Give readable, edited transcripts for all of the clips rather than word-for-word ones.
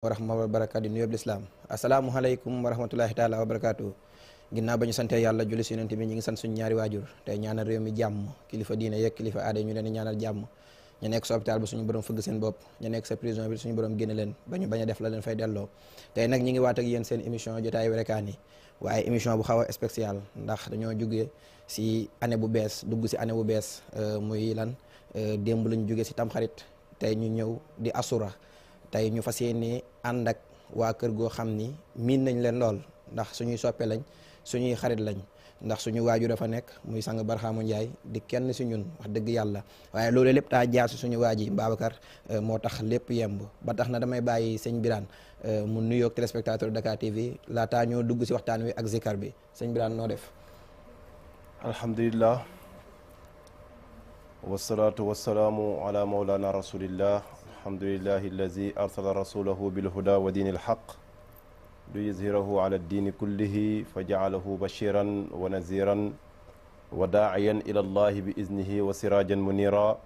wa rahmatullahi wa barakaatu di nuyoo lislaam asalaamualeykum wa rahmatullahi taala wa barakaatu. Ginnaaw ba ñu sante yàlla julli si yonent bi ñu ngi sant suñu ñaari waajur tey ñaanal réew mi jàmm kilifa diine yeeg kilifa aada ñu leen di ñaanal jàmm. ñu nekk sa hôpital ba suñu borom fëgg seen bopp ñu nekk sa prison bi suñu borom génne leen ba ñu bañ a def la leen fay delloo. tey nag ñi ngi waat ak yéen seen émission jotaayu Wérékani waaye émission bu xaw a spécial ndax dañoo jógee si année bu bees dugg si année bu bees muy lan démb lañ jógee si tamxarit tey ñu ñëw di asura tey ñu fas yéene ànd ak waa kër goo xam ni miin nañ leen lool ndax suñuy soppe lañ suñuy xarit lañ ndax suñu waajur dafa nekk muy sang Barxaamu Njaay di kenn si ñun wax dëgg yàlla waaye loolu lépp daa jaar si suñu waaji Babacar moo tax lépp yemb ba tax na damay bàyyi sëñ Birane mu nuyoog téléspectateur Dakar TV laataa ñoo dugg si waxtaan wi ak zikar bi sëñ Birane noo def. alhamdulillah wasalaatu wasalaamu ala maulana rasulillah alhamdulillahi allazi arsala rasulahu bilhuda wa diini alhaq liyuzhirahu ala ddiini kullihi fa jaalahu bashiran wa naziran wa daaciyan ila allahi bi iznihi wa sirajan munira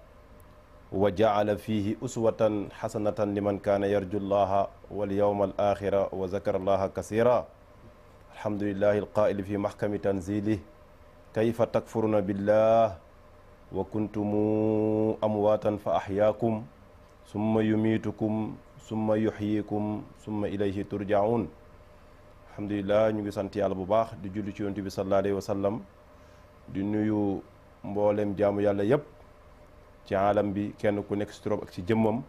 wa jaala fihi uswatan xasanatan liman kaana yarju llaha wal yawma al axira wa zakara allaha kasira alhamdulillahi alqaili fi maxkami tanzilih kayfa takfuruna billah wa kuntumu amwaatan fa axyaakum summa yumiitukum summa yuxyikum summa ilayhi turjaun alhamdulilah ñu ngi sant yàlla bu baax di julli ci yonent bi sallallahu alayhi wa sallam di nuyu mboolem jaamu yàlla yépp ci alam bi kenn ku nekk si turam ak ci jëmmam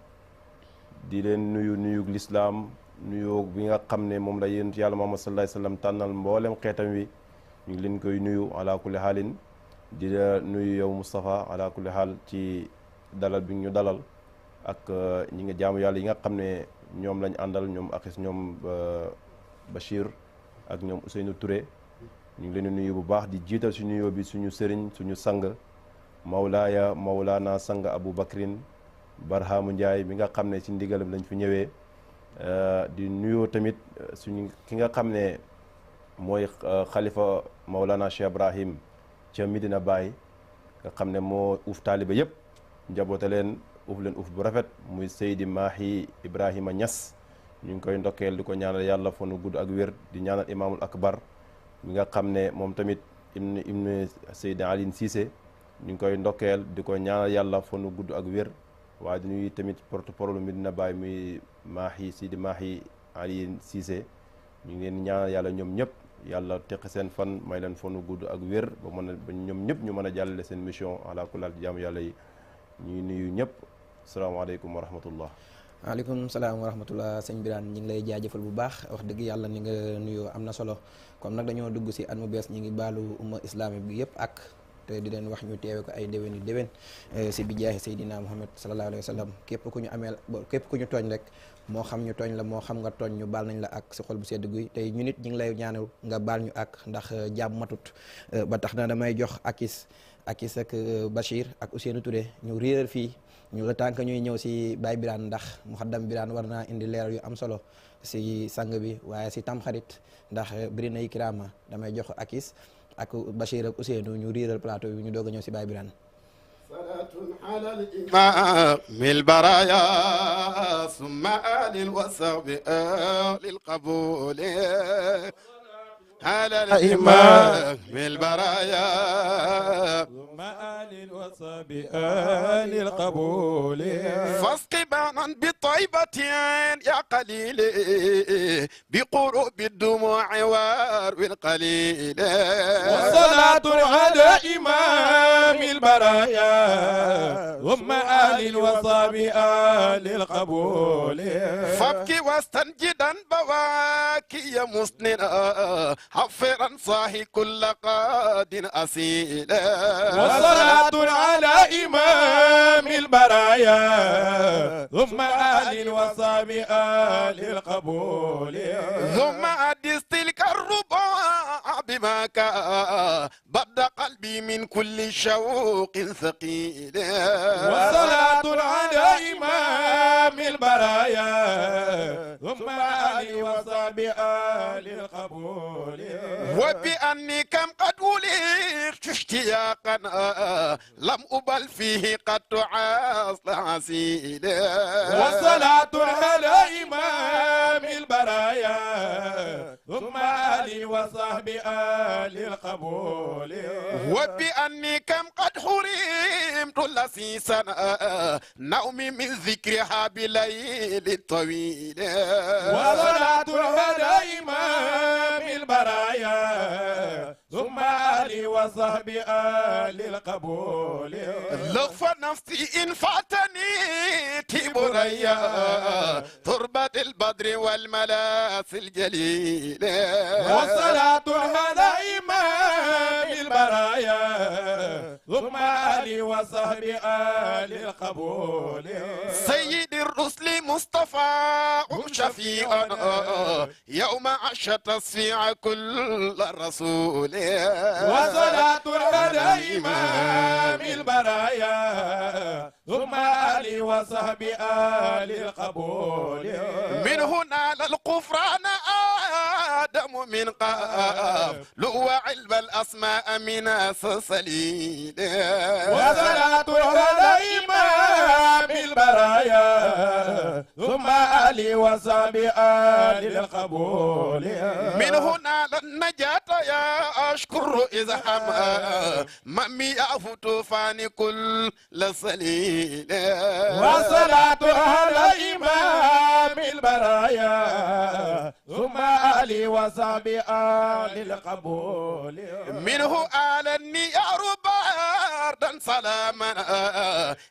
di leen nuyug lislaam nuyu bi nga xam ne moom la yonent yàlla Muhammad sallallahu alayhi wa sallam tànnal mboolem xeetam wi ñu ngi leen koy nuyu ala kulli xaalin di la nuyu yow Moustapha ala kulli xaal ci dalal bi ñu dalal ak ñi nga jaamu yàlla yi nga xam ne ñoom lañ àndal ñoom akis ñoom Bachir ak ñoom Ousseynou Touré ñu ngi leen di nuyu bu baax di jiital si nuyoo bi suñu sëriñ suñu sang Mawlaaya Mawlaana sang Abou Bakrin Barhaamu Ndiaye mi nga xam ne ci ndigalam lañ fi ñëwee di nuyoo tamit suñu ki nga xam ne mooy xalifa Mawlaana Cheikh Ibrahim ca Medina Baye nga xam ne moo uuf taaliba yëpp njaboote leen uuf leen uuf bu rafet muy Seydi Mahi Ibrahima Niass ñu ngi koy ndokkeel di ko ñaanal yàlla fanu gudd ak wér di ñaanal imaamul akbar mi nga xam ne moom tamit ibn Seydi Aline Cissé ñu ngi koy ndokkeel di ko ñaanal yàlla fanu gudd ak wér waaye di nuyu tamit porte-parole Medina Baye muy Mahi Seydi Mahi Aline Cissé ñu ngi leen ñaanal yàlla ñoom ñëpp yàlla teqi seen fan may leen fanu gudd ak wér ba mën a ba ñoom ñëpp ñu mën a jàllale seen mission ala kulal jaamu yàlla yi ñuy nuyu ñëpp asalaamaaleykum wa rahmatullah. waaleykum salaam wa rahmatullah sëñ Birane ñi ngi lay jaajëfal bu baax wax dëgg yàlla ni nga nuyoo am na solo comme nag dañoo dugg si at mu bees ñi ngi baalu umma islamique bi yëpp ak te di leen wax ñu teewe ko ay déwén yu déwén si bi jaahi Seydina Muhammad sallallahu alayhi wa sallam képp ku ñu ameel képp ku ñu tooñ rek moo xam ñu tooñ la moo xam nga tooñ ñu baal nañ la ak si xol bu sedd guy tey ñu nit ñi ngi lay ñaanal nga baal ñu ak ndax jàmm matut ba tax na damay jox akis ak Bachir ak Ousseynou Touré ñu réeral fii ñu le temps que ñuy ñëw si Baye Birane ndax muxaddam Birane war naa indi leeral yu am solo si sang bi waaye si tamxarit ndax bëri na ikraama damay jox akis ak Bachir ak Ousseynou ñu riiral plateau bi ñu doog a ñëw si Baye Birane. salaatun ala al-imaamil baraaya summa alin wa sahbi lil qabuuli على الإمام البرايا ثم آل وصحب آل القبول فاسقبانا بطيبة يا قليل بقروب الدموع واروي القليل والصلاة على إمام البرايا ثم آل وصحب آل القبول فابكي واستنجدا بواكي مسننا حفرا صاحي كل قاد أصيلا وصلاة على إمام البرايا ثم آل وصحب آل القبول ثم أدس تلك الرباع بما بدأ قلبي من كل شوق ثقيل وصلاة على إمام البرايا ثم آله وصحبه آل القبول وبأني كم قد ولدت اشتياقا لم أبل فيه قد تعاصل عسيل وصلاة على إمام البرايا ثم آله وصحبه آل القبول وبأني كم قد حرمت لسيسا نومي من ذكرها بليل طويل وصلاة على إمام البرايا ثم آله وصحبه آل القبول لغف نفسي إن فاتني تبريا تربة البدر والملاس الجليل والصلاة على إمام البرايا ثم آله وصحبه آل القبول سيد الرسل مصطفى شفيعا يوم عش تصفيع كل الرسول وصلاة على إمام البرايا ثم آله وصحبه آل القبول من هنا للغفران آدم من قاف لؤ علم الأسماء من سليل وصلاة على إمام البرايا ثم آله وصحبه آل القبول من هنا للنجاة يا أشكر إذا حما ممي يافت فاني كل سليل والصلاة على إمام البرايا ثم آله وصحبه آل القبول منه آلني يا رباردا سلاما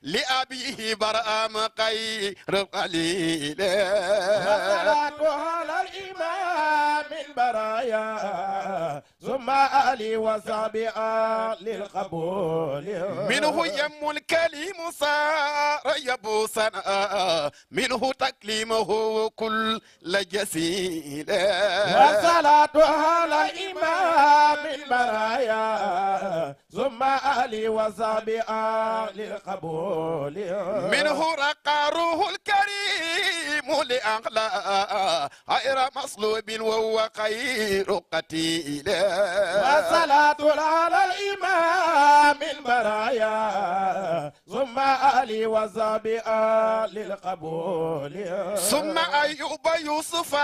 لأبيه برام خير قليل والصلاة على الإمام البرايا ثم آله وصحبه آل القبول منه يم الكلم صار يبوسا منه تكليمه كل جسيل والصلاة على الإمام البرايا ثم آله وصحبه آل القبول منه رقاره الكريم لأغلى غير مصلوب وهو خير قتيل والصلاة على الإمام البرايا ثم آله وصحبه آل القبول ثم أيوب يوسف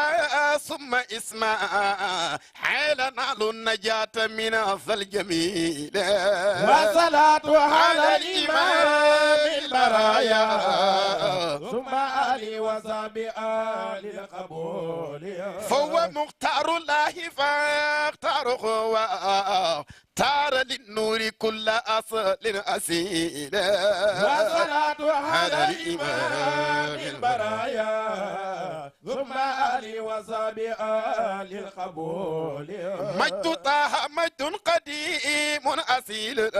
ثم إسماعيل حيل نال النجاة من ذا الجميل والصلاة على الإمام البرايا ثم آله وصحبه آل القبول فهو مختار الله فاختاره تار للنور كل أصل أسيل والصلاة على الإمام البرايا ثم آله وصحبه آل القبول مجد طه مجد قديم أسيل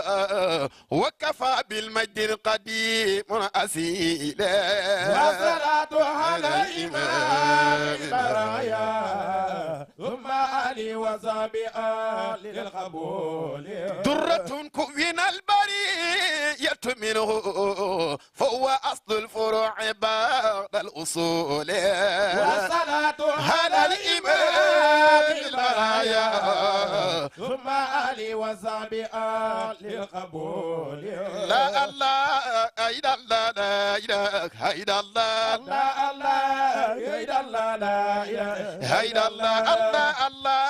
وكفى بالمجد القديم أسيل والصلاة على الإمام البرايا ثم آله وصحبه آل القبول درة كوين البرية منه فهو أصل الفروع بعد الأصول والصلاة على الإمام البرايا ثم آله وصحبه آل القبول لا الله إلا الله لا إله إلا الله لا الله إلا الله لا إله إلا الله الله الله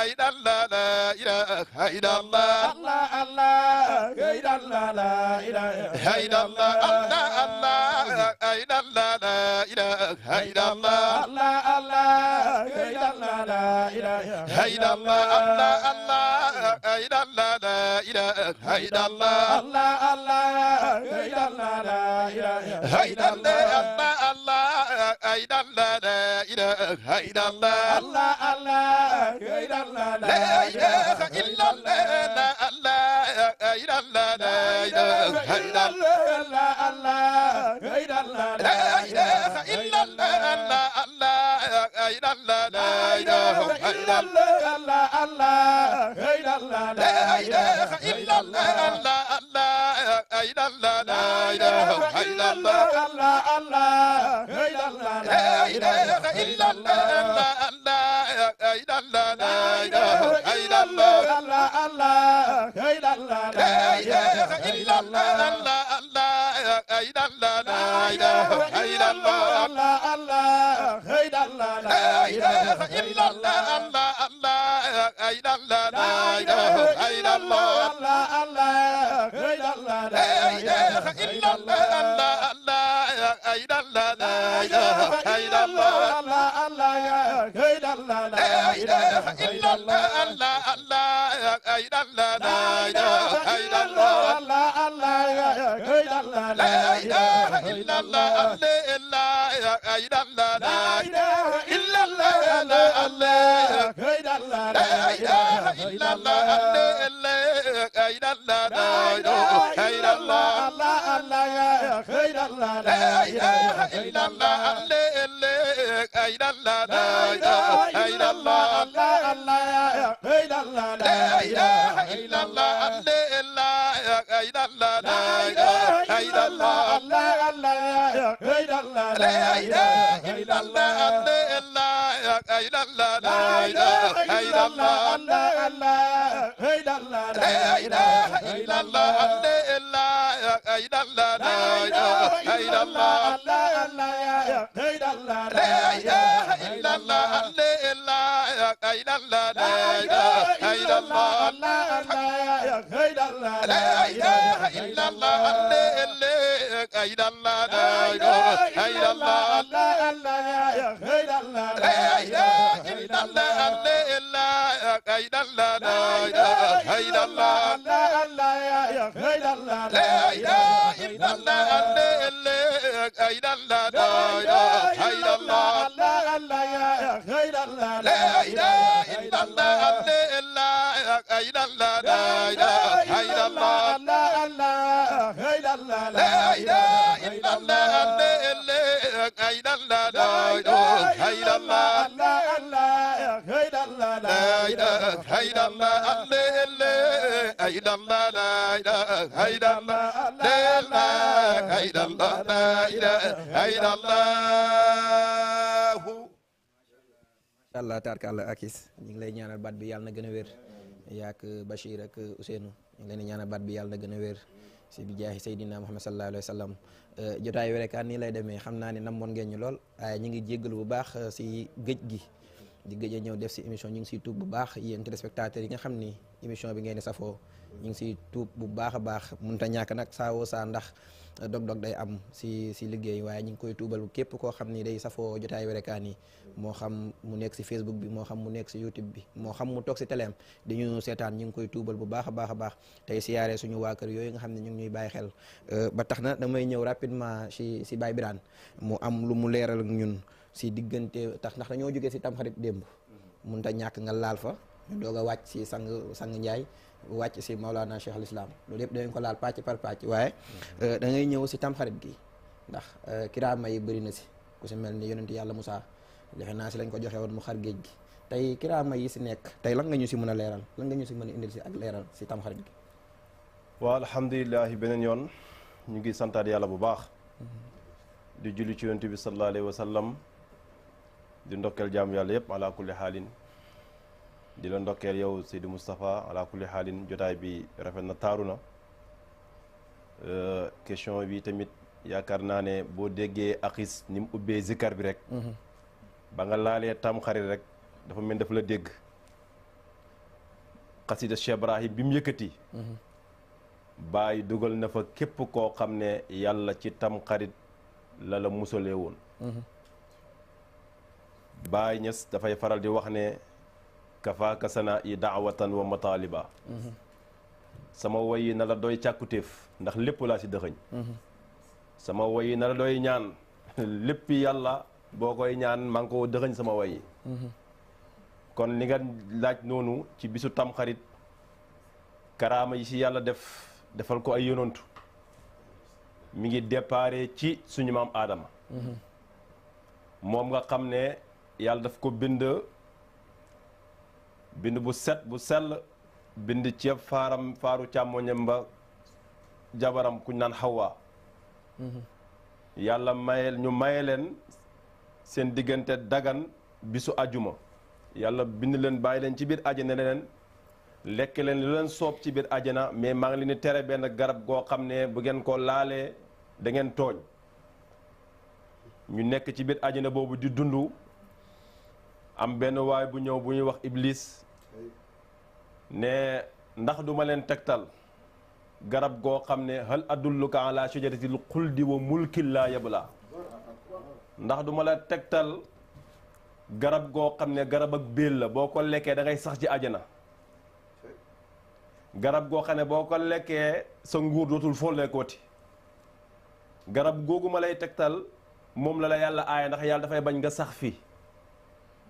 إلا الله لا إله إلا الله الله الله إلا الله لا إله إلا الله الله الله إلا الله لا إله إلا الله الله الله إلا الله لا إله إلا الله الله الله إلا الله لا إله إلا الله الله الله إلا الله لا إله إلا الله الله إلا الله لا إله إلا الله الله الله إلا الله لا إله إلا الله لا الله إلا الله لا إله إلا الله الله إلا الله لا إله إلا الله لا الله illallah la ilaha illallah Allah Allah illallah la ilaha illallah Allah Allah illallah la ilaha illallah Allah Allah illallah la ilaha illallah Allah Allah illallah la ilaha illallah Allah Allah illallah la ilaha illallah Allah Allah illallah la ilaha illallah Allah Allah illallah la ilaha illallah Allah Allah illallah la ilaha illallah Allah Allah illallah la ilaha illallah Allah Allah illallah la ilaha illallah Allah Allah illallah la ilaha illallah Allah Allah illallah la ilaha illallah Allah Allah illallah la ilaha illallah Allah ilaha illallah la ilaha illallah Allah illallah la ilaha illallah Allah ilaha illallah la ilaha illallah Allah Allah illallah la ilaha illallah Allah ilaha illallah la ilaha illallah Allah Allah illallah la ilaha illallah Allah ilaha illallah la ilaha illallah Allah Allah illallah la ilaha illallah Allah ilaha illallah la ilaha illallah Allah Allah illallah la ilaha illallah Allah ilaha illallah la ilaha illallah Allah Allah illallah la ilaha illallah Allah ilaha illallah la ilaha illallah Allah Allah illallah la ilaha illallah Allah ilaha illallah la ilaha illallah Allah Allah illallah la ilaha illallah Allah ilaha illallah la ilaha illallah Allah Allah illallah la ilaha illallah Allah ilaha illallah la ilaha illallah Allah Allah illallah la ilaha illallah Allah ilaha illallah la ilaha illallah Allah Allah illallah la ilaha illallah Allah ilaha illallah la ilaha illallah Allah Allah illallah la ilaha illallah Allah ilaha illallah la ilaha illallah la ilaha illallah la ilaha illallah Allah taarkalla akis ñu ngi lay ñaanal baat bi yàlla na gën a wér yaak Bachir ak Ousseynou ñu ngi leen di ñaanal baat bi yàlla na gën a wér si bi jaahi Seydina Muhammad sallallahu alayhi wa sallam jotaay wi rek nii lay demee xam naa ne namoon ngeen ñu lool waaye ñu ngi jéggalu bu baax si gëj gi di gëj a ñëw def si émission ñu ngi siy tuub bu baax yéen téléspectateurs yi nga xam ni émission bi ngeen di safoo ñu ngi siy tuub bu baax a baax mënut a ñàkk nag saawoo saa ndax dog-dog day am si liggéey waaye ñu ngi koy tuubal képp koo xam ni day safoo jotaay werekaan yi moo xam mu nekk si Facebook bi moo xam mu nekk si YouTube bi moo xam mu toog si teleem di ñu seetaan ñu ngi koy tuubal bu baax a baax a baax tey siyaaree suñu waa kër yooyu nga xam ne ñu ngi ñuy bàyyi xel ba tax na damay ñëw rapidement si Baye Birane mu am lu mu leeral ak ñun si diggante tax ndax dañoo jógee si tamxarit démb mënut a ñàkk nga laal fa ñu doog a wàcc si sang Njaay wàcc si Maulana Cheikh al Islam loolu yëpp dañ ko laal pàcc par pàcc waaye da ngay ñëw si tamxarit gi ndax kiraama yi bëri na si ku si mel ni yonent yàlla Moussa defe naa si lañ ko joxe woon mu xar géej gi tey kiraama yi si nekk tey lan nga ñu si mën a leeral lan nga ñu si mën a indil si ak leeral si tamxarit gi waaw alhamdulilahi beneen yoon ñu ngi santaat yàlla bu baax di julli ci yonent bi sallallahu alayhi wa sallam di ndokkeel jaamu yàlla yëpp ala kulli xaalin di la ndokkeel yow Seydi Moustapha ala kulli xaalin jotaay bi rafet na taaru na question bi tamit yaakaar naa ne boo déggee akis ni mu ubbee zikkar bi rek ba nga laalee tam xarit rek dafa mel dafa la dégg xasida Cheikh Ibrahim bi mu yëkkati bàyyi dugal na fa képp koo xam ne yàlla ci tam xarit la la musalee woon Baay Ñas dafay faral di wax ne kafaaka sana i daawatan wa mataliba sama woyi na la doy càkkutéef ndax lépp laa si dëxëñ sama woyi na la doy ñaan lépp yàlla boo koy ñaan maa ngi ko dëxëñ sama woyi kon li nga laaj noonu ci bisu tamxarit karaama yi si yàlla defal ko ay yonantu mi ngi déparé ci suñu maam aadama moom nga xam ne yàlla daf ko bind bu set bu sell bind ceeb faaru càmmoñam ba jabaram kuñ naan Hawa yàlla ñu maye leen seen diggante dagan bisu ajuma yàlla bind leen bàyyi leen ci biir àjjana ne leen lekk leen lu leen soob ci biir àjjana mais maa ngi leen di tere benn garab goo xam ne bu ngeen ko laalee da ngeen tooñ ñu nekk ci biir àjjana boobu di dund am benn waay bu ñëw bu ñuy wax Iblis ne ndax duma leen tegtal garab goo xam ne hal adulluka ala shajaratil xuldi wa mulkin laa yabla ndax duma la tegtal garab goo xam ne garab ak béel la boo ko lekkee da ngay sax ci àjjana garab goo xam ne boo ko lekkee sa nguur dootul folleekooti garab googu ma lay tegtal moom la yàlla aaya ndax yàlla dafay bañ nga sax fi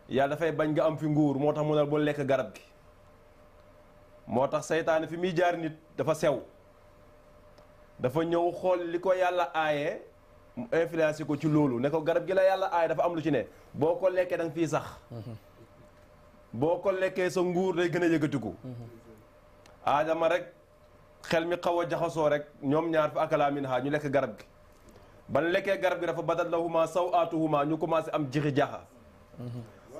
yàlla dafay bañ nga am fi nguur moo tax mu ne boo lekk garab gi moo tax seytaane fi muy jaar nit dafa sew dafa ñëw xool li ko yàlla aaye mu influencé ko ci loolu ne ko garab gi la yàlla aaye dafa am lu ci ne boo ko lekkee da nga fii sax boo ko lekkee sa nguur day gën a yëkkatiku aadama rek xel mi xaw a jaxasoo rek ñoom ñaar fa akala minha ñu lekk garab gi ban lekkee garab gi dafa badat lahuma sawaatuhuma ñu commencé am jixi jaxa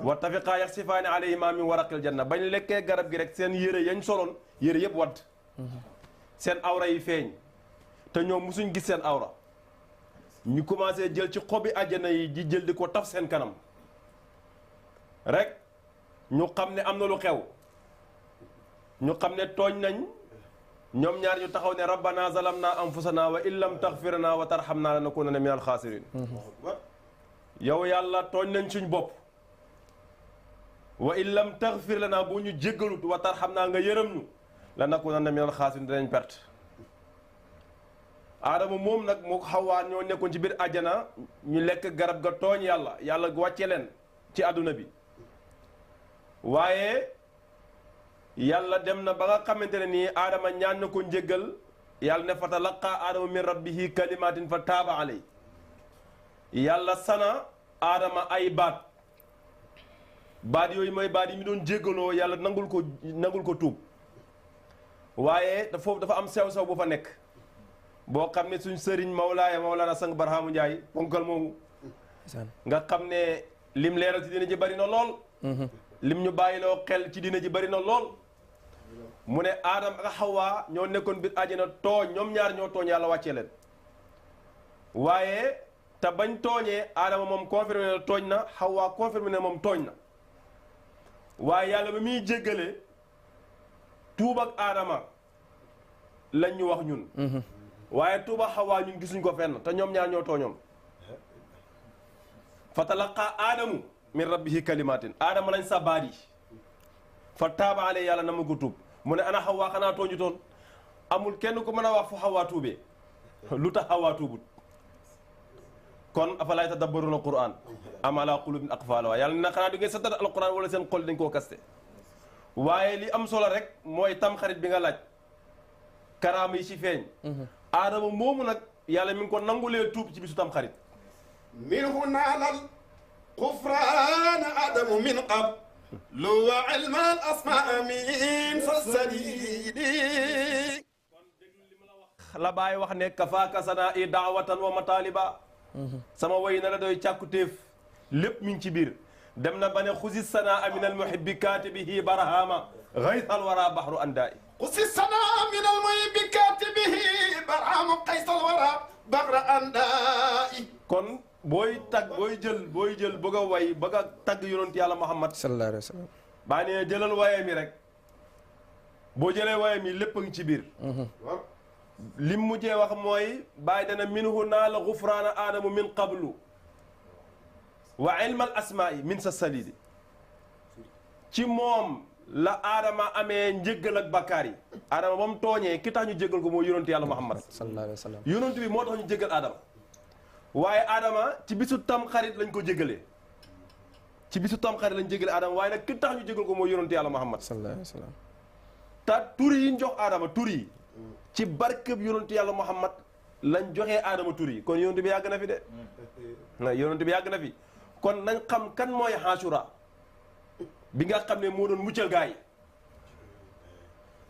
wa tafiqaa yaxsifaani alayhima min waraqil janna bañ lekkee garab gi rek seen yére yañ soloon yére yëpp wadd seen awra yi feeñ te ñoom musuñ gis seen awra ñu commencé jël ci xobi àjjana yi di jël di ko taf seen kanam rek ñu xam ne am na lu xew ñu xam ne tooñ nañ ñoom ñaar ñu taxaw ne rabbana zalamna anfusana wa in lam taghfirna wa tarhamna lanakunanna minal khasirin yow yàlla tooñ nañ suñ bopp wa in lam taghfir lana boo ñu jéggalut wa tarhamna nga yërëm ñu lanakunanna minal khasirin dinañ perte aadama moom nag moo Xawaa ñoo nekkoon ci biir àjjana ñu lekk garab ga tooñ yàlla wàcce leen ci àdduna bi waaye yàlla dem na ba nga xamante ne nii aadama ñaan na ko njéggal yàlla ne fa talaqa aadama min rabbihi kalimatin fa taaba alay yàlla sana aadama ay baat yooyu mooy baat yi mu doon jéggaloo yàlla nangul ko tuub waaye foofu dafa am sew-sew bu fa nekk boo xam ne suñ sëriñ Mawlaana Sang Barhaamu Njaay ponkal moomu nga xam ne lim leeral ci dina ji bari na lool lim ñu bàyyiloo xel ci dina ji bari na lool mu ne Aadama ak Hawa ñoo nekkoon biir àjjana tooñ ñoom ñaar ñoo tooñ yàlla wàccee leen waaye te bañ tooñee Aadama moom confirmé ne tooñ na Hawa confirmé ne moom tooñ na waaye yàlla ba muy jéggale tuub ak Aadama lañ ñu wax ñun waaye tuuba Hawa ñun gisuñ ko fenn te ñoom ñaar ñoo tooñoom fa talaqa aadamu min rabbihi kalimatin aadama lañ sa baat yi fa taaba alay yàlla na ma ko tuub mu ne ana Hawa xanaa tooñu toon amul kenn ku mën a wax fu Hawa tuubee lu tax Hawa tuubut kon afalaa yatadabbaruuna alquran am ala qulubin aqfaaluhaa yàlla na xanaa du ngeen seetantal alquran wala seen xol dañ koo kaste waaye li am solo rek mooy tamxarit bi nga laaj karaama yi ci feeñ aadama moomu nag yàlla mi ngi ko nangulee tuub ci bisu tamxarit minhu naalal gufraana aadamu min qablu wa ilma al asmaa min fasadidi la bàyyi wax ne kafaaka sanaa i daawatan wa mataliba sama way na la doy càkkutéef lépp mi ngi ci biir dem na ba ne xusi sanaa min al muhibbi kaatibihi barahama gaysal wara bahru andaay xusi sanaa min al muhibbi kaatibihi barahama gaysal wara bahru andaay kon booy jël bëgg a way bëgg a tagg yonent yàlla Muhammad sallallahu alayhi wa sallam baa nee jëlal waye mi rek boo jëlee waye mi lépp a ngi ci biir lim mujjee wax mooy bàyyi dana minhu naa la gufraana aadamu min qablu wa ilma al asmaai min sa salidi ci moom la aadama amee njéggal ak bakkaar yi aadama ba mu tooñee ki tax ñu jéggal ko mooy yonent yàlla Muhammad sallallahu alayhi wa sallam yonent bi moo tax ñu jéggal aadama waaye aadama ci bisu tam xarit lañ ko jégalee ci bisu tam xarit lañ jégalee aadama waaye nag ki tax ñu jégal ko mooy yonent yàlla Muhammad sallallahu alayhi wa sallam te tur yi ñu jox aadama tur yi ci barkeb yonent yàlla Muhammad lañ joxee aadama tur yi kon yonent bi yàgg na fi de yonent bi yàgg na fi kon nañ xam kan mooy Ashura bi nga xam ne moo doon muccal gaa yi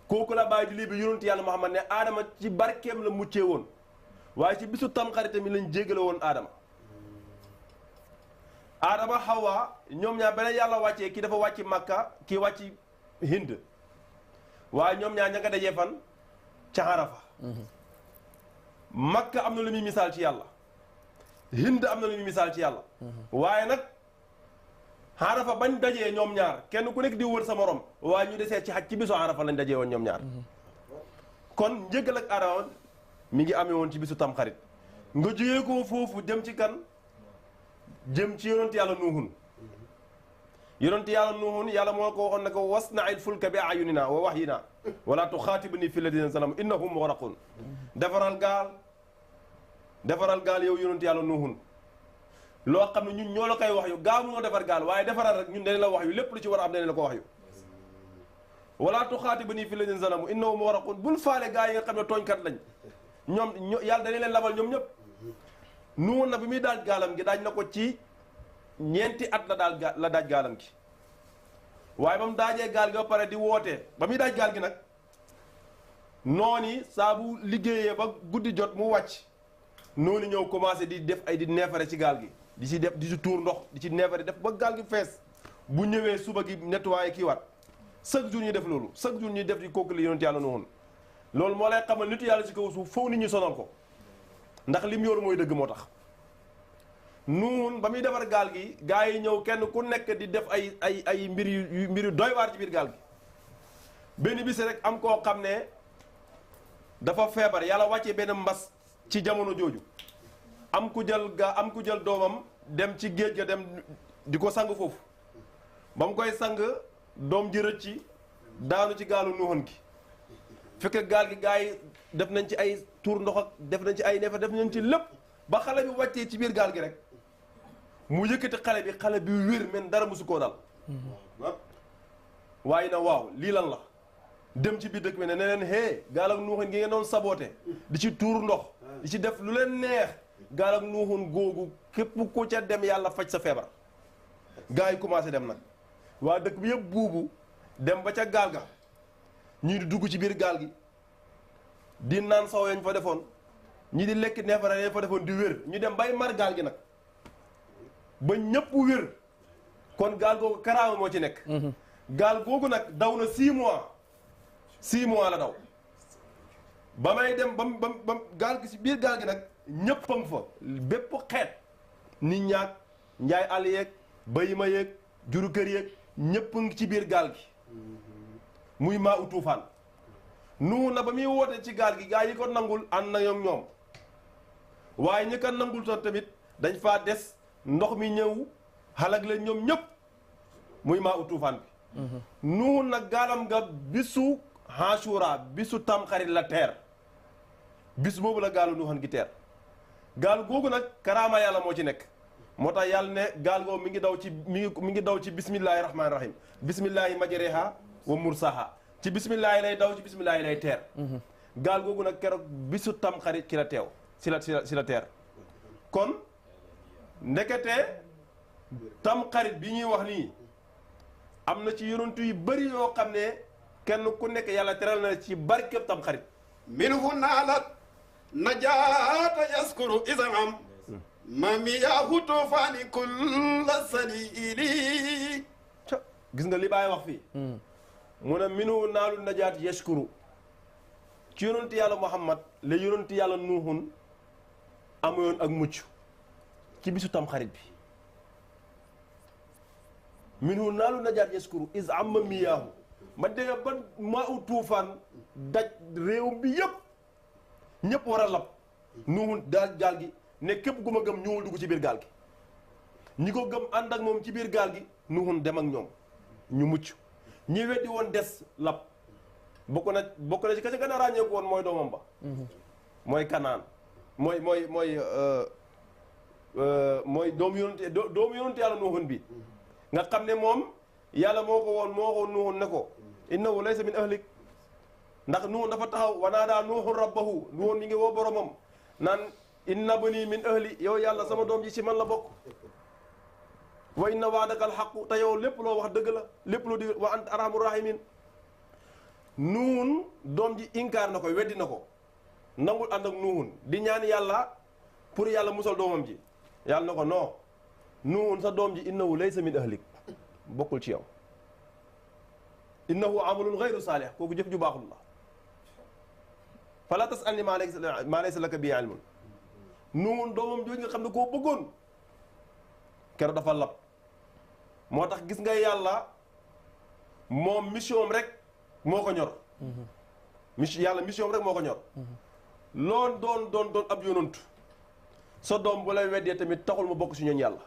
kooku la bàyyi di lii bi yonent yàlla Muhammad ne aadama ci barkeem la muccee woon waaye ci bisu tamxarit tamit lañ jéggale woon aadama Hawa ñoom ñaar beneen yàlla wàccee kii dafa wàcc Makka kii wàcc Hind waaye ñoom ñaar ña nga dajee fan ca Arafa Makka am na lu muy misaal ci yàlla Hind am na lu muy misaal ci yàlla waaye nag Arafa bañ dajee ñoom ñaar kenn ku nekk di wër sa morom waaye ñu desee ci xaj ci bisu Arafa lañ dajee woon ñoom ñaar kon njëggal ak aadama mi ngi amee woon ci bisu tamxarit nga jógee ko foofu jëm ci kan jëm ci yonent yàlla nuuhun yonent yàlla nuuhun yàlla moo ko waxoon ne ko wasna'il fulka bi a'yunina wa wahyina wala tuxaatibni fi alladina zalamu innahum mughraqun defaral gaal yow yonent yàlla nuuhun loo xam ne ñun ñoo la koy wax yu gaaw munoo defar gaal waaye defaral rek ñun dañ la wax yu lépp lu ci war a am dañ la ko wax yu wala tuxaatibni fi alladina zalamu innahum mughraqun bul faale gaa yi nga xam ne tooñkat lañ ñoom yàlla dañu leen labal ñoom ñëpp nuuhun na bi muy daaj gaalam gi daaj na ko ci ñeenti at la daaj gaalam gi waaye ba mu daajee gaal gi ba pare di wootee ba muy daaj gaal gi nag nooni saa bu liggéeyee ba guddi jot mu wàcc noonu ñëw commencé di def ay di neefare ci gaal gi di ci def di ci tuur ndox di ci neefare def ba gaal gi fees bu ñëwee suba gi nettoyé kii waat chaque jour ñuy def loolu chaque jour ñuy def di kooku li yonent yàlla Nuuhun loolu moo lay xamal nitu yàlla ci kaw suuf foofu nit ñi sonal ko ndax lim yor mooy dëgg moo tax Nuuhun ba muy defar gaal gi gaa yi ñëw kenn ku nekk di def ay mbir yu doy waar ci biir gaal gi benn bis rek am koo xam ne dafa feebar yàlla wàccee benn mbas ci jamono jooju am ku jël doomam dem ci géej ga dem di ko sang foofu ba mu koy sang doom ji rëcc daanu ci gaalu Nuuhun gi fekk gaal gi gaa yi def nañ ci ay tuur ndox ak def nañ ci ay neefa def nañ ci lépp ba xale bi wàccee ci biir gaal gi rek mu yëkkati xale bi wér men dara musu koo dal waaye na waaw lii lan la dem ci biir dëkk bi ne leen hee gaal ak Nuuhun gi ngeen doon saboote di ci tuur ndox di ci def lu leen neex gaal ak Nuuhun googu képp ku ca dem yàlla faj sa feebar gaa yi commencé dem nag waa dëkk bi yëpp buubu dem ba ca gaal ga ñii di dugg ci biir gaal gi di naan saw yañ fa defoon ñii di lekk neefare yañ fa defoon di wér ñu dem bay mar gaal gi nag ba ñëpp wér kon gaal googu karaama moo ci nekk gaal googu nag daw na 6 mois 6 mois la daw ba may dem bam gaal gi si biir gaal gi nag ñëppam fa bépp xeet nit ñaag njaay àll yeeg bayima yeeg juru kër yeeg ñëpp ngi ci biir gaal gi muy maa u tuufaan Nuuhun na ba muy woote ci gaal gi gaa yi ko nangul ànd na ñoom waaye ñi ko nangul toon tamit dañ faa des ndox mi ñëw xalag leen ñoom ñëpp muy maa u tuufaan bi Nuuhun nag gaalam nga bisu Ashura bisu tamxarit la teer bis boobu la gaalu Nuuhun gi teer gaal googu nag karaama yàlla moo ci nekk moo tax yàlla ne gaal googu mi ngi daw ci bismillahi rahmaani rahim bismillahi majreha wa mursaha ci bismillahi lay daw ci bismillahi lay teer gaal googu nag keroog bisu tamxarit ci la teew si la teer kon ndekete tamxarit bi ñuy wax nii am na ci yonent yu bëri yoo xam ne kenn ku nekk yàlla teral na ci barkeb tamxarit minhu naalat najaata yaskuru isam mamiyahu tufaani kulla salili gis nga li baay wax fii mu ne minhu naalu najaat yaskuru ci yonent yàlla Muhammad la yonent yàlla Nuuhun amoon ak mucc ci bisu tamxarit bi minhu naalu najaat yaskuru is amma miyaahu ma dégg ba maa u tuufaan daj réew bi ñëpp war a lab Nuuhun daal gaal gi ne képp gu ma gëm ñëwul dugg ci biir gaal gi ñi ko gëm ànd ak moom ci biir gaal gi Nuuhun dem ak ñoom ñu mucc ñi weddi woon des lab bokk na ci ka ca gën a ràññeeku woon mooy doomam ba mooy Kanaan mooy doomu yonent yàlla Nuuhun bi nga xam ne moom yàlla moo ko Nuuhun ne ko innahu laysa min ahlik ndax Nuuhun dafa taxaw wa naadaa Nuuhun rabbahu Nuuhun mi ngi woo boromam naan inna banii min ahli yow yàlla sama doom ji ci man la bokk wa inna waadaka alxaqu te yow lépp loo wax dëgg la lépp loo di wa anta arhamur rahimin nuun doom ji inkaar na ko weddi na ko nangul ànd ak nuun di ñaan yàlla pour yàlla musal doomam ji yàlla na ko non nuun sa doom ji innahu laysa min ahlik bokkul ci yow innahu amalun gayru saalih kooku jëf ju baaxul la fala tasalni maa laysa laka bi ilmun nuun doomam jooju nga xam ne koo bëggoon keroog dafa lab moo tax gis nga yàlla moom mission rek moo ko ñor yàlla mission rek moo ko ñor loon doon ab yonantu sa doom bu lay weddee tamit taxul mu bokk si ñooñ yàlla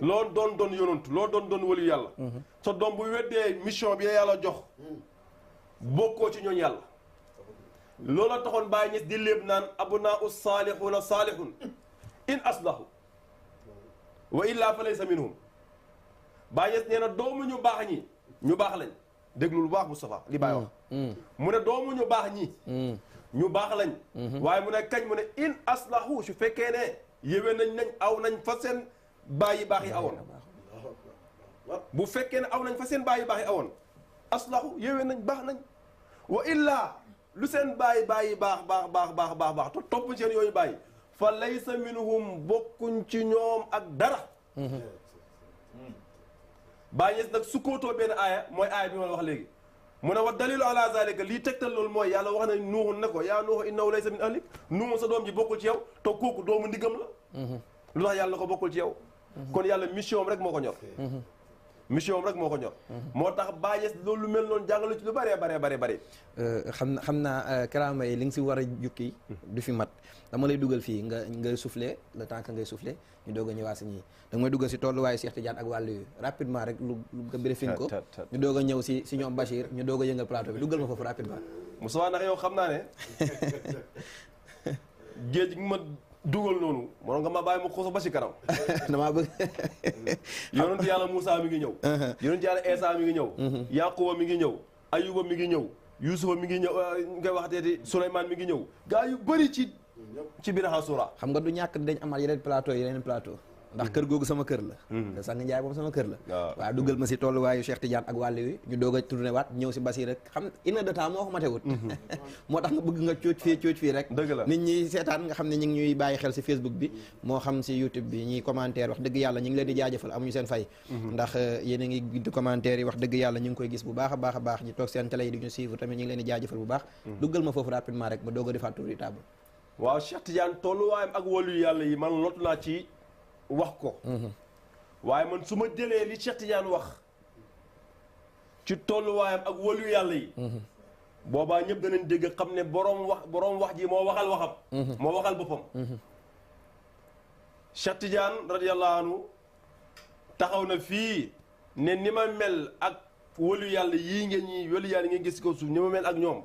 loolu doon yonantu loolu doon waliyu yàlla sa doom bu weddee mission bi yàlla jox bokkoo ci ñooñ yàlla loola taxoon Baay Ñas di léeb naan abnaau saalixuuna saalixun in aslahu wa illaa fa laysa minhum Baay Ñas nee na doomu ñu baax ñi ñu baax lañ déglu lu baax Moustapha li Baay wax mu ne doomu ñu baax ñi ñu baax lañ waaye mu ne kañ mu ne in aslahu su fekkee ne yéwee nañ aw nañ fa seen baay yi baax yi awoon bu fekkee ne aw nañ fa seen baay yi baax yi awoon aslahu yéwee nañ baax nañ wa illaa lu seen baay yi baax te topp seen yooyu baay fa laysa minhum bokkuñ ci ñoom ak dara Baay Ñas nag sukkootoo benn aaya mooy aaya bi ma la wax léegi mu ne wa dalilu ala zalika lii tegtal loolu mooy yàlla wax na nuuxun ne ko yaa nuuxu innahu laysa min ahlik nuuxun sa doom ji bokkul ci yow te kooku doomu ndiggam la lu tax yàlla ko bokkul ci yow kon yàlla mission rek moo ko ñor mission rek moo ko ñor moo tax Baay Ñas loolu lu mel noonu jàngale ci lu bëree xam naa karaama yi li nga si war a jukki du fi mat dama lay dugal fii nga soufflé le temps que ngay soufflé ñu doog a ñëwaat si ñii da nga may dugal si tolluwaayu Cheikh Tidiane ak wàllu yu rapidement rek lu nga briefing ko ñu doog a ñëw si ñoom Bachir ñu doog a yëngal plateau bi dugal ma foofu rapidement Moussa ndax yow xam naa ne géej gi ma dugal noonu moo nga ma bàyyi ma xuusa ba si kanam damaa bëgg yonent yàlla Moussa mi ngi ñëw yonent yàlla Eesa mi ngi ñëw Yaquba mi ngi ñëw Ayuba mi ngi ñëw Yuusufa mi ngi ñëw ngay waxteeti Souleymane mi ngi ñëw gaa yu bëri ci biir Asura xam nga du ñàkk dañ amal yeneen plateau ndax kër googu sama kër la te sang Njaay moom sama kër la waaw duggal ma si tolluwaayu Cheikh Tidiane ak wàllu wi ñu doog a tourné waat ñëw si Basiir rek xam une heure de temps moo ko matewut moo tax nga bëgg nga cooc fii rek nit ñi seetaan nga xam ne ñu ngi ñuy bàyyi xel si Facebook bi moo xam si YouTube bi ñuy commentaire wax dëgg yàlla ñu ngi leen di jaajëfal amuñu seen fay ndax yéen a ngi di commentaire yi wax dëgg yàlla ñu ngi koy gis bu baax a baax ñi toog seen télé yi di ñu suivre tamit ñu ngi leen di jaajëfal bu baax duggal ma foofu rapidement rek ma doog a defaat tour du table waaw Cheikh Tidiane tolluwaayam ak wàllu yàlla yi man lotu naa ci wax ko waaye man su ma jëlee li Cheikh Tidiane wax ci tolluwaayam ak wàllu yàlla yi boobaa ñëpp danañ dégg xam ne boroom wax ji moo waxal waxam moo waxal boppam Cheikh Tidiane radiyallahu anhu taxaw na fii ne ni ma mel ak wàllu yàlla yii ngeen ñi wàllu yàlla ngeen gis ko suuf ni ma mel ak ñoom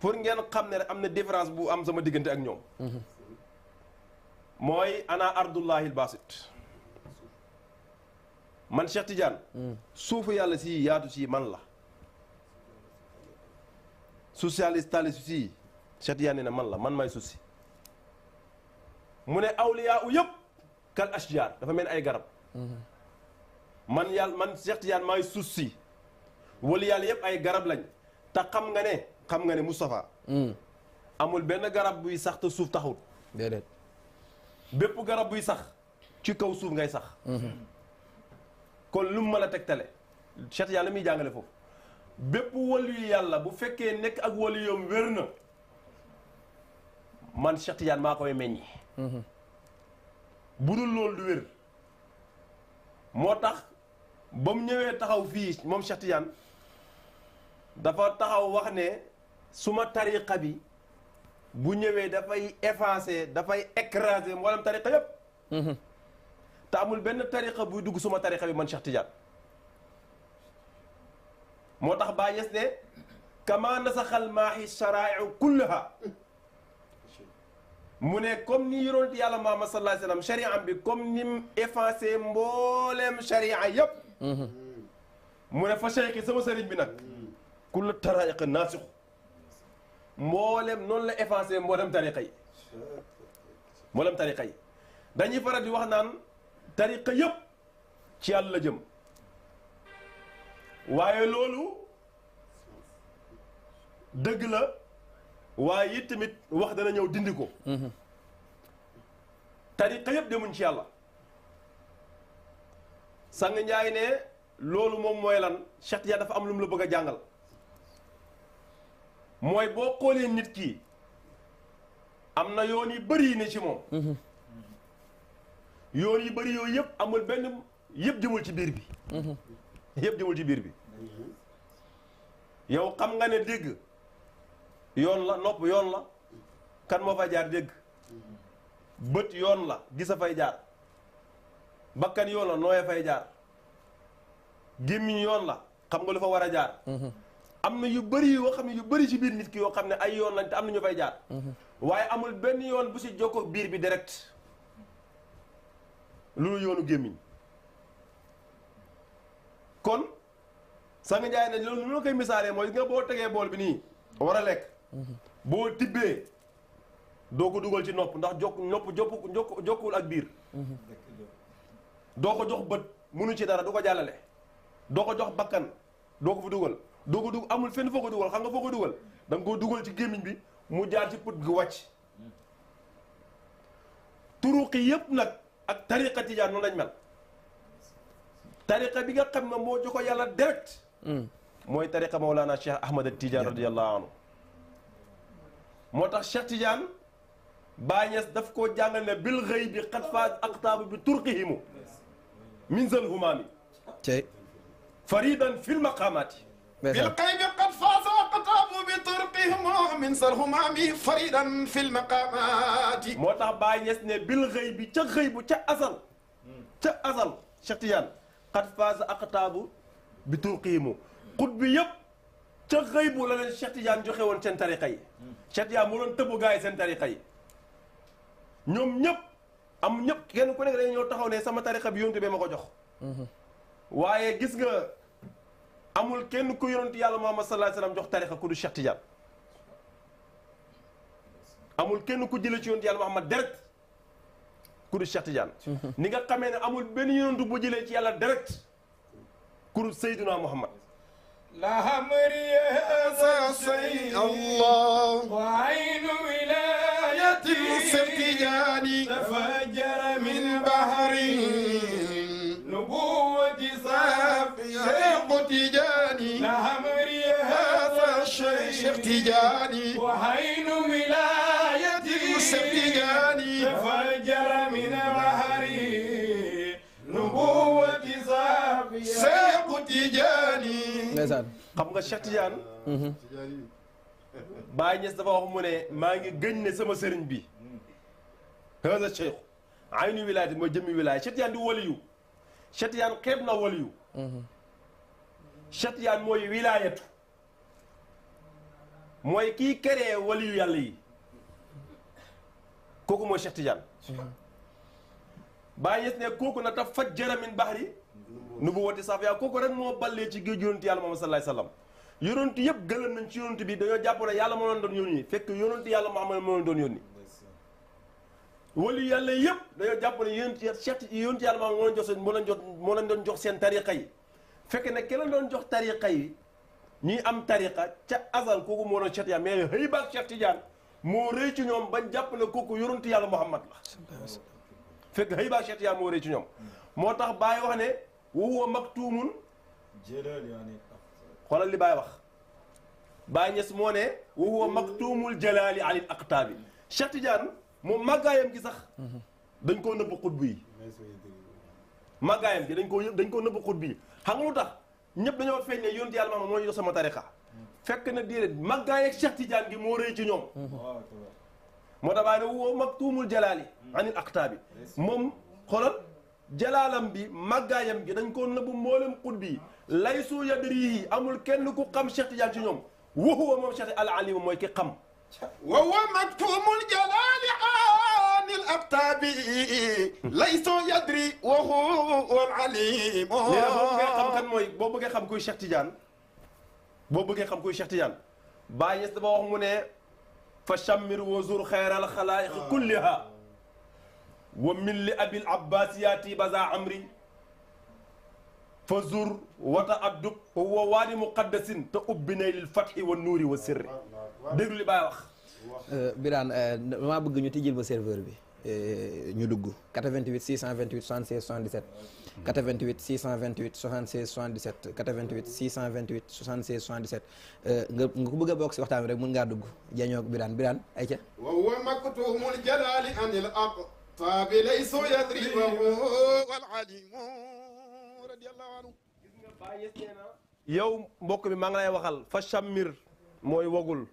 pour ngeen xam ne rek am na différence bu am sama diggante ak ñoom mooy ana ardullahi albasit man Cheikh Tidiane suufu yàlla si yaatu si man la socialiste si Cheikh Tidiane ne man la man may suuf si mu ne awliyaa u yëpp kal ashjar dafa mel ay garab man Cheikh Tidiane maay suuf si wali yàlla yëpp ay garab lañ te xam nga ne Moustapha amul benn garab buy sax te suuf taxut déedéet bépp garab buy sax ci kaw suuf ngay sax kon lu mu mën a tegtale Cheikh Tidiane la muy jàngale foofu bépp waliyu yàlla bu fekkee nekk ak waliyam wér na man Cheikh Tidiane maa koy meññi bu dul loolu du wér moo tax ba mu ñëwee taxaw fii moom Cheikh Tidiane dafa taxaw wax ne suma tariqa bi bu ñëwee dafay effacer dafay écraser mboolem tariqa yépp te amul benn tariqa buy dugg suma tariqa bi man Cheikh Tidiane moo tax Baay Ñas ne kama nasaxal maahi sharaa'i'u kullaha mu ne comme ni yonent yàlla Muhammad sallallahu alayhi wa sallam sharia bi comme ni mu effacer mbooleem sharia yépp mu ne fa cheikh sama sëriñ bi nag kulla taraa'iq naasixu mboolem noonu la effacé mboolem tariqa yi dañuy faral di wax naan tariqa yëpp ci yàlla la jëm waaye loolu dëgg la waaye it tamit wax dana ñëw dindi ko tariqa yëpp demuñ ci yàlla sang Njaay ne loolu moom mooy lan Cheikh Tidiane dafa am lu mu la bëgg a jàngal mooy boo xoolee nit ki am na yoon yu bëri yi ne ci moom yoon yu bëri yooyu yëpp amul benn yëpp jëmul ci biir bi yëpp jëmul ci biir bi yow xam nga ne dégg yoon la nopp yoon la kan moo fay jaar dégg bët yoon la gis a fay jaar bakkan yoon la nooye fay jaar gémmiñ yoon la xam nga lu fa war a jaar am na yu bëri yoo xam ne yu bëri ci biir nit ki yoo xam ne ay yoon lañ te am na ñu fay jaar waaye amul benn yoon bu si jokkoo biir bi direct loolu yoonu gémmiñ kon sang Njaay ne loolu lu la koy misaalee mooy nga boo tegee bool bi nii war a lekk boo tibbee doo ko dugal ci nopp ndax jokkuwul ak biir doo ko jox bët munu ci dara du ko jàllale doo ko jox bakkan doo ko fi dugal doo ko dug amul fenn foo ko dugal xam nga foo ko dugal da nga koo dugal ci gémmiñ bi mu jaar ci put gi wàcc turuqi yëpp nag ak tariqa tijaan noonu lañ mel tariqa bi nga xam ne moo jox ko yàlla direct mooy tariqa Mawlana Cheikh Ahmad Tidiane radiyallahu anhu moo tax Cheikh Tidiane Baay Ñas daf koo jàngal ne bil xëy bi xat faaz aqtaabu bi turqihimu min zal humaami faridan fil maqaamaati bil xëy bi xat faaz aqtaabu bi turqihimu min zal humaami faridan fil maqaamaati moo tax Baay Ñas ne bil xëy bi ca xëy bu ca asal Cheikh Tidiane xat faaz aqtaabu bi turqihimu xut bi yëpp ca xëy bu la leen Cheikh Tidiane joxe woon seen tariqa yi Cheikh Tidiane moo doon tëbb gaa yi seen tariqa yi ñoom ñëpp am ñëpp kenn ku nekk dañu ñëw taxaw ne sama tariqa bi yonent bi ma ko jox waaye gis nga amul kenn ku yonent yàlla Muhammad sallallahu alayhi wasallam jox tariqa ku du Cheikh Tidiane amul kenn ku jëlee ci yonent yàlla Muhammad direct ku du Cheikh Tidiane ni nga xamee ne amul benn yonent bu jëlee ci yàlla direct ku du Seydina Muhammad لا همري سي الله وعين ولاية السرتجاني تفجر من بحر نبوة صافي شيخ تجاني لا همري هذا الشيخ تجاني وعين ولاية السرتجاني تفجر من بحر نبوة صافي شيخ تجاني ndeysaan xam nga Cheikh Tidiane Baay Ñas dafa wax mu ne maa ngi gëñ ne sama sëriñ bi hada cheikh aynu wilaayati mooy jëmmi wilaaya Cheikh Tidiane di waliyu Cheikh Tidiane xeeb na waliyu Cheikh Tidiane mooy wilaayatu mooy kii créé waliyu yàlla yi kooku mooy Cheikh Tidiane Baay Ñas ne kooku na ta fajjara min bahri nubuwwati safiya kooku rek moo ballee ci géej yonent yàlla Muhammad sallallahu alayhi wasallam yonent yëpp gëlëm nañ ci yonent bi dañoo jàpp ne yàlla moo leen doon yónni fekk yonent yàlla Muhammad moo leen doon yónni wali yàlla yëpp dañoo jàpp ne yonent yàlla Muhammad moo leen doon jox seen tariqa yi fekk ne ki leen doon jox tariqa yi ñuy am tariqa ca azal kooku moo doon Cheikh Tidiane mais xëy baak Cheikh Tidiane moo rëy ci ñoom bañ jàpp ne kooku yonent yàlla Muhammad la fekk xëy baak Cheikh Tidiane moo rëy ci ñoom moo tax Baay wax ne wa huwa maktuumun xoolal li Baay wax Baay Ñas moo ne wa huwa maktuumul jalaali anil aqtaabi Cheikh Tidiane moom màggaayam gi sax dañ koo nëbb xutbu yi màggaayam gi dañ koo nëbb xutbu yi xam nga lu tax ñëpp dañoo feeñ ne yonent yàlla Muhammad moo ñu jox sama tariqa fekk na déedéet màggaay ak Cheikh Tidiane gi moo rëy ci ñoom moo tax Baay ne wa huwa maktuumul jalaali anil aqtaabi moom xoolal jalaalam bi màggaayam gi dañ ko nëbbu mboolem xutbi yi laysu yadrihi amul kenn ku xam Cheikh Tidiane ci ñoom wa huwa moom Cheikh al alim mooy ki xam وهو مكتوم الجلال عن الأقطاب ليس يدري وهو العليم nee na boo bëggee xam kan mooy boo bëggee xam kuy Cheikh Tidiane boo bëggee xam kuy Cheikh Tidiane Baay Ñas dafa wax mu ne fa shammir wa zur xayral xalaa'iq kulliha wa min li abil abbas yaati baza amri fa zur wata addub wa waadi muqaddasin te ubbinay lil fathi wa nuuri wa sirri déglu li Baye wax. Birane damaa bëgg ñu tijjil ba serveur bi ñu dugg 88 628 76 77 88 628 76 77 88 628 76 77 nga ko bëgg a bokk si waxtaan bi rek mën ngaa dugg jañoo Birane ayca. wa huwa maktumul jalali anil aqtabi laysa yadribahu wal alimu radiyallahu anhu. yow mbokk mi maa ngi lay waxal fa shammir mooy wogul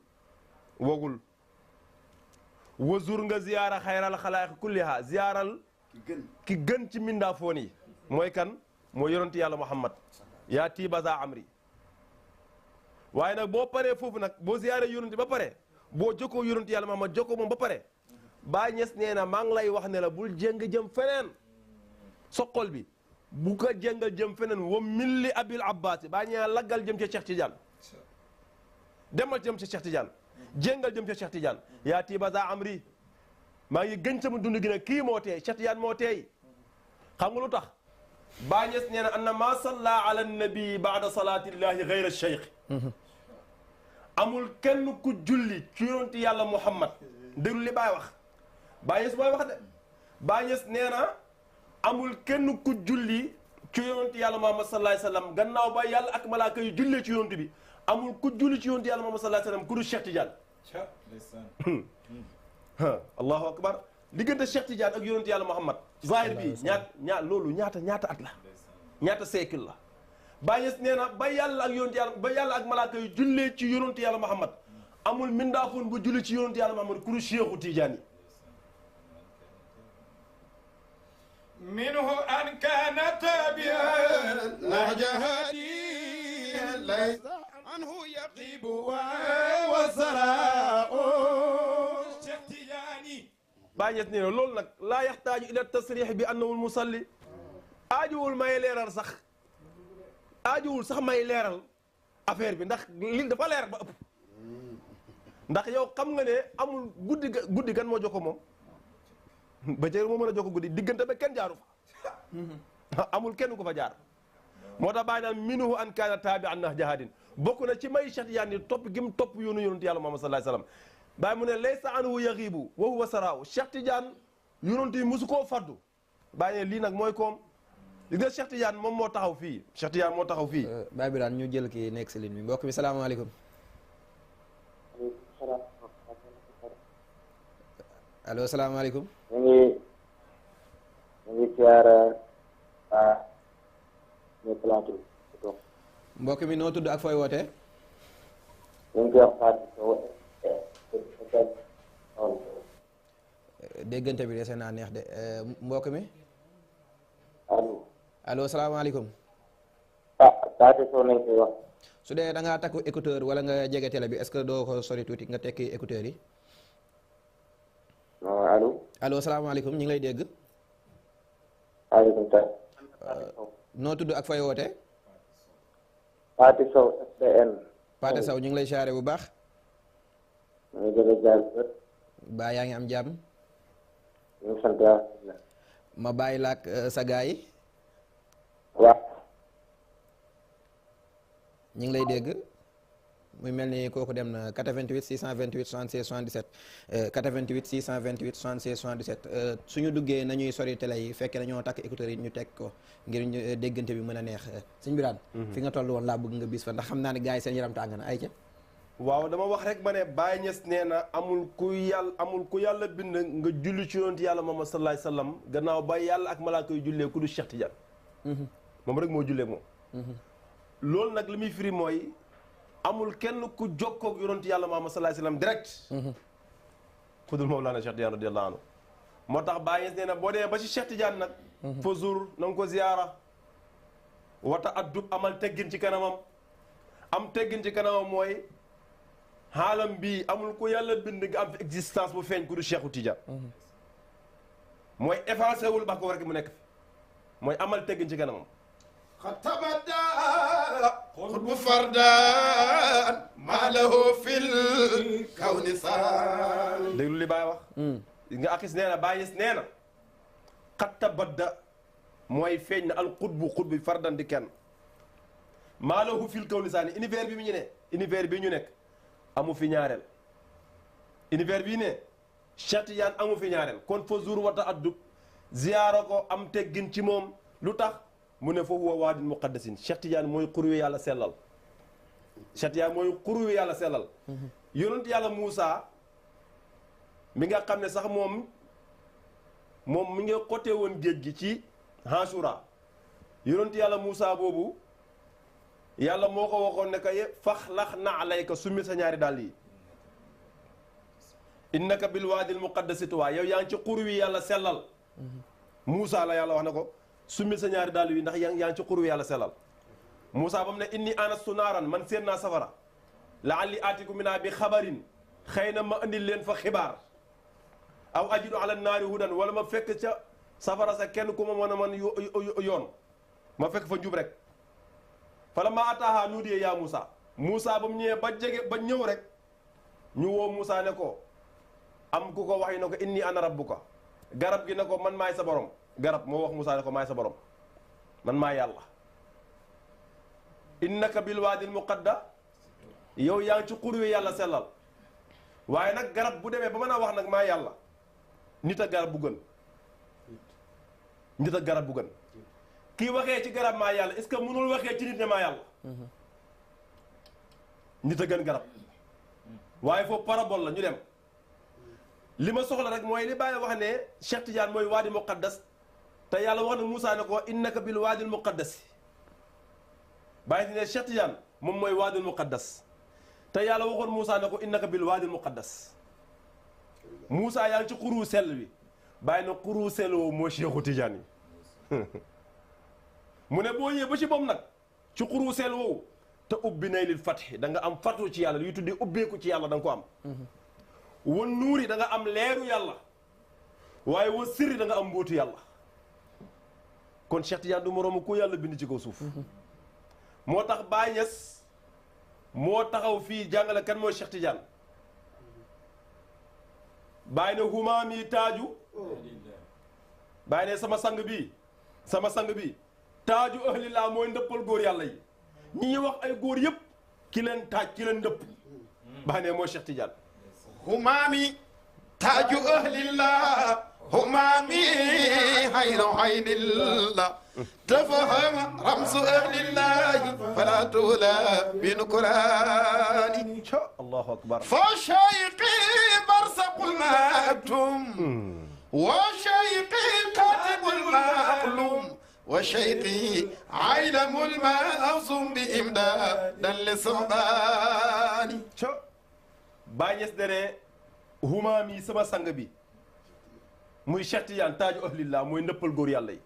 wazur nga ziyaara xayral xalaayiq kulliha ziyaaral ki gën ci mindaafoon yi mooy kan mooy yonent yàlla Muhammad yaa tiibaza amri waaye nag boo paree foofu nag boo ziyaaree yonent ba pare boo jokkoo yonent yàlla Muhammad jokkoo moom ba pare Baay Ñas nee na maa ngi lay wax ne la bul jéng jëm feneen soqol bi bu ko jéngal jëm feneen wa milli abil abbas baa ñee laggal jëm ca Cheikh Tidiane demal jëm ca Cheikh Tidiane jéngal jëm ca Cheikh Tidiane yaa tiibaza amri maa ngi gën sama dund gi nag kii moo teey Cheikh Tidiane moo teey xam nga lu tax Baay Ñas nee na anna ma salla ala nabi baada salatillahi gayra cheikh amul kenn ku julli ci yonent yàlla Muhammad déglu li Baay wax Baay Ñas mooy wax de Baay Ñas nee na amul kenn ku julli ci yonent yàlla Muhammad sallallahu alayhi wasallam gannaaw ba yàlla ak malaaka yi jullee ci yonent bi amul ku julli ci yonent yàlla Muhammad sallallahu alayhi wasallam ku dul Cheikh Tidiane allahu akbar diggante Cheikh Tidiane ak yonent yàlla Muhammad zahir bi loolu ñaata at la ñaata siècle la Baay Ñas nee na ba yàlla ak yonent yàlla ba yàlla ak malaaka yi jullee ci yonent yàlla Muhammad amul mindaafoon bu julli ci yonent yàlla Muhammad ku dul Cheikhu Tidiane yi منه أن كان تابعا نهج هاديا ليس عنه يقيب وسراء Cheikh Tidiane. Baay Ñas nee na loolu nag laa yaxtaaju ila tasrix bi annahu musalli aajuwul may leeral sax may leeral affaire bi ndax li dafa leer ba ëpp ndax yow xam nga ne amul guddi gan moo jokko moom ba jëru moo mën a jokko guddi diggante ba kenn jaaru fa amul kenn ku fa jaar moo tax bàyyi naan minuhu an kaana taabi an nah jahadin bokk na ci may Cheikh Tidiane ni topp gim topp yoonu yonent yàlla Muhammad sallallahu alayhi wasallam bàyyi mu ne laysa anhu yaxibu wa huwa saraaw Cheikh Tidiane yonent yi musu koo faddu bàyyi ne lii nag mooy koom li nga Cheikh Tidiane moom moo taxaw fii Cheikh Tidiane moo taxaw fii Baay Birane ñu jël ki nekk si ligne bi mbokk mi salaamaaleykum allo salaamaaleykum ñu ngi siyaara ñu plateau mbokk mi noo tudd ak fooy wootee ñu ngi wax Fatou Sow déggante bi dese naa neex de mbokk mi allo allo salaamaaleykum Fatou Sow nañ koy wax su dee da ngaa takku écouteur wala nga jege télé bi est-ce que doo ko sori tuuti nga tekki écouteur yi allo allo salaamaaleykum ñu ngi lay dégg waaleykum salaam noo tudd ak fooy wootee Fatou Sow SDN Paate Sow ñu ngi lay siyaare bu baax ñu ngi jële jaar bët baa yaa ngi am jàmm ñu ngi sant yàlla ma bàyyi laak sa gaa yi waaw ñu ngi lay dégg muy mel ni kooku dem na 88 628 76 77 88 628 76 77 suñu duggee nañuy sori télé yi fekkee nañoo takk écouteurs yi ñu teg ko ngir ñu déggante bi mën a neex sëñ Birane fi nga toll woon laa bëgg nga bis fa ndax xam naa ne gars yi seen yaram tàng na ay ca waaw dama wax rek ma ne Baay Ñas nee na amul ku yàlla bind nga julli ci yonent yàlla Muhammad sallallahu alayhi wasallam gannaaw ba yàlla ak malaaka yu jullee ku du Cheikh Tidiane moom rek moo jullee moom loolu nag li muy firi mooy amul kenn ku jokkoog yonent yàlla Muhammad sallallahu alayhi wasallam direct ku dul Mawlana Cheikh Tidiane radiyallahu anhu moo tax Baay Ñas nee na boo demee ba ci Cheikh Tidiane nag fa zur na nga ko ziyaara wata addub amal teggin ci kanamam am teggin ci kanamam mooy xaalam bii amul ku yàlla bind nga am fi existence bu feeñ ku du Cheikhu Tidiane mooy effacé wul ba ko rek mu nekk fi mooy amal teggin ci kanamam خطبدا خطب فردا ما له في الكون صار déglu li Baay wax nga akis nee na Baay Ñas nee na tabadda mooy feeñ na al xutbu fardan di kenn maa lahu fil kawni saani univers bi mu ñu ne univers bi ñu nekk amu fi ñaareel univers bii ne Cheikh Tidiane amu fi ñaareel kon fa jour wata addub ziyaara ko am teggin ci moom lu tax mu ne foofu wa waadin muqaddasin Cheikh Tidiane mooy xurwi yàlla sellal Cheikh Tidiane mooy xurwi yàlla sellal yonent yàlla Moussa mi nga xam ne sax moom mi nga xotee woon géej gi ci Hansura yonent yàlla Moussa boobu yàlla moo ko waxoon ne que faxlax na alayka summi sa ñaari dàll yi innaka bil waadil muqaddasi tuwaa yow yaa ngi ci xur wi yàlla sellal Moussa la yàlla wax na ko summi sa ñaari dàll yi ndax yaa ngi ci xur wi yàlla sellal Moussa ba mu ne inni anastu naaran man seen naa safara la'alli aatiku minhaa bi xabarin xëy na ma andil leen fa xibaar aw ajidu ala naari hudan wala ma fekk ca safara sa kenn ku ma mën a man yoon ma fekk fa njub rek fala ma ataaha nuudiye yaa Moussa Moussa ba mu ñëwee ba jege ba ñëw rek ñu woo Moussa ne ko am ku ko wax yi ne ko inni ana rabbuka garab gi ne ko man maay sa borom garab moo wax Moussa ne ko maay sa borom man maay yàlla innaka bil waadil muqadda yow yaa ngi ci xur wi yàlla sellal waaye nag garab bu demee ba mën a wax nag maa yàlla nit ak garab bu gën nit ak garab bu gën kii waxee ci garab maa yàlla est-ce que mënul waxee ci nit ne maa yàlla nit a gën garab waaye foofu parabole la ñu dem li ma soxla rek mooy li Baye wax ne Cheikh Tidiane mooy waadi muqaddas te yàlla wax na Moussa ne ko innaka bil waadil muqaddasi Baye ne Cheikh Tidiane moom mooy waadil muqaddas te yàlla waxoon Moussa ne ko innaka bil waadil muqaddas Moussa yaa ngi ci xuru sell wi Baye na xuru sell woowu moo Cheikhu Tidiane yi mu ne boo ñëwee ba ci moom nag ci xuru sell woowu te ubbi nay lil fatih da nga am fatu ci yàlla luy tuddee ubbeeku ci yàlla da nga ko am wan nuuri da nga am leeru yàlla waaye wa sirri da nga am mbóotu yàlla kon Cheikh Tidiane du moroomu ko yàlla bind ci kaw suuf moo tax Baye Niass moo taxaw fii jàngale kan mooy Cheikh Tidiane Baye ne humaami taaju Baye ne sama sang bi taaju ahlillah mooy ndëppal góor yàlla yi ñi ñuy wax ay góor yëpp ki leen taaj ki leen ndëpp Baye ne mooy Cheikh Tidiane همامي تاج أهل الله همامي عين الله تفهم رمز أهل الله فلا تولى بنكراني الله أكبر فشيقي برزق المكتوم وشيقي كاتب المعلوم وشيقي عالم المعصوم بإمدادا لصباني Baye Niass dene humaami sama sang bi muy Cheikh Tidiane taaju ahlillah mooy ndëppal góor yàlla yi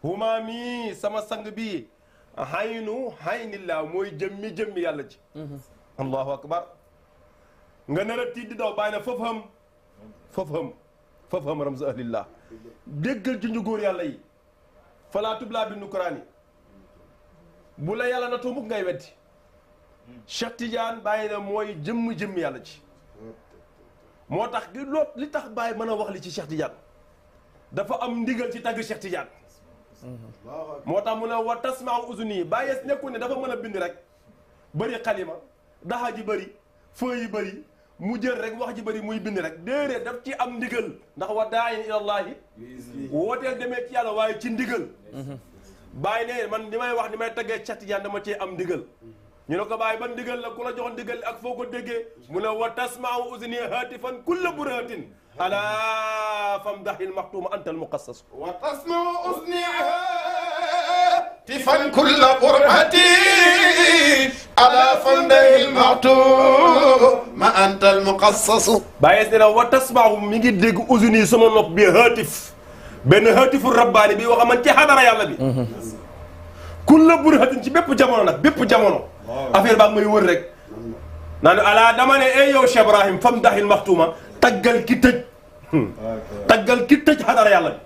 humaami sama sang bi haynillah mooy jëmmi yàlla ji allahu akbar nga nar a tiit di daw Baye na foofu xam ramzu ahlillah déggal junju góor yàlla yi falaa tublaa bi nukraani bu la yàlla na toomuk ngay weddi Cheikh Tidiane Baye na mooy jëmm yàlla ci moo tax li tax Baye mën a wax li ci Cheikh Tidiane dafa am ndigal ci tagg Cheikh Tidiane moo tax mu ne wa tasma'u uzuni Baye nekkul ne dafa mën a bind rek bëri xalima daxa ji bëri feu yi bëri mu jël rek wax ji bëri muy bind rek déedéet daf ci am ndigal ndax wa daayin ilallahi wooteel demee ci yàlla waaye ci ndigal Baye ne man ni may wax ni may taggee Cheikh Tidiane dama cee am ndigal ñu ne ko Baye ban ndigal la ku la jox ndigal ak foo ko déggee mu ne wa tasma'u uzni hatifan kulla burhatin ala famdahil maxtuuma antal muqassas wa tasma'u uzni hatifan kulla burhatin ala famdahil maxtuuma antal muqassas Baye ne wa tasma'u mi ngi dégg uzni sama nopp bi hatif benn hatifu rabbaani bi wax man ci xadara yàlla bi kulla burhatin ci bépp jamono nag bépp jamono affaire baa may wër rek naan ala dama ne ay yow Cheikh Ibrahim fam daxil maxtuuma taggal ki tëj xadara yàlla bi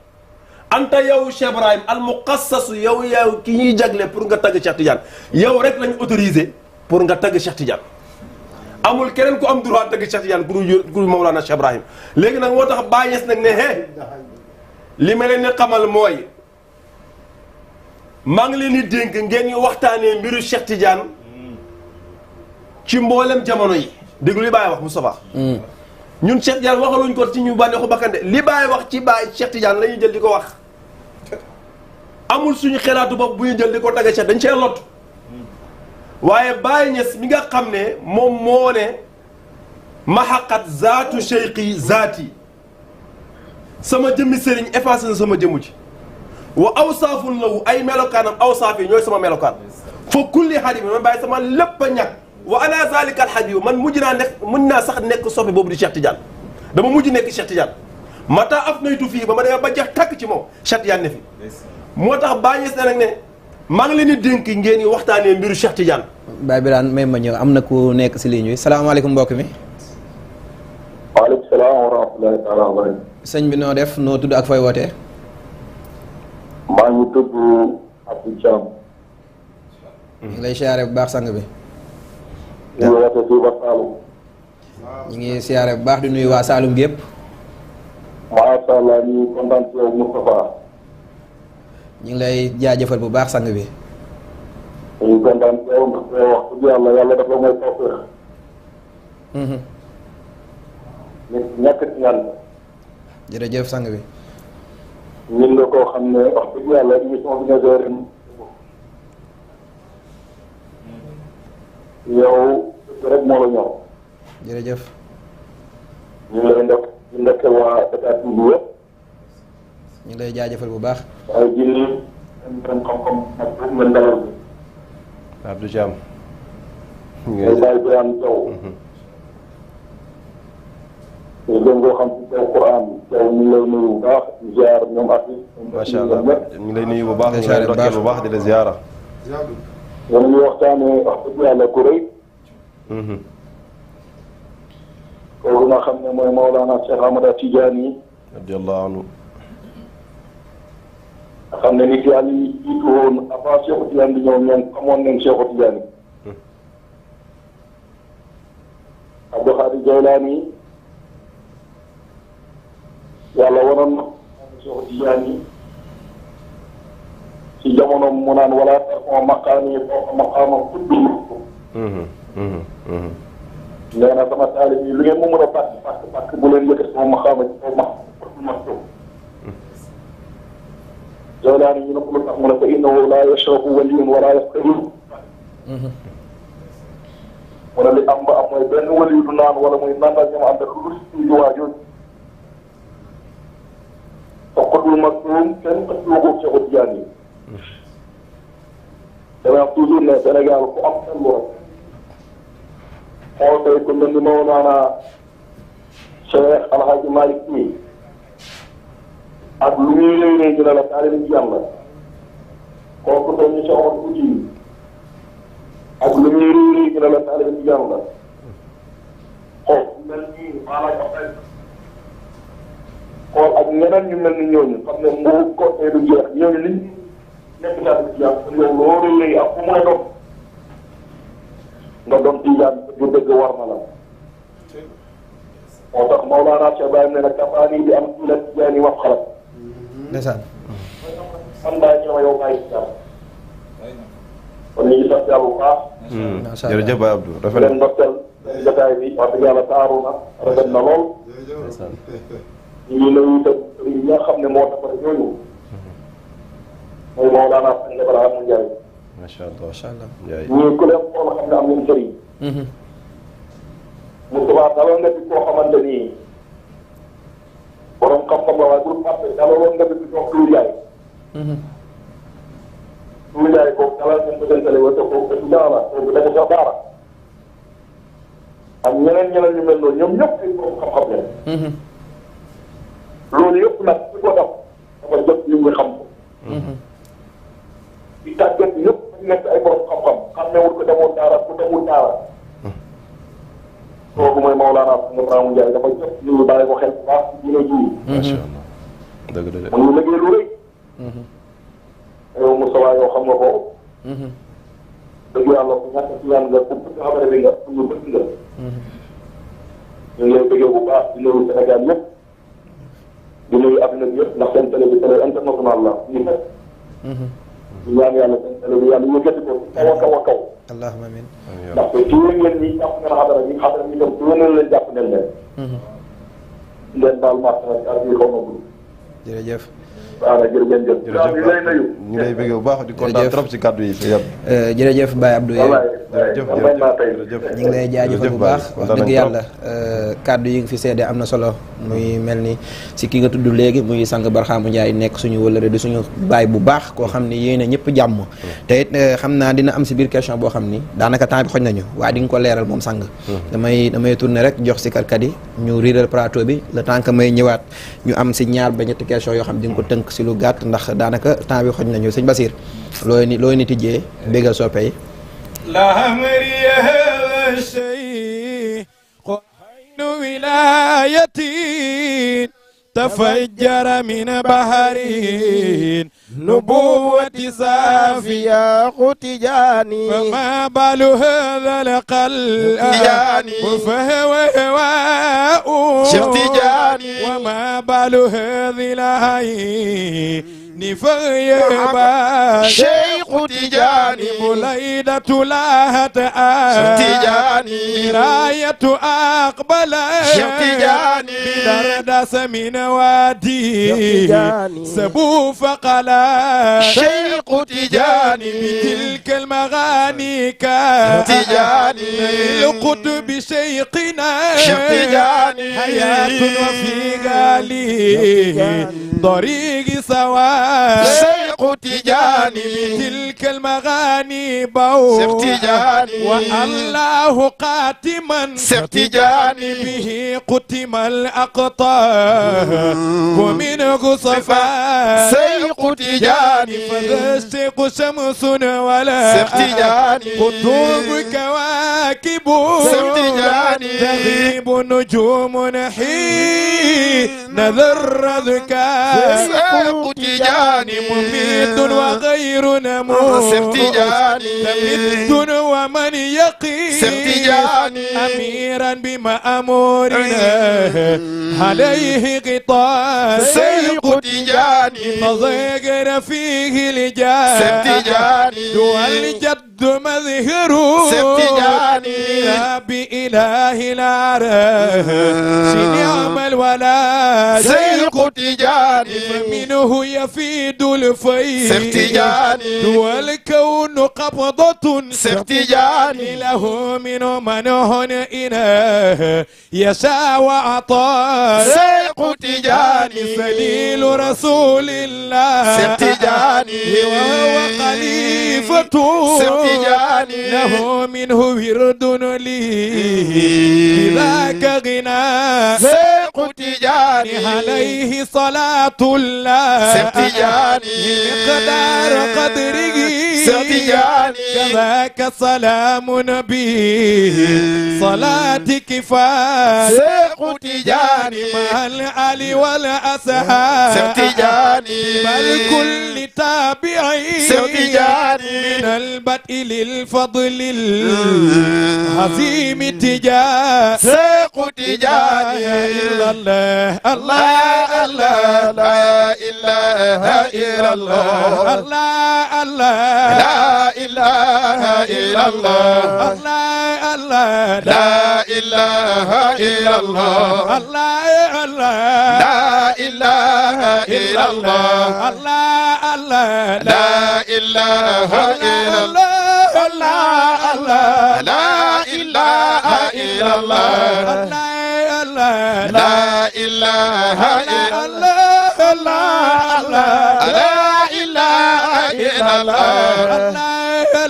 anta yow Cheikh Ibrahim al muqassasu yow ki ñuy jagle pour nga tagg Cheikh Tidiane yow rek lañ autorisé pour nga tagg Cheikh Tidiane amul keneen ku am droit tagg Cheikh Tidiane pour Mawlana Cheikh Ibrahim léegi nag moo tax Baye Niass nag ne li ma leen di xamal mooy maa ngi leen di dénk ngeen ñu waxtaanee mbiru Cheikh Tidiane ci mboolem jamono yi déglu li Baye wax Moustapha ñun Cheikh Tidiane waxaluñ ko ci ñu bànneexu bakkande li Baye wax ci Baye Cheikh Tidiane la ñuy jël di ko wax amul suñu xelaatu bopp bu ñu jël di ko tagga Cheikh dañ cee lot waaye Baye Niass mi nga xam ne moom moo ne maxaqat zaatu cheikhi zaati sama jëmmi sëriñ effacé na sama jëmmu ci wa awsaafun lahu ay melokaanam awsaaf yi ñooy sama melokaan fa kulli xadib man Baye sama lépp a ñàkk wa ala zalika alxadib man mujj naa nekk mën naa sax nekk soppi boobu di Cheikh Tidiane dama mujj nekk Cheikh Tidiane mata af naytu fii ba ma demee ba jeex tàkk ci moom Cheikh Tidiane ne fi moo tax Baye Niass ne nag ne maa ngi leen di dénk ngeen yi waxtaanee mbiru Cheikh Tidiane. Baye Birane may ma ñëw am na ku nekk si ligne bi salaamaaleykum mbokk mi. waaleykum salaam wa rahmatullahi taala wa barakatuh. sëñ bi noo def noo tudd ak fooy wootee. maa ngi tudd Abdou Thiam. ñu ngi lay siyaare bu baax sang bi. ñu ngi wootee fii ba Saloum. ñu ngi siyaare bu baax di nuyu waa Saloum gépp. macha allah ñu kontaan ci yow Moustapha. ñu ngi lay jaajëfal bu baax sang bi. ñu kontaan ci yow ndax wax dëgg yàlla yàlla dafa may tawfeex. nit ñàkk ci ñaan. jërëjëf sang bi. ñun la koo xam ne wax dëgg yàlla émission bi nga géré. yow rek moo la ñor. jërëjëf. ñu ngi lay ndekk waa Dakar TV yëpp. ñu ngi lay jaajëfal bu baax. waaye ji nii seen xam-xam nag foofu ngeen dalal bi. Abdou Thiam. ngay bàyyi Birane Thiaw. ñu gën koo xam ci Thiaw Quran Thiaw ñu ngi lay nuyu bu baax di ziar ñoom ak macha allah ñu ngi lay nuyu bu baax ñu ngi lay ndokkeel bu baax di la ziara. yéen a ngi waxtaanee wax dëgg yàlla ku rëy. kooku nga xam ne mooy Mawlana Cheikh Ahmada Tidiane yi. radiyallahu anhu. nga xam ne nit yàlla yi jiitu woon avant Cheikh Tidiane di ñëw ñoom xamoon nañ Cheikh Tidiane. Abdou Khadir Jaylaani yàlla wanoon na Cheikh Tidiane yi ci jamono mu naan wala tarfa'u maqaami fawqa maqaama kulli nee na sama taalib yi lu ngeen mu mën a pàkk bu leen yëkkati sama maqaama ci kaw ma Jaylaani ñu ne ko lu tax mu ne fa innahu laa yashrabu waliyun wala yasqaru mu ne li am ba am mooy benn waliyu du naan wala muy naan ak ñoom ànd ak lu dul waa jooju te xodul maktuum kenn xëccoo ko Cheikh Tidiane yi damay wax toujours ne Sénégal ku am xellu rek xool tey ku mel ni Mawlana Cheikh Alhaji Malick Sy ak lu ñuy réy réy dina la taalibe ci yàlla kooku tey ñu Cheikh Omar Fouti ak lu ñuy réy réy dina la taalibe ci yàlla xool mel nii maanaam xool ak ñeneen ñu mel ni ñooñu xam ne mbuur côté du jeex ñooñu liñ nekk taalibe ci yàlla yow loo réy réy ak fu mu ne doon nga doon tijaan du dëgg war na la moo tax Mawlana Cheikh Ibrahim ne nag kafaani bi am ci la tijaani wax xalaat ndeysaan. man daa ñëw yow bàyyi ci yàlla kon ñu ngi sant yàlla bu baax. macha allah jërëjëf Baye Abdou rafet leen ndokkeel jotaay bi wax dëgg yàlla taaru na rafet na lool. ñu ngi nuyu itam yi nga xam ne moo tax ñooñu mooy Mawlana Sëñ Ibrahima Ndiaye. macha allah macha allah. Ndiaye. ñii ku leen xool xam ne am nañu sëriñ. Moustapha dalal nga fi koo xamante ni borom xam-xam la waaye bul fàtte dalaloon nga fi toog Tuur Yaay. Tuur Yaay kooku dalal ngeen ko dentale wala kooku étudiant la kooku dafa sa daara ak ñeneen ñu mel noonu ñoom ñëpp ay borom xam-xam leen. loolu yëpp nag ci ko def dafa jot ñu ngi xam ko. di tàggat yëpp dañu nekk ay borom xam-xam xam ne wut ko demoon daara ku demul daara. kooku mooy Mawlana Sëñ Ibrahima Ndiaye dafa jot ñu ngi bàyyi ko xel bu baax ci dina ji. macha allah dëgg la de. mu ngi liggéey lu rëy. yow Moussa yow xam nga ko. dëgg yàlla ku ñàkk ci yàlla nga ku bëgg xamante ne nga ku ñu bëgg nga. ñu ngi lay bëggee bu baax di nuyu Sénégal yëpp. di nuyu adduna bi yëpp ndax seen télé bi télé international la ñu fekk. di ñaan yàlla seen télé bi yàlla yëkkati ko kaw a kaw a kaw. allahumma amiin. ndax te tuur ngeen ñi jàpp ngeen xadara bi xadara bi itam tuur ngeen leen jàpp ngeen leen. ngeen baal ma ak yi xaw ma gudd. jërëjëf. waaw jërëjëf. jërëjëf ñu lay nuyu. ñu lay bëgg bu baax di kontaan trop ci kàddu yi yëpp. jërëjëf Baye Abdou jërëjëf ñu ngi lay jaajëfal bu baax wax dëgg yàlla kàddu yi nga fi seede am na solo muy mel ni si ki nga tudd léegi muy sang Barxaamu Njaay nekk suñu wëlëre di suñu baay bu baax koo xam ni yéen a ñëpp jàmm te it xam naa dina am si biir question boo xam ni daanaka temps bi xoj nañu waaye di nga ko leeral moom sang damay tourner rek jox si karkat yi ñu riiral plateau bi le temps que may ñëwaat ñu am si ñaar ba ñetti question yoo xam di nga ko tënk si lu gàtt ndax daanaka temps bi xoj nañu sëñ Basir looy ni tijjee bégal soppe yi لا أمري هذا الشيء عين ولايتي تفجر من بحرين نبوة صافية ختجاني فما بال هذا القلب فهو هواء شتجاني وما بال هذه العين نفيبا شيخ تجاني بليدة لا تجاني راية أقبل تجاني بلردس من وادي سبو فقلا شيخ تجاني بتلك المغاني تجاني القطب شيخنا تجاني حياة وفي غالي طريق سواء شيخ تجاني تلك المغاني بو تجاني والله قاتما تجاني به قتم الأقطار ومنه صفاء شيخ تجاني فذا الشيخ شمس ولا تجاني قطوب كواكب تجاني تغيب نجوم حين نذر ذكاء شيخ تجاني مميت وغير نموت تجاني تميت ومن يقي تجاني أميرا بمأمورنا عليه غطاء شيخ تجاني تظاهر فيه الجاه تجاني والجد مظهر تجاني لا بإله العرب نعم الولا شيخ تجاني فمنه يفيد الفيض تجاني والكون قبضة تجاني له من منه إله يشاء وعطاء شيخ تجاني سليل رسول الله تجاني وهو خليفة تجاني له منه ورد لي بذاك غنى شيخ تجاني عليه صلاة الله تجاني مقدار قدره تجاني كذاك سلام نبي صلاة كفاية شيخ تجاني مع الآل والأصحاب تجاني بل كل تابعي تجاني من البدء للفضل العظيم تجاه شيخ تجاني إلا الله الله الله لا إله إلا الله الله الله لا إله إلا الله الله الله لا إله إلا الله الله الله لا إله إلا الله الله الله لا إله إلا الله الله الله لا إله إلا الله الله الله لا إله إلا الله الله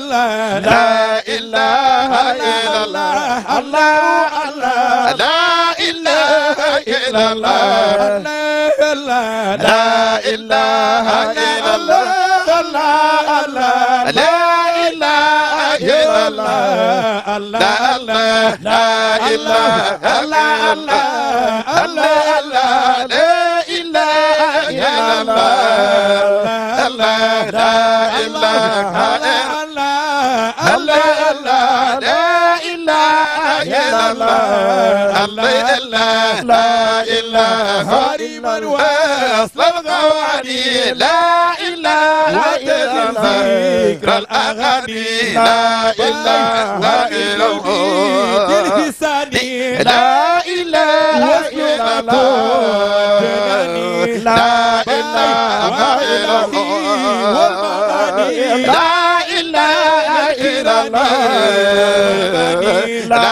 الله لا إله إلا الله الله لا إله إلا الله الله الله لا إله إلا الله الله لا إله إلا الله الله الله لا إله إلا الله الله الله لا إله إلا الله الله الله لا إله إلا الله الله لا إله إلا الله الله الله لا إله إلا الله الله الله لا إله إلا الله أصل الغواني لا إله إلا الله ذكر الأغاني لا إله إلا الله لا إله إلا الله لا إله إلا الله لا إله إلا الله لا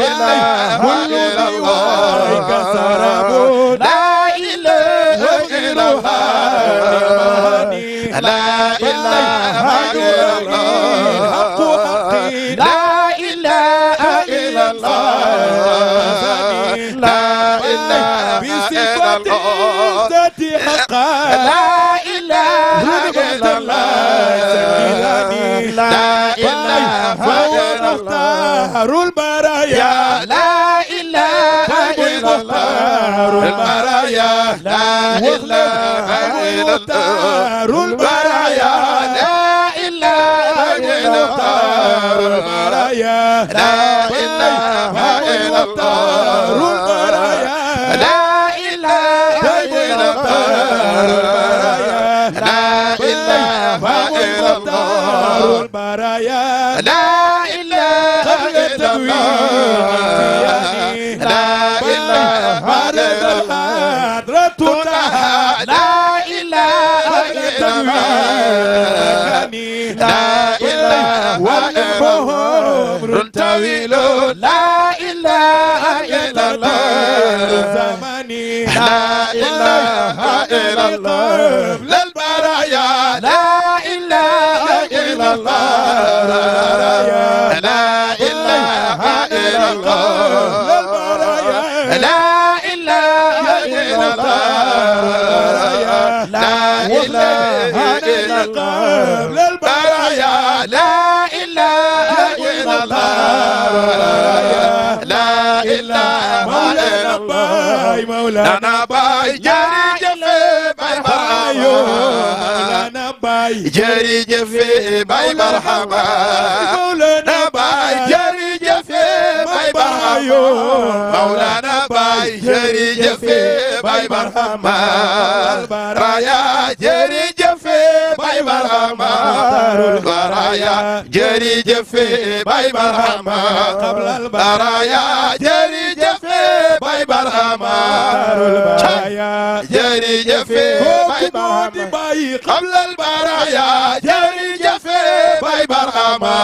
إله إلا الله لا إله إلا الله لا إله إلا الله لا إله إلا الله لا إله إلا الله لا إله إلا الله لا إله إلا الله البرايا لا إله إلا الله البرايا لا إله إلا الله البرايا لا إله إلا الله البرايا لا إله إلا الله البرايا لا إله إلا الله لا إله إلا الله البرايا لا إله إلا الله لا إله إلا الله لا إله إلا الله لا إله والعمر طويل لا إله إلا الله زماني لا إله إلا الله للبرايا لا إله إلا الله لا إله إلا الله للبرايا لا إله إلا الله لا إله إلا الله للبرايا لا إله إلا الله لا إله إلا الله مولانا باي جاري جفي باي مولانا باي جاري جفي باي مرحبا مولانا باي جاري جفي باي مولانا باي جاري جفي باي مرحبا رايا جاري جفي باي مرحبا رايا جاري جفي باي مرحبا قبل البرايا جاري جفي باي مرحبا جاري جفي باي مرحبا قبل البرايا جاري جفي باي مرحبا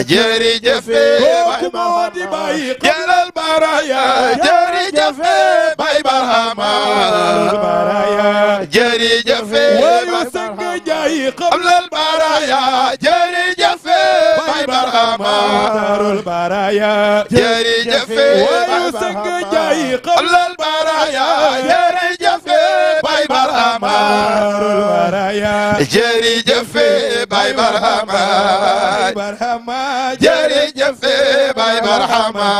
جاري جفي باي مرحبا جل البرايا جاري جفي باي مرحبا جاري جفي ويسنج جاي قبل البرايا جاري جفي باي مرحبا البرايا جاري جفي ويسنج جاي قبل البرايا جاري جفي باي مرحبا البرايا جاري جفي باي مرحبا جاري جفي باي مرحبا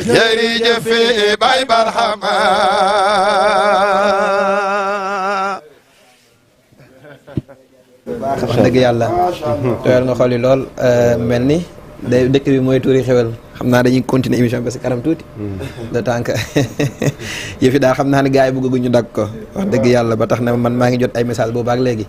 جاري جفي باي مرحبا baax wax dëgg yàlla tooyal nga xooli lool mel ni day dëkk bi mooy tuuri xewal xam naa dañuy continuer émission bi parce que kanam tuuti le temps que yëfi daal xam naa ne gars yi bëgguñu dagg ko wax dëgg yàlla ba tax na man maa ngi jot ay message boobu ak léegi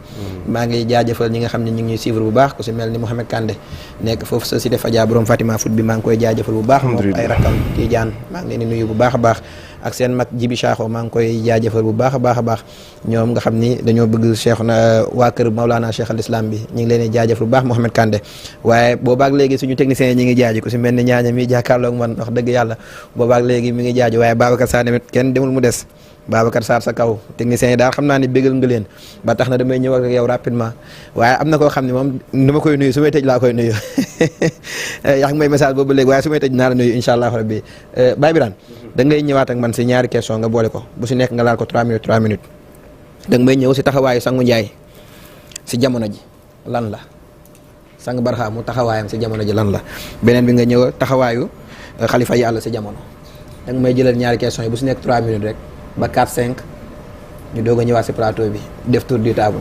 maa ngi jaajëfal ñi nga xam ne ñu ngi ñuy suivre bu baax ku si mel ni Mouhamed Kandé nekk foofu sa cité Fadia borom Fatima foot bi maa ngi koy jaajëfal bu baax moom ay rakkam Tidiane maa ngi leen di nuyu bu baax a baax ak seen mag Jibi Sakho maa ngi koy jaajëfal bu baax a baax a baax ñoom nga xam ni dañoo bëgg Cheikh na waa kër Maulana Cheikh al Islam bi ñu ngi leen di jaajëfal bu baax Mouhamed Kandé waaye boobaak léegi suñu techniciens yi ñi ngi jaaji ku si mel ni ñaaña mi jàkkaarloog man wax dëgg yàlla boobaak léegi mi ngi jaaji waaye Babacar Sarr tamit kenn demul mu des Babacar Sarr sa kaw techniciens yi daal xam naa ni bégal nga leen ba tax na damay ñëw ak yow rapidement waaye am na koo xam ne moom dama koy nuyu su may tëj laa koy nuyu yaa ngi may message boobu léegi waaye su may tëj naa la nuyu incha allah rabbi Baye Birane da ngay ñëwaat ak man si ñaari question nga boole ko bu si nekk nga laal ko 3 minutes da nga may ñëw si taxawaayu Sangu Njaay si jamono ji lan la Sang Barham mu taxawaayam si jamono ji lan la beneen bi nga ñëw taxawaayu xalifa yàlla si jamono da nga may jëlal ñaari question yi bu si nekk 3 minutes rek ba 4-5 ñu doog a ñëwaat si plateau bi def tour du table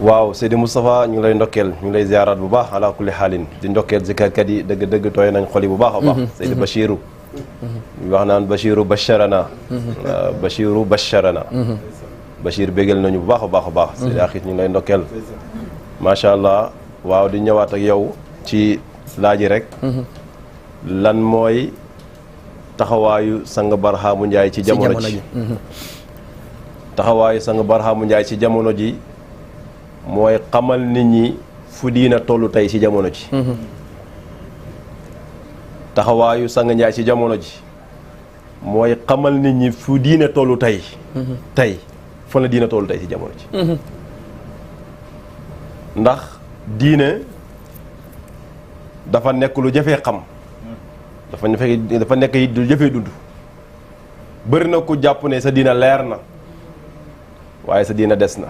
waaw Seydi Moustapha ñu ngi lay ndokkeel ñu ngi lay ziaraat bu baax ala kulli xaalin di ndokkeel zikarkat yi dëgg tooy nañ xol yi bu baax a baax Seydi Bachiru ñu wax naan Bachiru basharana Bachiru basharana Bachir bégal nañu bu baax a baax a baax Seydi Axit ñu ngi lay ndokkeel macha allah waaw di ñëwaat ak yow ci laaji rek lan mooy taxawaayu sang Barhaamu Njaay ci jamono ji taxawaayu sang Barhaamu Njaay ci jamono ji mooy xamal nit ñi fu diina tollu tey ci jamono ji taxawaayu sang Njaay ci jamono ji mooy xamal nit ñi fu diina tollu tey tey fan la diina tollu tey ci jamono ji ndax diine dafa nekk lu jafee xam dafa nekk it lu jafee dund bëri na ku jàpp ne sa diina leer na waaye sa diina des na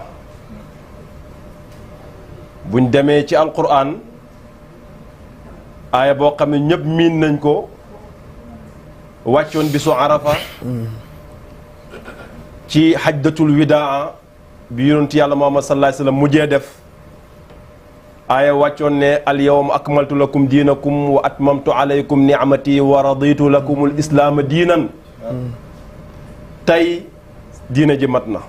buñ demee ci alquran aaya boo xam ne ñëpp miin nañ ko wàccoon bisu arafa ci hajjatul widaa bi yonent yàlla Muhammad sallallahu alayhi wa sallam mujjee def aaya wàccoon ne al yawma akmaltu lakum diinakum wa atmamtu alaykum ni'mati wa raditu lakumul islaama diinan tey diina ji mat na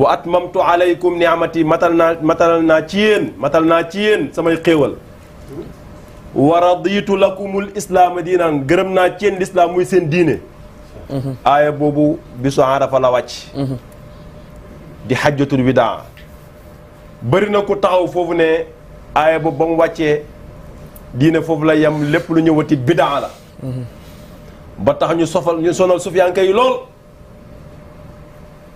wa atmamtu alaykum ni'mati matal naa ci yéen samay xéewal wa raditu lakumul islaama diinan gërëm naa ci yéen lislaam muy seen diine aaya boobu bisu arafa la wàcc di hajjatul widaa bëri na ku taxaw foofu ne aaya boobu ba mu wàccee diine foofu la yem lépp lu ñëwati bidaa la ba tax ñu sonal sufiyanke yi lool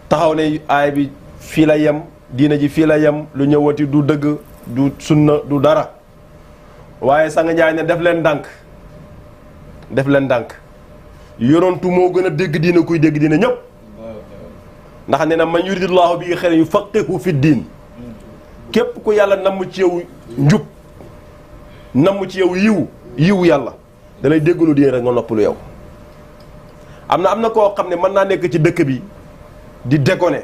taxaw ne aaya bi fii la yem diine ji fii la yem lu ñëwati du dëgg du sunna du dara waaye sang Njaay ne def leen ndànk yorontu moo gën a dégg diine kuy dégg diine ñëpp ndax nee na man yuridillahu bi xayran yufaqihu fi diin képp ku yàlla namm ci yow njub namm ci yow yiwu yàlla da lay déggalu diine rek nga noppalu yow am na koo xam ne mën naa nekk ci dëkk bi di déconné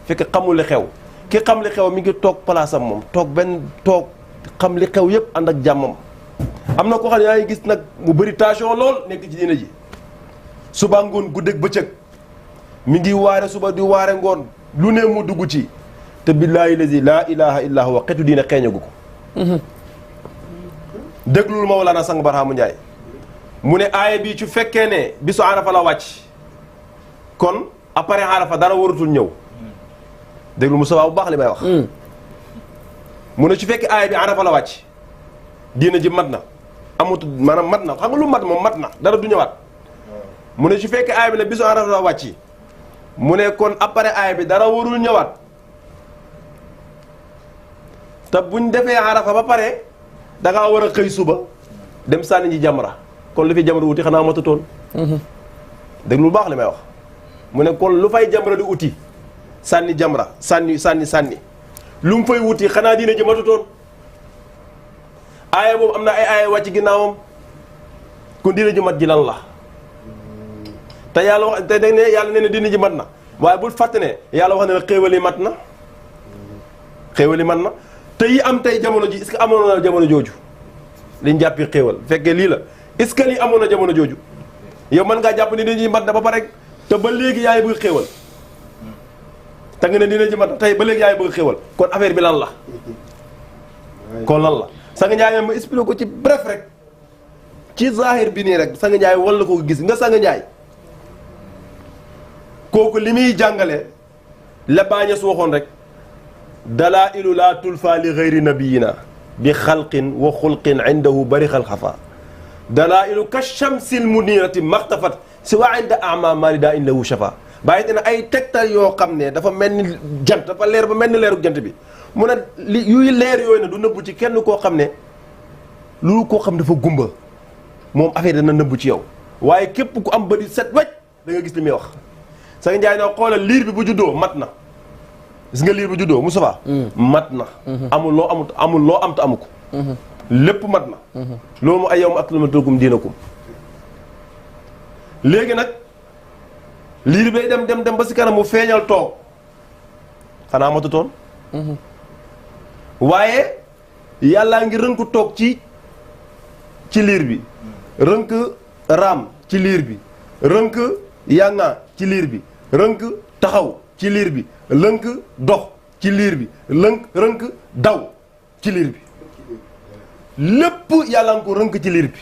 fekk xamul li xew ki xam li xew mi ngi toog palaasam moom toog xam li xew yépp ànd ak jàmmam am na koo xam ne yaa ngi gis nag mu bëri tension lool nekk ci diine ji suba ngoon guddeeg bëccëg mi ngi waare suba di waare ngoon lu ne mu dugg ci te billaahi lazi laa ilaha illa huwa xetu diine xeeñagu ko déglul Mawlana sang Barhaamu Njaay mu ne aaya bi ci fekkee ne bisu arafa la wàcc kon après arafa dara waratul ñëw déglu Mustafa bu baax li may wax mu ne ci fekkee aaya bi arafa la wàcc diine ji mat na amut maanaam mat na xam nga lu mat moom mat na dara du ñëwaat mu ne ci fekkee aaya bi ne bisu arafa la wàcc mu ne kon après aaya bi dara warul ñëwaat te buñ defee arafa ba pare da ngaa war a xëy suba dem sànni ji jamra kon lu fi jamra wuti xanaa matutoon dégg lu baax li may wax mu ne kon lu fay jamra di uti sànni jamra sànni lu mu fay wuti xanaa diine ji matutoon aaya boobu am na ay aaya wàcc ginnaawam kon diine ji mat ji lan la te yàlla wax te ne yàlla nee na diine ji mat na waaye bul fàtte ne yàlla wax ne la xéewali mat na te yi am tey jamono ji est-ce que amoon na jamono jooju liñ jàppi xéewal fekkee lii la est-ce que lii amoon na jamono jooju yow mën ngaa jàpp ne diine ji mat na ba pare te ba léegi yaay bëgg xéewal te nga ne diine ji mat na tey ba léegi yaay bëgg xéewal kon affaire bi lan la kon lan la Sang Njaay ma expliqué ko ci bref rek ci zahir bi nii rek Sang Njaay wala ko gis nga Sang Njaay kooku li muy jàngale la baañes waxoon rek dalailu laa tulfa li gayri nabiyina bi xalqin wa xulqin indahu bari xalxafa dalailu ka shamsil munirati maxtafat si waa inda ama mali daa in lahu shafa bàyyi na ay tegtal yoo xam ne dafa mel ni jant dafa leer ba mel ni leeru jant bi mu ne li yuy leer yooyu ne du nëbbu ci kenn koo xam ne loolu koo xam dafa gumba moom affaire dana nëbbu ci yow waaye képp ku am bëri set wecc da nga gis li muy wax Sang Njaay na xoolal liir bi bu juddoo mat na gis nga liir bu juddoo Moustapha mat na amul loo am te amu ko lépp mat na loolu mu ay yow ma akmaltu lakum diinakum léegi nag liir bay dem ba si kanam mu feeñal toog xanaa matutoon waaye yàllaa ngi rënk toog ci liir bi rënk raam ci liir bi rënk yànga ci liir bi rënk taxaw ci liir bi lënk dox ci liir bi rënk daw ci liir bi lépp yàlla nga ko rënk ci liir bi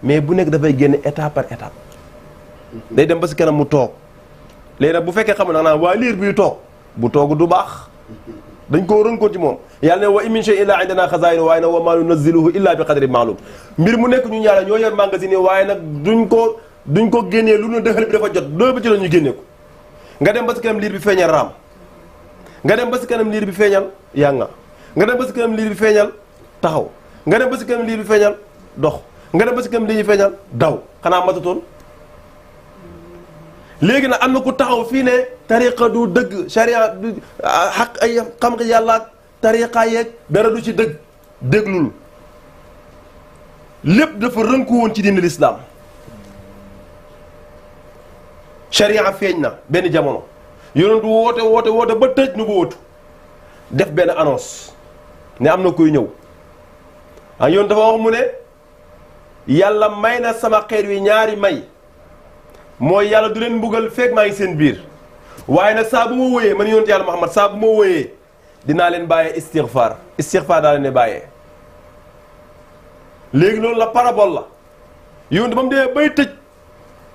mais bu nekk dafay génn étape par étape day dem ba si kanam mu toog léegi nag bu fekkee xam na waa liir bi toog bu toog du baax dañ koo rënkoon ci moom yàlla ne wa in min shay'in illaa indana xazaa'inu waaye nag wa maa nunazziluhu illaa bi qadrin ma'luum mbir mu nekk ñun yàlla ñoo yor magasin yi waaye nag duñ ko génnee lu nu dëxal bi dafa jot loolu ba ci la ñu génnee ko nga dem ba si kanam liir bi feeñal raam nga dem ba si kanam liir bi feeñal yànga nga dem ba si kanam liir bi feeñal taxaw nga dem ba si kanam liir bi feeñal dox nga dem ba si kanam liir bi feeñal daw xanaa matatoon léegi nag am na ku taxaw fii ne tariqa du dëgg sharia du xaq ay xam yàlla ak tariqa yeeg dara du ci dëgg déglul lépp dafa rënku woon ci diine lislaam sharia feeñ na benn jamono yonentu woote ba tëj nu ba wóotu def benn annonce ne am na kuy ñëw yoon dafa wax mu ne yàlla may na sama xeet wi ñaari may mooy yàlla du leen mbugal fekk maa ngi seen biir waaye nag saa bu ma wóyee man yonent yàlla Muhammad saa bu ma wóyee dinaa leen bàyyee istixfaar daa leen ne bàyyee léegi loolu la parabole la yonent ba mu demee bay tëj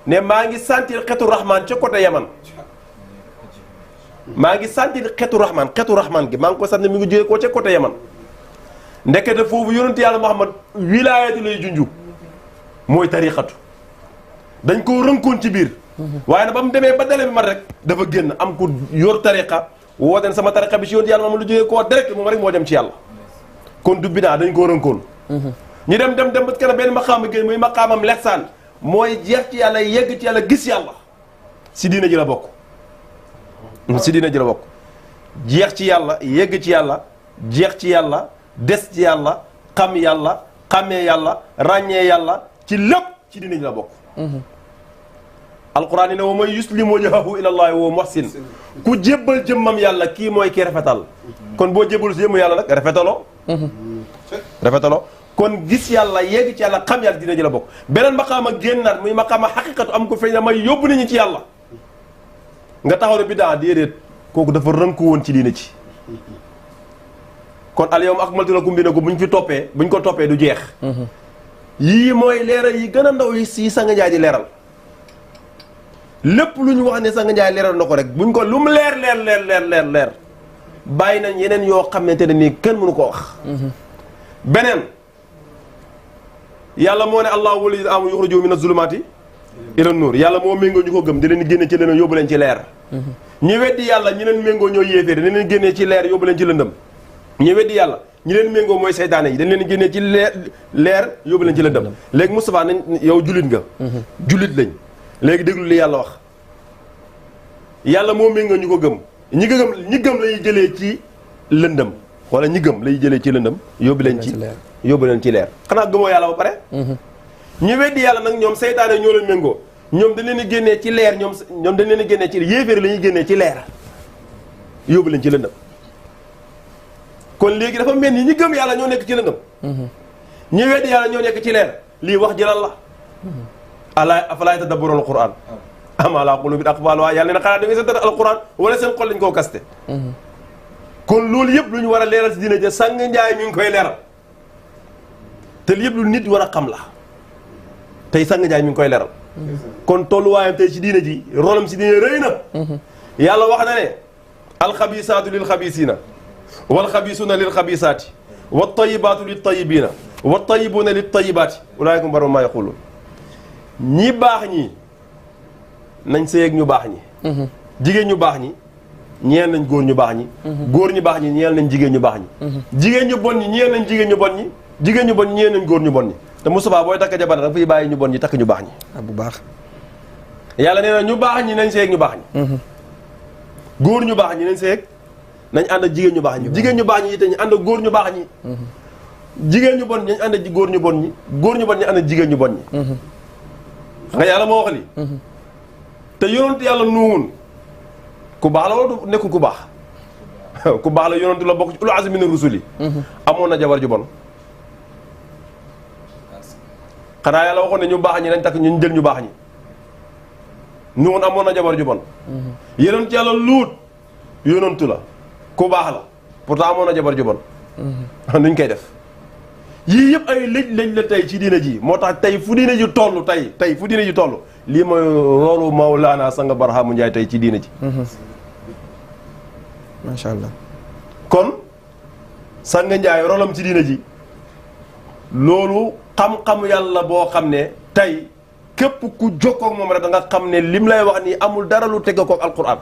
ne maa ngi sentir xetu rahman ca côté yaman maa ngi sentir xetu rahman gi maa ngi ko sant mi ngi jógee koo ca côté yaman ndekete foofu yonent yàlla Muhammad wilaayatu lay junju mooy tariqatu dañ koo rënkoon ci biir waaye nag ba mu demee ba dele bi mat rek dafa génn am ku yor tariqa wooteen sama tariqa bi ci yonent yàlla Muhammad lu jógee koo direct moom rek moo dem ci yàlla kon du bidaa dañ koo rënkoon ñu dem ba kenn benn maqaama génn muy maqaamam lexsaan mooy jeex ci yàlla yegg ci yàlla gis yàlla si diina ji la bokk si diina ji la bokk jeex ci yàlla yegg ci yàlla jeex ci yàlla des ci yàlla xam yàlla xàmmee yàlla ràññee yàlla ci lépp ci diina ji la bokk alquran yi ne wa man yuslim wajhahu ila allahi wa muhsin ku jébbal jëmmam yàlla kii mooy ki rafetal kon boo jébbalu si jëmm yàlla nag rafetaloo kon gis yàlla yegg ci yàlla xam yàlla dina ji la bokk beneen maqaama génnaat muy maqaama xaqiqatu am ko feeñ na may yóbbu nañu ci yàlla nga taxaw ne bidaa déedéet kooku dafa rënku woon ci diina ci kon al yawma akmaltu lakum dinakum buñ ko toppee du jeex yii mooy leeral yi gën a ndaw yi si Sanga Njaay di leeral lépp lu ñu wax ne Sanga Njaay leeral na ko rek buñ ko lu mu leer bàyyi nañ yeneen yoo xamante ne nii kenn mënu ko wax beneen yàlla moo ne allahu wali am yuxriju mina zulumaati ila nuur yàlla moo méngoo ñu ko gëm di leen génne ci lëndëm yóbbu leen ci leer ñi weddi yàlla ñi leen méngoo ñoo yéeféer dañ leen génnee ci leer yóbbu leen ci lëndëm ñi weddi yàlla ñi leen méngoo mooy seytaane yi dañ leen génnee ci leer yóbbu leen ci lëndëm léegi Moustapha nañ yow jullit nga jullit lañ léegi déglu li yàlla wax yàlla moo méngoo ñu ko gëm ñi gëm lay jëlee ci lëndëm wala ñi gëm lay jëlee ci lëndëm yóbbu leen ci leer xanaa gëmoo yàlla ba pare ñu weddi yàlla nag ñoom seytaane ñoo leen méngoo ñoom dañ leen génnee ci leer ñoom dañ leen génnee ci yéeféer la ñuy génnee ci leer yóbbu leen ci lëndëm kon léegi dafa mel ni ñi gëm yàlla ñoo nekk ci lëndëm ñi weddi yàlla ñoo nekk ci leer lii wax jëlal la afalaa yatadabbaruuna al-Qur'aan am alaa quluubin aqfaaluhaa yàlla ne xanaa da ngay seetaan alquran wala seen xol lañ koo kaste kon loolu yëpp lu ñu war a leeral si diina ja Sanga Njaay mi ngi koy leeral te yëpp lu nit war a xam la tey Sanga Njaay mi ngi koy leeral kon tolluwaayam tey si diina ji rolam si diina rëy na yàlla wax na ne alxabisaatu lil xabisiina wal xabisuuna lil xabisaati wa tayibaatu lit tayibiina wa tayibuuna lit tayibaati ulaa'ika hum barru maa yaquluun ñi baax ñi nañ sëyeeg ñu baax ñi jigéen ñu baax ñi ñeel nañ góor ñu baax ñi góor ñu baax ñi ñeel nañ jigéen ñu baax ñi jigéen ñu bon ñi ñeel nañ jigéen ñu bon ñi jigéen ñu bon ñi ñeel nañ góor ñu bon ñi te Moustapha booy takk jabar da fay bàyyi ñu bon ñi takk ñu baax ñi bu baax yàlla nee na ñu baax ñi nañ sëyeeg ñu baax ñi góor ñu baax ñi nañ sëyeeg nañ ànd ak jigéen ñu baax ñi jigéen ñu baax ñi te ñu ànd ak góor ñu baax ñi jigéen ñu bon ñi nañ ànd ak góor ñu bon ñi góor ñu bon ñi ànd ak jigéen ñu bon ñi nga yàlla moo wax li te yonent yàlla nuuhun ku baax la wala nekkul ku baax ku baax la yonentu la bokk ci ulul azmi mina rusuli amoon na jabar ju bon xanaa yàlla waxoon ne ñu baax ñi nañ takk ñu jël ñu baax ñi Nuux amoon na jabar ju bon yonent yàlla Luut yonentu la ku baax la pourtant amoon na jabar ju bon nuñ koy def yii yëpp ay lëj la tey ci diina ji moo tax tey fu diina ji toll tey fu diina ji toll lii mooy loolu Mawlaana Sanga Barhaamu Njaay tey ci diina ji macha allah. kon Sanga Njaay rolam ci diina ji loolu xam-xam yàlla boo xam ne tey képp ku jokkoo ak moom rek da nga xam ne lim lay wax nii amul dara lu teg koog alquran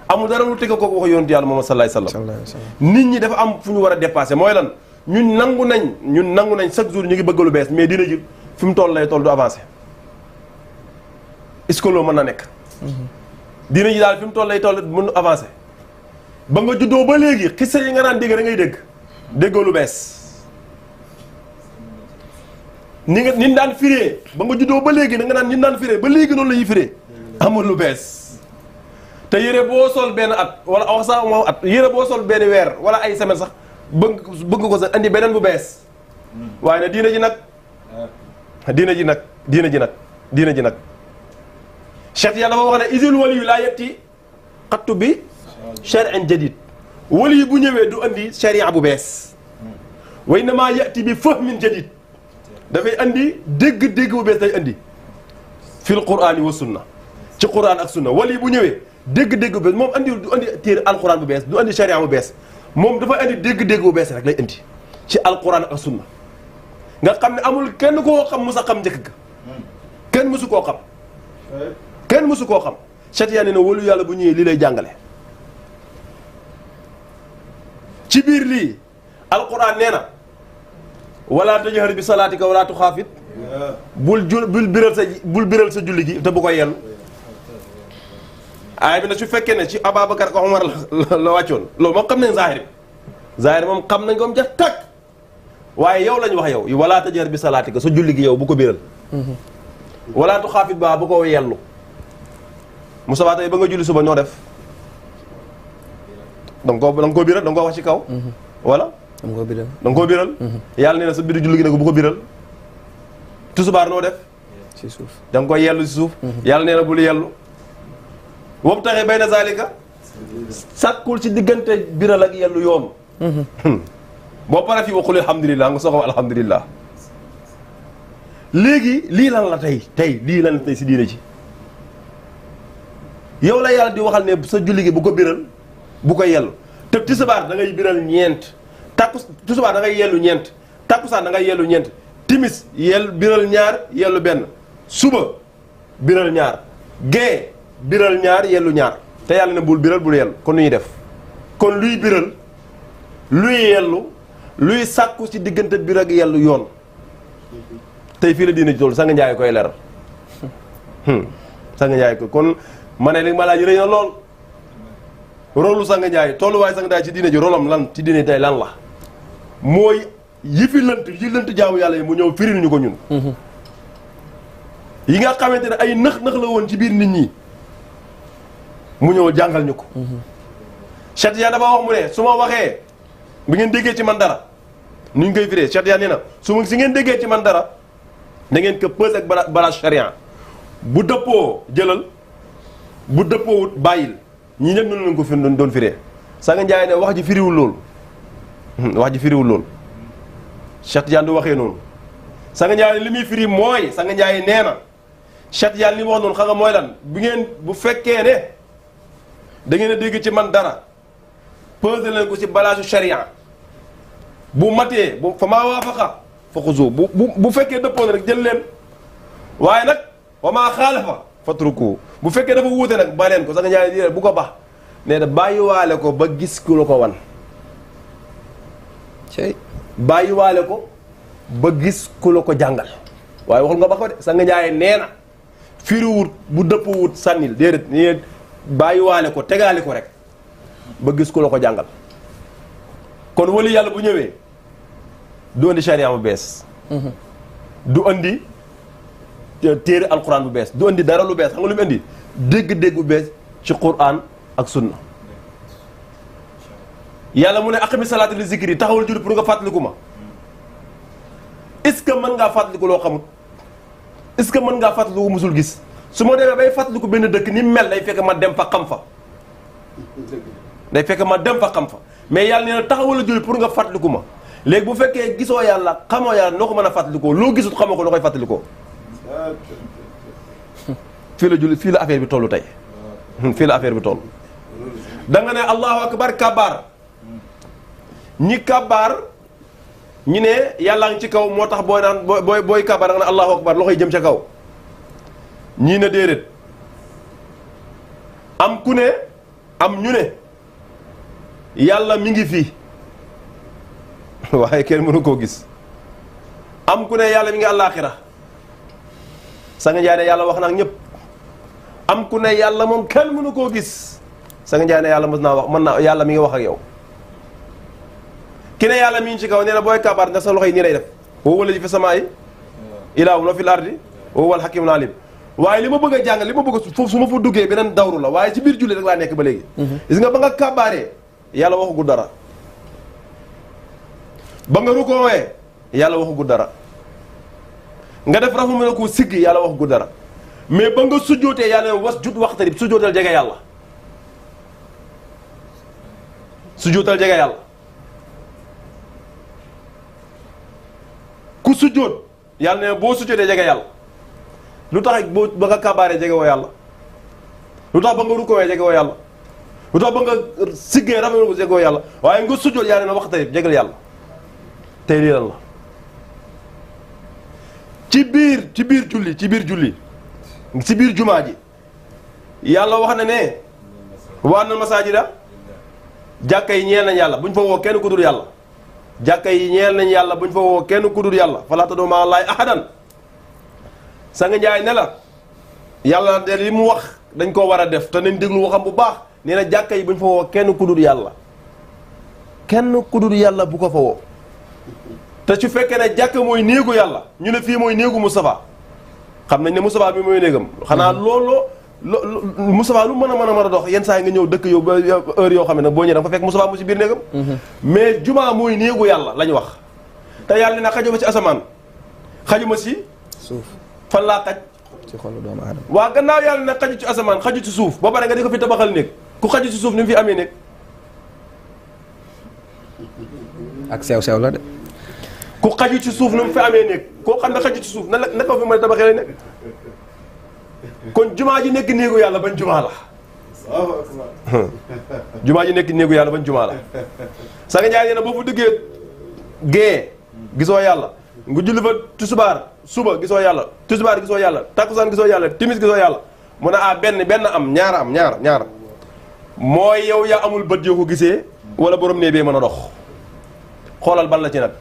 amul dara lu teg koog wax yonent yàlla Muhammad sallallahu alayhi wasallam nit ñi dafa am fu ñu war a dépassé mooy lan ñun nangu nañ chaque jour ñu ngi bëgg lu bees mais diina ji fi mu toll lay toll du avancé est-ce que loolu mën na nekk. diina ji daal fi mu toll lay toll mën avancé ba nga juddoo ba léegi xisa yi nga naan dégg da ngay déggoo lu bees. ni daan firee ba nga juddoo ba léegi da nga naan ni daan firee ba léegi noonu la ñuy firee amul lu bees te yére boo sol benn at wala wax sax moo at yére boo sol benn weer wala ay semaine sax bëgg ko sax andi beneen bu bees waaye nag diina ji nag Cheikh yàlla dafa wax ne isil waliyu laa yetti xattu bi shar'in jadid wali bu ñëwee du andi sharia bu bees wa innamaa yati bi fahmin jadid dafay andi dégg-dégg bu bees day andi fil qur'ani wa sunna ci qur'an ak sunna wali bu ñëwee dégg-dégg bu bees moom du andi téere alquran bu bees du andi sharia bu bees moom dafay andi dégg-dégg bu bees rek lay andi ci alquran ak sunna nga xam ne amul kenn koo xam musa xam njëkk ga kenn musu koo xam Cheikh nee na walu yàlla bu ñëwee lii lay jàngale ci biir lii alquran nee na wala tajhar bi salaatika wala tuxaafit bul biral sa julli gi te bu ko yellu aay bi nag su fekkee ne ci Ababacar ak Omar la wàccoon loolu moom xam nañ zahir moom xam nañ ko am jax tàkk waaye yow lañ wax yow wala tajhar bi salaatika sa julli gi yow bu ko biral wala tuxaafit ba bu ko yellu Moussa tey ba nga julli suba ñoo def danga koo biral danga koo wax ci kaw wala da nga koo biral yàlla nee na sa biir julli gi ne ko bu ko biral tusubaar noo def ci suuf da nga koy yellu ci suuf yàlla nee na bul yellu woobu taxee bay na zalika sàkkul ci diggante biral ak yellu yoon boo pare fii waxul alhamdulilah nga soxaw alhamdulilah léegi lii lan la tey lii lan la tey si diine ji yow la yàlla di waxal ne sa julli gi bu ko biral bu ko yellu te tusubaar da ngay biral ñeent tusubaar da ngay yellu ñeent takkusaan da ngay yellu ñeent timis biral ñaar yellu benn suba biral ñaar gee biral ñaar yellu ñaar te yàlla ne bul biral bul yellu kon nu ñuy def kon luy biral luy yellu luy sàkku ci diggante biral ak yellu yoon tey fii la diina ji toll Sanga Njaay koy leral Sanga Njaay ko kon ma ne li ma laaj rëy na lool rolu Sanga Njaay tolluwaay Sanga Njaay ci diina ji rolam lan ci diine tey lan la mooy yi lënt jaamu yàlla yi mu ñëw firil ñu ko ñun yi nga xamante ne ay nëx-nëx la woon ci biir nit ñi mu ñëw jàngal ñu ko Cheikh ya dafa wax mu ne su ma waxee bi ngeen déggee ci man dara ni ñu koy firee Cheikh ya nee na si ngeen déggee ci man dara da ngeen ko pës ak balage charia bu dëppoo jëlal bu dëppoowut bàyyil ñii ñëpp noonu lañ ko doon firee Sanga Njaay ne wax ji firiwul lool Cheikh Tidiane du waxee noonu Sanga Njaay li muy firi mooy Sanga Njaay nee na Cheikh Tidiane li mu wax noonu xam nga mooy lan bu fekkee ne da ngeen a dégg ci man dara pesé leen ko ci balaasu sharia bu matee bu fa maa waafaqa fa xuzu bu fekkee dëppoo na rek jël leen waaye nag wa maa xaalafa fatruku bu fekkee dafa wuute nag ba leen ko Sanga Njaay di bu ko baax nee na bàyyiwaale ko ba gis ku la ko wan bàyyiwaale ko ba gis ku la ko jàngal waaye waxul nga ba ko de Sanga Njaay nee na firiwut bu dëppwut sànnil déedéet nii bàyyiwaale ko tegaale ko rek ba gis ku la ko jàngal kon wali yàlla bu ñëwee du andi charia bu bees du andi téere alquran bu bees du andi dara lu bees xam nga lu mu andi dégg-dégg bu bees ci quran ak sunna yàlla mu ne aqimi salaata li zikri taxawal julli pour nga fàttaliku ma est-ce que mën ngaa fàttaliku loo xamut est-ce que mën ngaa fàttaliku musul gis su ma demee bay fàttaliku benn dëkk ni mel day fekk ma dem fa xam fa day fekk ma dem fa xam fa mais yàlla nee na taxawal julli pour nga fàttaliku ma léegi bu fekkee gisoo yàlla xamoo yàlla noo ko mën a fàttalikoo loo gisut xamoo ko loo koy fàttalikoo fii la julli fii la affaire bi tollu tey fii la affaire bi toll da nga ne allahu akbar kabaar ñi kabaar ñi ne yàllaa ngi ci kaw moo tax booy naan booy kabaar da nga ne allahu akbar loxoy jëm ca kaw ñii ne déedéet am ku ne am ñu ne yàlla mi ngi fii waaye kenn mënu koo gis am ku ne yàlla mi ngi àllaaxira Sanga Njaay ne yàlla wax na ak ñëpp am ku ne yàlla moom kenn mënu koo gis Sanga Njaay ne yàlla mën naa yàlla mi ngi wax ak yow ki ne yàlla mi ngi ci kaw nee na booy kabaar nga sa loxo yi nii lay def wa huwa llazii fi samaa'i ilaahun wa fil ardi wa huwal hakiimul aliim waaye li ma bëgg a jàng li ma bëgg foofu su ma fa duggee beneen dawru la waaye ci biir julli rek laa nekk ba léegi gis nga ba nga kabaaree yàlla waxagul dara ba nga rukoowee yàlla waxagul dara nga def rafu mel ko siggi yàlla waxagul dara mais ba nga sujjootee yàlla ne was jut waxtarib sujjootal jege yàlla sujjootal jege yàlla ku sujjoot yàlla ne boo sujjootee jege yàlla lu tax boo ba nga kabaaree jege woo yàlla lu tax ba nga rukoowee jege woo yàlla lu tax ba nga siggee rafu mel ko jege woo yàlla waaye nga sujjoot yàlla ne waxtarib jegal yàlla tey lii lan la ci biir jumaa ji yàlla wax na ne wa anna masaajida jàkka yi ñeel nañ yàlla buñ fa woo kenn ku dul yàlla jàkka yi ñeel nañ yàlla buñ fa woo kenn ku dul yàlla falaa tad'uu ma'a llaahi ahadan Sanga Njaay ne la yàlla de li mu wax dañ koo war a def te nañ déglu waxam bu baax nee na jàkka yi buñ fa woo kenn ku dul yàlla kenn ku dul yàlla bu ko fa woo te su fekkee ne jàkka mooy néegu yàlla ñu ne fii mooy néegu Moustapha xam nañ ne Moustapha bi mooy néegam xanaa loolu Moustapha lu mën a dox yenn saa yi nga ñëw dëkk yow ba heure yoo xam ne nag boo ñëwee da nga fa fekk Moustapha mu ci biir néegam mais jumaa mooy néegu yàlla lañ wax te yàlla ne na xajuma ci asamaan xajuma si suuf fan laa xaj ci xolu doomu aadama waa gannaaw yàlla ne xaju ci asamaan xaju ci suuf ba pare nga di ko fi tabaxal néeg ku xaju ci suuf ni mu fi amee néeg ak sew-sew la de ku xaju ci suuf ni mu fi amee néeg koo xam ne xaju ci suuf na la ko fi mën a tabaxee nekk kon jumaa ji nekk néegu yàlla ban jumaa la jumaa ji nekk néegu yàlla ban jumaa la Sanga Njaay nee na boo fa duggee gée gisoo yàlla nga julli fa tusubaar suba gisoo yàlla tusubaar gisoo yàlla takkusaan gisoo yàlla timis gisoo yàlla mu ne benn am ñaar mooy yow yaa amul bët yoo ko gisee wala borom nee bee mën a dox xoolal ban la ci nag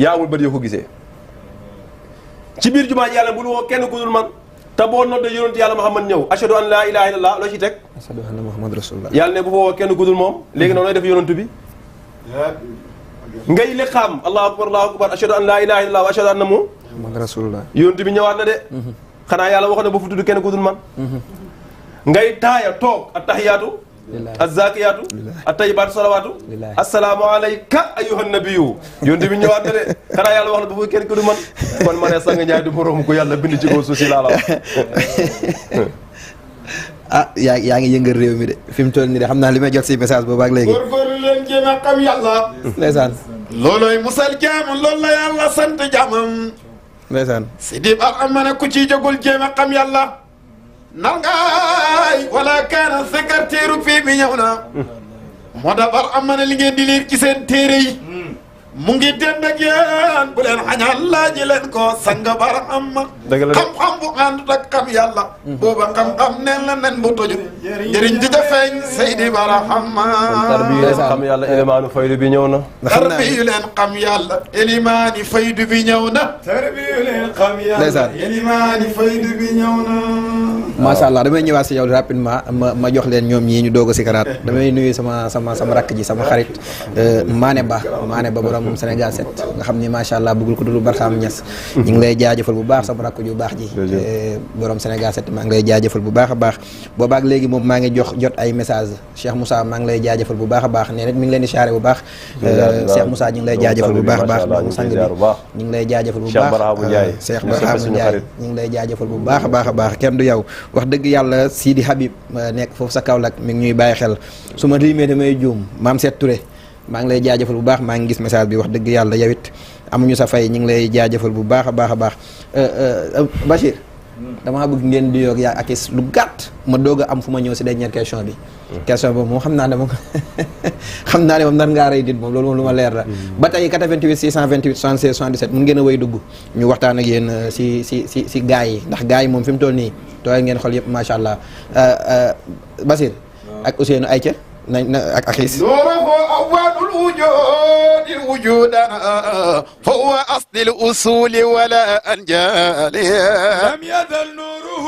yaa amul bët yoo ko gisee ci biir jumaa ji yàlla bul woo kenn ku dul man te boo noddee yonent yàlla Muhammad ñëw ashhadu an laa ilaaha illallah loo ci teg ashhadu anna Muhammad rasulullah yàlla ne bu fa woo kenn ku dul moom léegi noonu lay def yonent bi ngay liqaam allahu akbar ashhadu an laa ilaaha illallah wa ashhadu anna Muhammad rasulullah yonent bi ñëwaat na de xanaa yàlla wax ne ba fu tudd kenn ku dul man ngay taaya toog attahiyaatu azzakiyaatu attayibaatu salawaatu assalaamu alayka ayyuhan nabiyyu yonent bi ñëwaat na de xanaa yàlla wax na ba fu kenn ku dul man kon ma ne Sanga Njaay du borom ko yàlla bind ci kaw suuf si laa la wax ah yaa ngi yëngal réew mi de fi mu toll nii de xam naa li may jot si message boobu ak léegi góorgóorlu leen jéem a xam yàlla ndeysaan loolooy musal jaam loolu la yàlla sant jaamam ndeysaan Sidi Ba am na ku ci jógul jéem a xam yàlla nangaay wala kaana secrétaire fii bi ñëw na moo da bar am na li ngeen di liir ci seen téere yi mu ngi dend ak yéen bu leen xañaan laaji leen ko sanga bar am ma xam-xam bu àndut ak xam yàlla booba xam-xam neen la nen bu tojut njëriñ di jafeeñ Seydi Bara Hamma tarbiyu leen xam yàlla élimaanu faydu bi ñëw na tarbiyu leen xam yàlla élimaani faydu bi ñëw na tarbiyu leen xam yàlla ndeysaan élimaani faydu bi ñëw na macha allah damay ñëwaat si yow rapidement ma jox leen ñoom ñii ñu doog a si karaat damay nuyu sama rakk ji sama xarit Mané Ba borom moom Sénégal 7 nga xam ni macha allah bëggul ko dul Barxaam Ñas ñu ngi lay jaajëfal bu baax sama rakk ju baax ji borom Sénégal 7 maa ngi lay jaajëfal bu baax a baax boobaak léegi moom maa ngi jot ay message Cheikh Moussa maa ngi lay jaajëfal bu baax a baax nee na mi ngi leen di charé bu baax Cheikh Moussa ñu ngi lay jaajëfal bu baax a baax doomu sang bi ñu ngi lay jaajëfal bu baax Cheikh Barhamou Ndiaye ñu ngi lay jaajëfal bu baax a baax kenn du yow wax dëgg yàlla Sidi Habib nekk foofu sa Kaolack mi ngi ñuy bàyyi xel su ma limee damay juum Maam Seet Touré maa ngi lay jaajëfal bu baax maa ngi gis message bi wax dëgg yàlla yow it amuñu sa fay ñu ngi lay jaajëfal bu baax a baax Bachir damaa bëgg ngeen di yoog yaa ak lu gàtt ma doog a am fu ma ñëw si dernière question bi question boobu moom xam naa ne moom xam naa ne moom nar ngaa rey dit moom loolu moom lu ma leer la ba tey 88 628 76 77 mun ngeen a wéy dugg ñu waxtaan ak yéen si gars yi ndax gars yi moom fi mu toll nii tooy ngeen xol yëpp macha allah Basir ak Ousseynou Aïcha ak Akis نوره أول الوجود وجودا فهو أصل الأصول ولا أنجال لم يزل نوره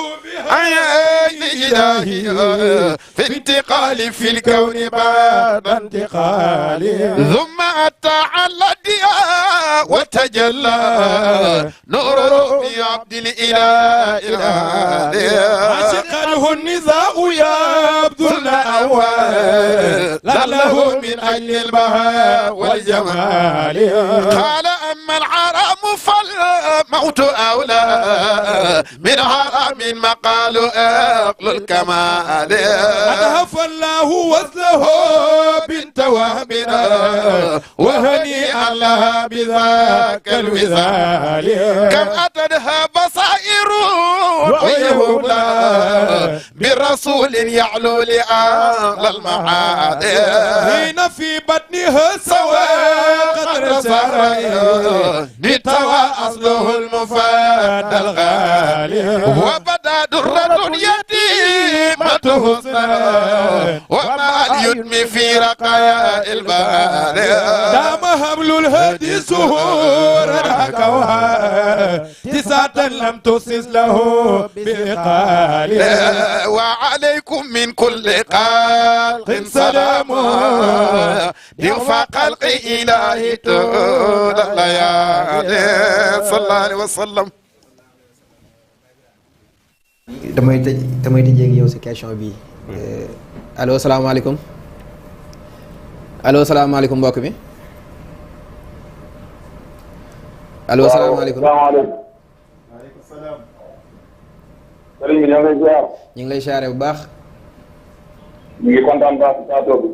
عين إلهي في انتقال في الكون بعد انتقال ثم أتى على الضياء وتجلى نوره بعبد الإله عشقه النزاع يبدو الأول له من أجل البهاء والجمال قال أما الحرام فالموت أولى من حرام مقال أقل الكمال أذهب الله وزله بنت وهبنا وهنيئا لها بذاك الوذال كم أتتها بصائر ويهولا برسول يعلو لأعلى المعاد حين في بطنها سواء قدر سرائر نتوى أصله المفاد الغالي وبدا درة يتيمة حسنا وما اليتم في رقايا الباري دام حبل الهدي سهورا حكوها تسعة لم تسس له بإقال وعليكم من كل خلق سلام ضيوف خلق إلهي طول الليالي صلى الله عليه وسلم damay tëjee ak yow si question bi allo salaamaaleykum allo salaamaaleykum mbokk mi allo salaamaaleykum waaleykum salaam. sëriñ bi ñoo ngi lay ziar. ñu ngi lay siyaare bu baax. ñu ngi kontaan baax si plateau bi.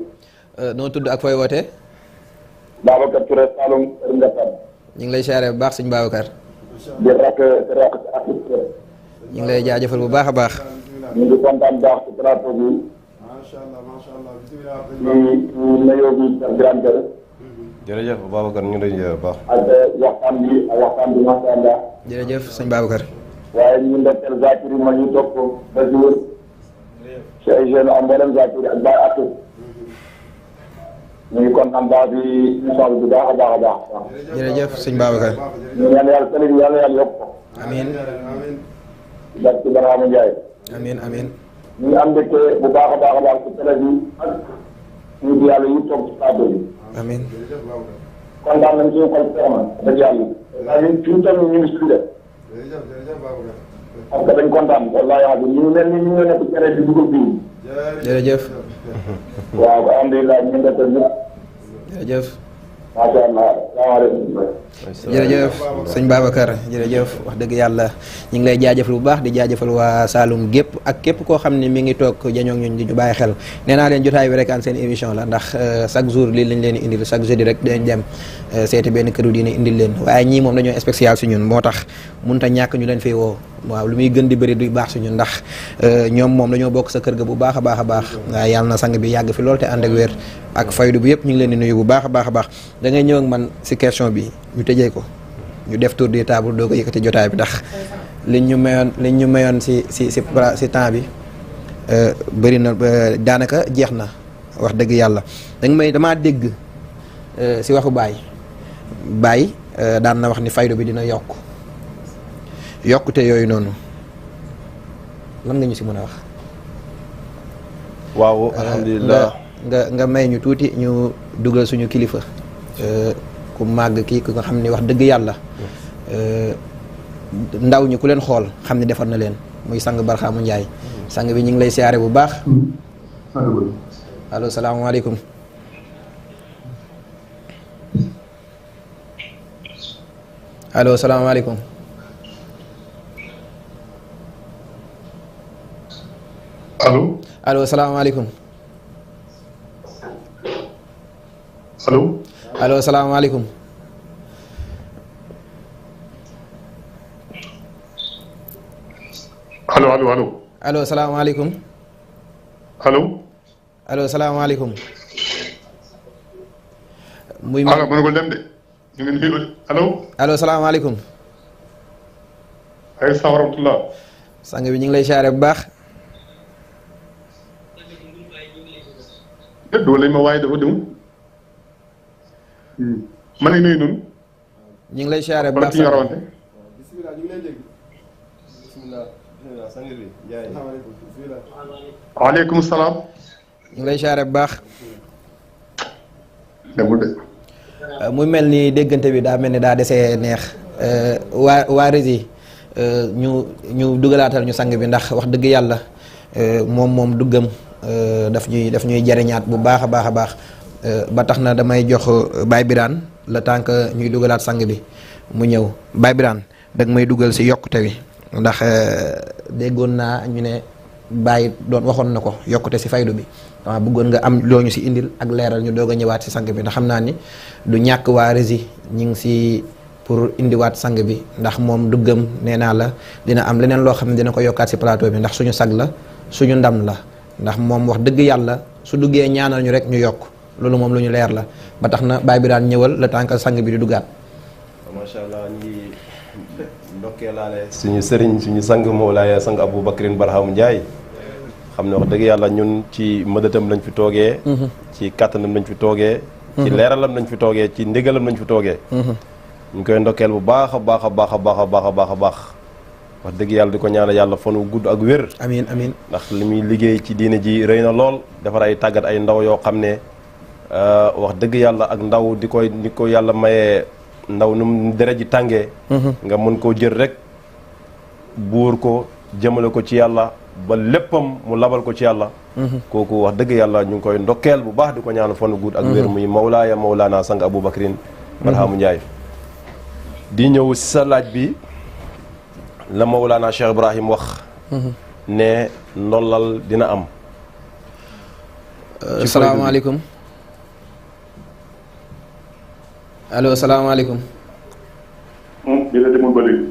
noo tudd ak fooy wootee. Babacar Touré Saloum Kër Ndiassane. ñu ngi lay siyaare bu baax sëñ Babacar. di rakk ak ñu ngi lay jaajëfal bu baax a baax. ñu ngi kontaan baax si plateau bi. macha allah macha allah bisimilah. ñu nuyoo bi Cheikh Birame Kër. jërëjëf Babacar ñu ngi lay ziar bu baax. ak waxtaan bi macha allah. jërëjëf sëñ Babacar. waaye ñu ndokkeel Zakir yi ma ñu topp ba jour. ci ay jeunes am mboolem Zakir ak Baye Atou. ñu ngi kontaan baax bi émission bi bu baax a baax a baax. jërëjëf sëñ Babacar. ñu ñaan yàlla sëriñ bi yàlla yàlla yokk ko. amiin. barke ci Barhamou Ndiaye. amiin amiin. ñu ngi am mbégte bu baax a baax a baax ci télé bi ak ñu di yàlla yi toog ci plateau bi. amiin. kontaan nañ suñu xol feex na dëgg yàlla. waaye ñun fi mu toll ñu ngi suñu def. parce que dañ kontaan wallaahi wax ñu ngi mel ni ñu ngi nekk cere bi dugub bi. jërëjëf. waaw alhamdulilah ñu ngi def ñëpp. jërëjëf. macha allah salaamaaleykum. jërëjëf sëñ Babacar jërëjëf wax dëgg yàlla ñu ngi lay jaajëfal bu baax di jaajëfal waa Saloum gépp ak képp koo xam ne mi ngi toog jañoog ñun di ñu bàyyi xel nee naa leen jotaay bi rek an seen émission la ndax chaque jour lii lañ leen di indil chaque jeudi rek dañ dem seeti benn këru diine indil leen waaye ñii moom dañoo spécial si ñun moo tax mënut a ñàkk ñu leen fiy woo waaw lu muy gën di bëri du baax si ñun ndax ñoom moom dañoo bokk sa kër ga bu baax a baax a baax waaye yàlla na sang bi yàgg fi lool te ànd ak wér ak faydu bi yëpp ñu ngi leen di nuyu bu baax a baax a baax da ngay ñëw ak man si question bi ñu tëjee ko ñu def tour de table doo ko yëkkati jotaay bi ndax liñ ñu mayoon si temps bi bëri na daanaka jeex na wax dëgg yàlla damaa dégg si waxu Baye daan na wax ni faydu bi dina yokkute yooyu noonu lan nga ñu si mën a wax. waaw alhamdulilah nga may ñu tuuti ñu dugal suñu kilifa ku màgg kii ku nga xam ni wax dëgg yàlla ndaw ñi ku leen xool xam ni defar na leen muy sang Barxaamu Njaay sang bi ñu ngi lay siyaare bu baax. allo salaamaaleykum. allo salaamaaleykum. allo. allo salaamaaleykum. allo. allo salaamaaleykum. allo allo allo. allo salaamaaleykum. allo. allo salaamaaleykum. muy allo mënagul dem de. ñu ngi nuyu allo. allo salaamaaleykum. ay salaam wa rahmatulah. sang bi ñu ngi lay siyaare bu baax. déet doo lañ ma waaye dafa demul. ma ne nuyu noonu. ñu ngi lay siyaare bu wala baax. ki ñu rawante. bisimilah ñu ngi lay dégg bisimilah sang bi Njaay bisimilah. waaleykum salaam. ñu ngi lay siyaare bu baax. demul de. muy mel ni déggante bi daa mel ni daa desee neex waa Rési ñu dugalaatal ñu sang bi ndax wax dëgg yàlla moom duggam daf ñuy jariñaat bu baax a baax a baax ba tax na damay jox Baye Birane le temps que ñuy dugalaat sang bi mu ñëw Baye Birane dag may dugal si yokkute wi ndax déggoon naa ñu ne Baye doon waxoon na ko yokkute si faydu bi waaw bëggoon nga am loo ñu si indil ak leeral ñu doog a ñëwaat si sang bi ndax xam naa ni du ñàkk waa Rési ñi ngi si pour indiwaat sang bi ndax moom duggam nee naa la dina am leneen loo xam ne dina ko yokkaat si plateau bi ndax suñu sag la suñu ndam la ndax moom wax dëgg yàlla su duggee ñaanal ñu rek ñu yokk loolu moom lu ñu leer la ba tax na Baye Birane ñëwal le temps que sang bi di duggaat. macha allah ñi ndokkee laale suñu sëriñ suñu sang Mawlaaya sang Aboubacrine Barham Ndiaye xam ne wax dëgg yàlla ñun ci mëdëtam lañ fi toogee. ci kàttanam lañ fi toogee. ci leeralam lañ fi toogee ci ndigalam lañ fi toogee. ñu koy ndokkeel bu baax a baax a baax a baax a baax a baax a baax wax dëgg yàlla di ko ñaanal yàlla fan wu gudd ak wér. amiin amiin ndax li muy liggéey ci diine ji rëy na lool defar ay tàggat ay ndaw yoo xam ne wax dëgg yàlla ak ndaw di ko yàlla mayee ndaw nu mu dere ji tàngee. nga mën koo jël rek buur ko jëmale ko ci yàlla ba léppam mu labal ko ci yàlla. kooku wax dëgg yàlla ñu ngi koy ndokkeel bu baax di ko ñaanal fan wu gudd ak wér muy Mawlaaya Mawlaana sang Aboubacrine Barham Ndiaye. di ñëw si sa laaj bi la Mawlaana Cheikh Ibrahim wax ne ndollal dina am. salaamaaleykum. allo salaamaaleykum. dina demul ba léegi.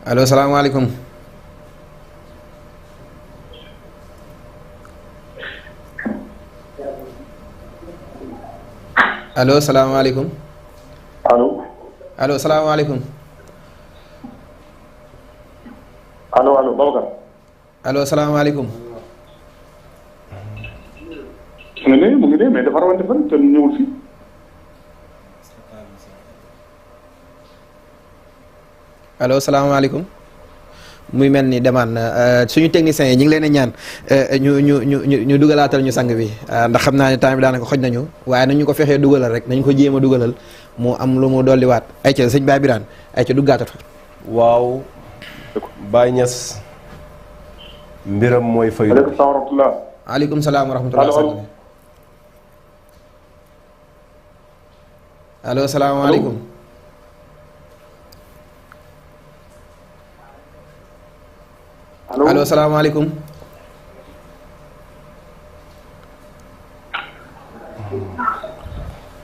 allo salaamaaleykum. allo salaamaaleykum. allo. allo salaamaaleykum. allo allo Babacar. allo salaamaaleykum. mu ngi ne mais dafa rawante fan te ñëwul fii. allo salaamaaleykum. muy mel ni demaan na suñu techniciens yi ñu ngi leen a ñaan ñu dugalaatal ñu sang bi ndax xam naa ne temps bi daanaka xoj nañu waaye nañu ko fexee dugalal rek nañ ko jéem a dugalal mu am lu mu dolliwaat ayca sëñ Baye Birane ayca duggaatat fa. waaw Baye Niass mbiram mooy faydu. aleykum salaam wa rahmatulah. aleykum salaam wa rahmatulah. allo salaamaaleykum. allo salaamaaleykum.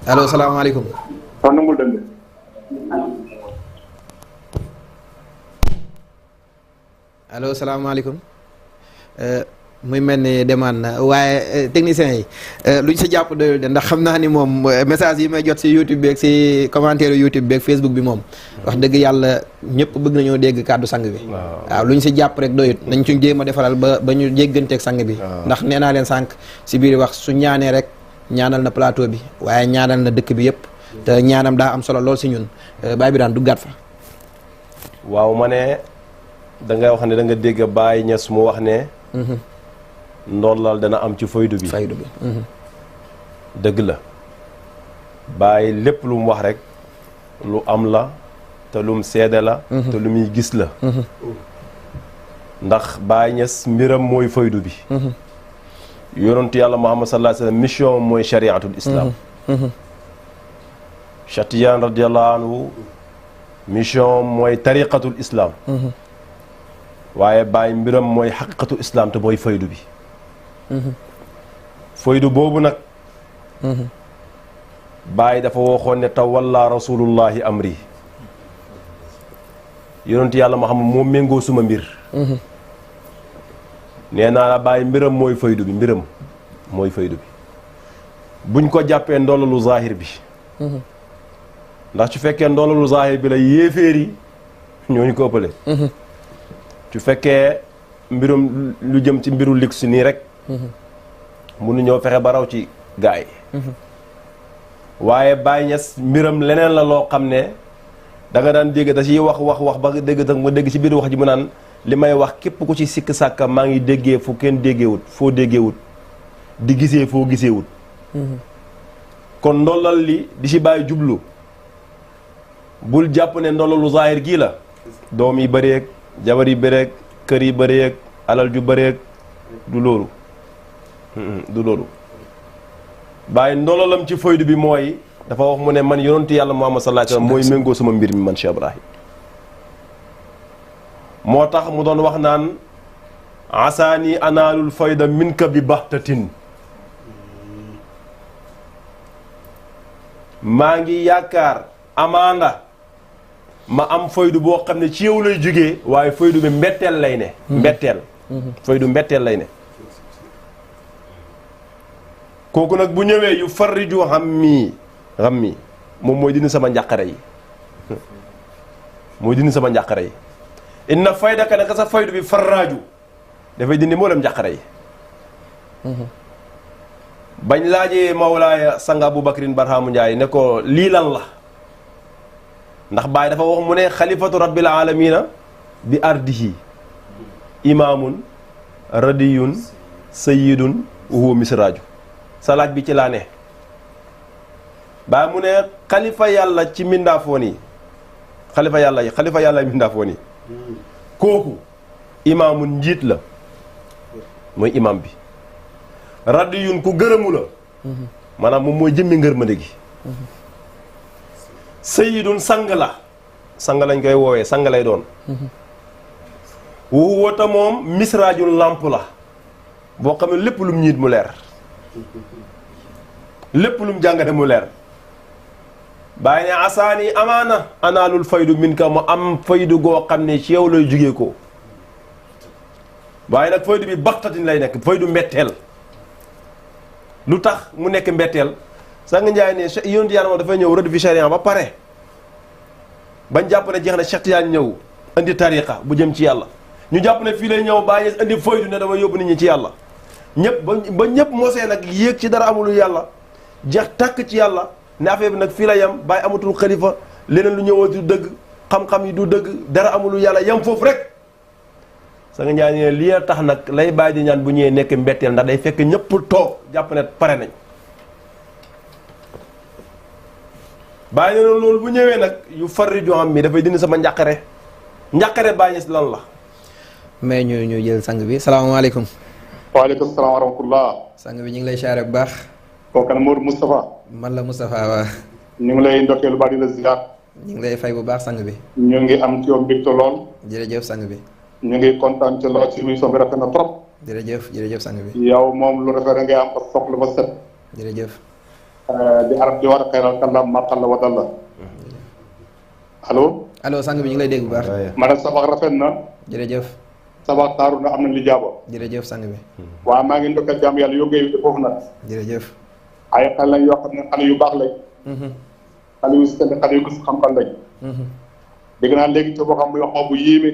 allo salaamaaleykum. wax na mu dem de. allo salaamaaleykum. muy mel ni demaan na waaye techniciens yi luñ si jàpp doyul de ndax xam naa ni moom message yi may jot si YouTube beeg si commentaire YouTube beeg Facebook bi moom wax dëgg yàlla ñëpp bëgg nañoo dégg kàddu sang bi. waaw luñ si jàpp rek doyut nañ ci jéem a defaral ba ñu jégganteeg sang bi. ndax nee naa leen sànq si biir wax su ñaanee rek ñaanal na plateau bi waaye ñaanal na dëkk bi yëpp te ñaanam daa am solo lool si ñun Baye Birane duggaat fa. waaw ma ne da ngay wax ne da nga dégg Baye Niass mu wax ne. ndollal dana am ci faydu bi. faydu bi. dëgg la bàyyi lépp lu mu wax rek lu am la te lu mu seede la te lu muy gis la ndax Baay Ñas mbiram mooy faydu bi yonentu yàlla Muhammad sallallahu alayhi wa sallam mission mooy shariatul islam Cheikh Tidiane radiyallahu anhu mission mooy tariqatul islam waaye Baay mbiram mooy xaqiqatul islam te mooy faydu bi faydu boobu nag Baay dafa waxoon ne tawalla rasulullahi amri yonentu yàlla Muhammad moo méngoo suma mbir nee naa la Baay mbiram mooy faydu bi mbiram mooy faydu bi buñ ko jàppee ndolalu zahir bi ndax su fekkee ndolalu zahir bi la yéeféer yi ñooñu ko ëppale su fekkee mbirum lu jëm ci mbiru ligg si nii rek mënu ñoo fexe ba raw ci gaa yi waaye Baay Ñas mbiram leneen la loo xam ne da nga daan dégg da ciy wax ba dégg tak ma dégg ci biir wax ji mu naan li may wax képp ku ci sikk sàkka maa ngi déggee fu kenn déggeewut foo déggeewut di gisee foo giseewut kon ndollal li di ci bàyyi jublu bul jàpp ne ndollalu zahir gii la doom yi bëreeg jabar yi bëreeg kër yi bëreeg alal ju bëreeg du loolu du loolu bàyyi ndolalam ci faydu bi mooy dafa wax mu ne man yonentu yàlla Muhammad sallallahu alayhi wasallam mooy méngoo sama mbir mi man Cheikh Ibrahim moo tax mu doon wax naan asaani anaalul fayda minka bi baxtatin maa ngi yaakaar amaana ma am faydu boo xam ne ci yow lay jógee waaye faydu bi mbetteel lay ne mbetteel faydu mbetteel lay ne kooku nag bu ñëwee yu farriju xam mi moom mooy dindi sama njàqare yi mooy dindi sama njàqare yi inna faydaka naka sa faydu bi farraaju dafay dindi mboolem njàqare yi bañ laajee Mawlaaya Sanga Aboubacrin Barhamu Ndiaye ne ko lii lan la ndax Baay dafa wax mu ne xalifatu rabbil alamina bi ardihi imaamun radiyun sayyidun huwa misraaju sa laaj bi ci laa ne Baay mu ne xalifa yàlla ci mbindaafoon yi xalifa yàlla mbindaafoon yi kooku imaamun njiit la mooy imaam bi radiyun ku gërëmu la maanaam moom mooy jëmmi ngërmande gi sayyidun sang la sang lañ koy woowee sang lay doon wuwata moom misraajul làmp la boo xam ne lépp lum ñiit mu leer lépp lum jàngate mu leer bàyyi ne asaani amaana anaalul faydu min ka mu am faydu goo xam ne ci yow lay jugee ko waaye nag faydu bi baxtatin lay nekk faydu mbetteel lu tax mu nekk mbetteel sang Njaay ne yonent Yàlla moom dafay ñëw rëdd fi charia ba pare bañ jàpp ne jeex na Cheikh Tidiane ñëw indi tariqa bu jëm ci yàlla ñu jàpp ne fii lay ñëw bàyyi indi faydu ne dama yóbbu nit ñi ci yàlla ñëpp ba ñëpp mosee nag yéeg ci dara amul yàlla jeex tàkk ci yàlla ne affaire bi nag fii la yem bàyyi amatul xalifa leneen lu ñëwati du dëgg xam-xam yi du dëgg dara amul yàlla yem foofu rek sang Njaay ne lii tax nag lay bàyyi di ñaan bu ñëwee nekk mbetteel ndax day fekk ñëpp toog jàpp ne pare nañ bàyyi ne loolu bu ñëwee nag yu farriju am mi dafay dindi sama njàqare bàyyi si lan la mais ñu jël sang bi salaamaaleykum. waaleykum salaam wa rahmatullah. sang bi ñu ngi lay siyaare bu baax. kooku kan Mourou Moustapha. man la Moustapha waa. ñu ngi lay ndokkee lu baax di la ziar. ñu ngi lay fay bu baax sang bi. ñu ngi am ci yow mbégte lool. jërëjëf sang bi. ñu ngi kontaan ci lool ci émission bi rafet na trop. jërëjëf sang bi. yow moom lu rafet da ngay am ba soxla ba set. jërëjëf. di arab di war a xayral kàllaam maqal la wadal la. allo sang bi ñu ngi lay dégg bu baax. ma ne sabax rafet na. jërëjëf. sabax taaru na am na li jaabo. jërëjëf sang bi. waaw maa ngi ndokkal jàmm yàlla yóggee yi foofu nag. jërëjëf. ay xale lañ yoo xam ne xale yu baax lañ. xale yu sell xale yu gis xam-xam lañ. dégg naa léegi ci boo xam muy wax bu yéeme.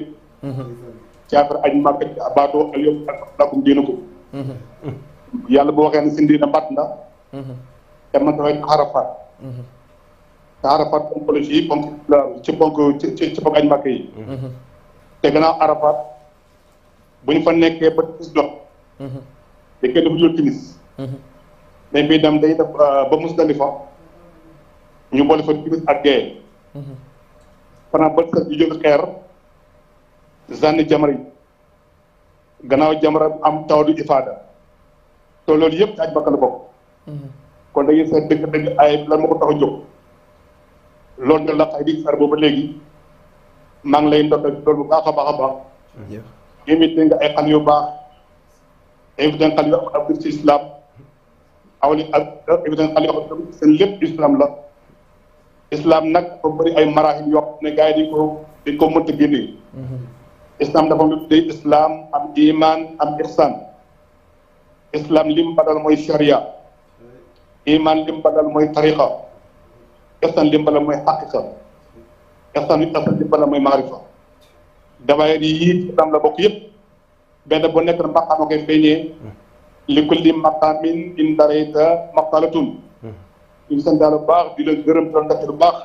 ci affaire aj màkk baatoo al yóbbu ak lakum diinukum. yàlla bu waxee ne si ndiina mat na. te man dafay Arafat. te Arafat ponk la ci ponk ci ponk aj màkk yi. te gannaaw Arafat bu ñu fa nekkee ba timis jot. te kenn du jël timis. dañ fiy dem day def ba Musdalifa ñu boole fa timis ak gee fanaan bët set ñu jóg xeer zanni jamra yi gannaaw jamra am taw du ifaada te loolu yëpp ci aj bakka la bokk kon dañuy seet dëgg-dëgg ay lan ma ko tax a jóg loolu nga la xay di sar boobu léegi maa ngi lay ndokkal loolu bu baax a baax a baax invité nga ay xale yu baax invité nga xale yu am abdir ci islam awli ak invité nga xale yoo xam ne seen lépp islam la islam nag dafa bëri ay marahil yoo xam ne gars yi dañ ko mënta génne islam dafa lu tuddee islam am iman am ihsan islam lim badal mooy sharia iman lim badal mooy tariqa ihsan lim badal mooy haqiqa ihsan lim badal mooy maarifa damay di yii islam la bokk yëpp benn bu nekk na maqaama koy feeñee li kulli maqaamin in darayta maqalatun ñu sant daal bu baax di la gërëm doon def lu baax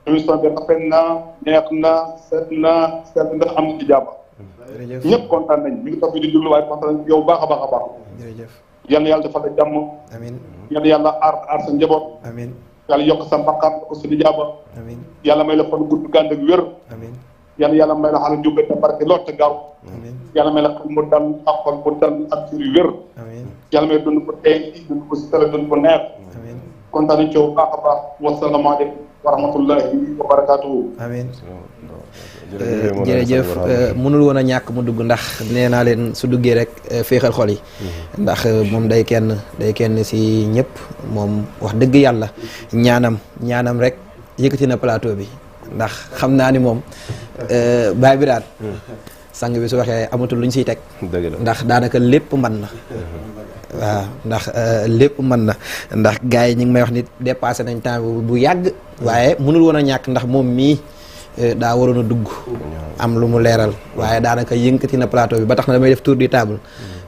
émission bi rafet na neex na seet na am ci jàmm ñëpp kontaan nañ ñu ngi topp di déglu waaye kontaan nañ yow baax a baax a baax yal na yàlla defal la jàmm amiin yal na yàlla aar sa njaboot amiin yàlla yokk sa mbaqaam ko suñu jaaba amiin yàlla may la fan gudd gànd ak wér amiin yàlla may la xale njubbe te barke lool te gaaw yàlla may la xel mu dal ak xol bu dal ak sur yu wér yàlla may dund ko tey dund ko si tala dund ko neex kontaan nañ ci yow baax a baax wasalaamaaleykum wa rahmatullahi wa barakaatuhu amiin jërëjëf mënul woon a ñàkk mu dugg ndax nee naa leen su duggee rek féexal xol yi ndax moom day kenn si ñëpp moom wax dëgg yàlla ñaanam rek yëkkati na plateau bi ndax xam naa ni moom baay bi daal sang bi su waxee amatul lu ñu siy teg ndax daanaka lépp mën na waaw ndax lépp mën na ndax gars yi ñu ngi may wax ni dépassé nañ temps bu yàgg waaye mënul woon a ñàkk ndax moom mii daa waroon a dugg am lu mu leeral waaye daanaka yënkati na plateau bi ba tax na damay def tour du table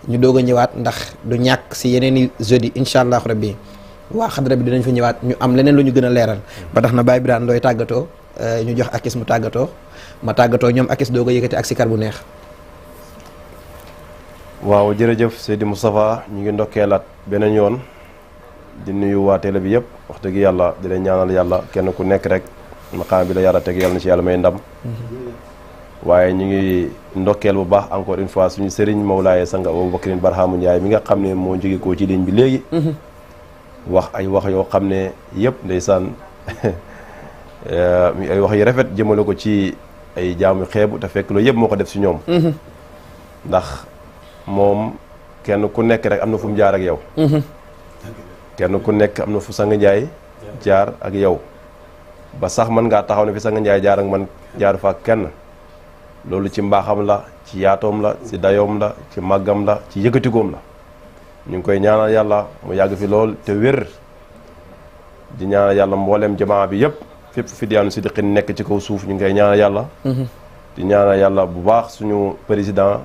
ñu doog a ñëwaat ndax du ñàkk si yeneen i jeudi incha allah rabbi waa xadra bi dinañ fa ñëwaat ñu am leneen lu ñu gën a leeral ba tax na Baye Birane looy tàggatoo ñu jox akis mu tàggatoo ma tàggatoo ñoom akis doog a yëkkati ak sikar bu neex. waaw jërëjëf Seydi Moustapha ñu ngi ndokkeelaat beneen yoon di nuyu waa télé bi yëpp wax dëgg yàlla di leen ñaanal yàlla kenn ku nekk rek maqaam bi la yàlla teg yàlla na ci yàlla may ndam waaye ñu ngi ndokkeel bu baax encore une fois suñu sëriñ Mawlaaye sang Aboubacrine Barhamu Ndiaye mi nga xam ne moo jóge koo ci ligne bi léegi wax ay wax yoo xam ne yëpp ndeysaan ay wax yu rafet jëmale ko ci ay jaamu xeebu te fekk loolu yëpp moo ko def si ñoom ndax moom kenn ku nekk rek am na fu mu jaar ak yow kenn ku nekk am na fu sang Ndiaye jaar ak yow ba sax mën ngaa taxaw ne fi sang Ndiaye jaar ak man jaar fa ak kenn loolu ci mbaaxam la ci yaatoom la ci dayoom la ci màggam la ci yëkkatikoom la ñu ngi koy ñaanal yàlla mu yàgg fi lool te wér di ñaanal yàlla mbooleem jamaa bi yëpp fépp fi diyaanu Siddiqin nekk ci kaw suuf ñu ngi koy ñaanal yàlla di ñaanal yàlla bu baax suñu président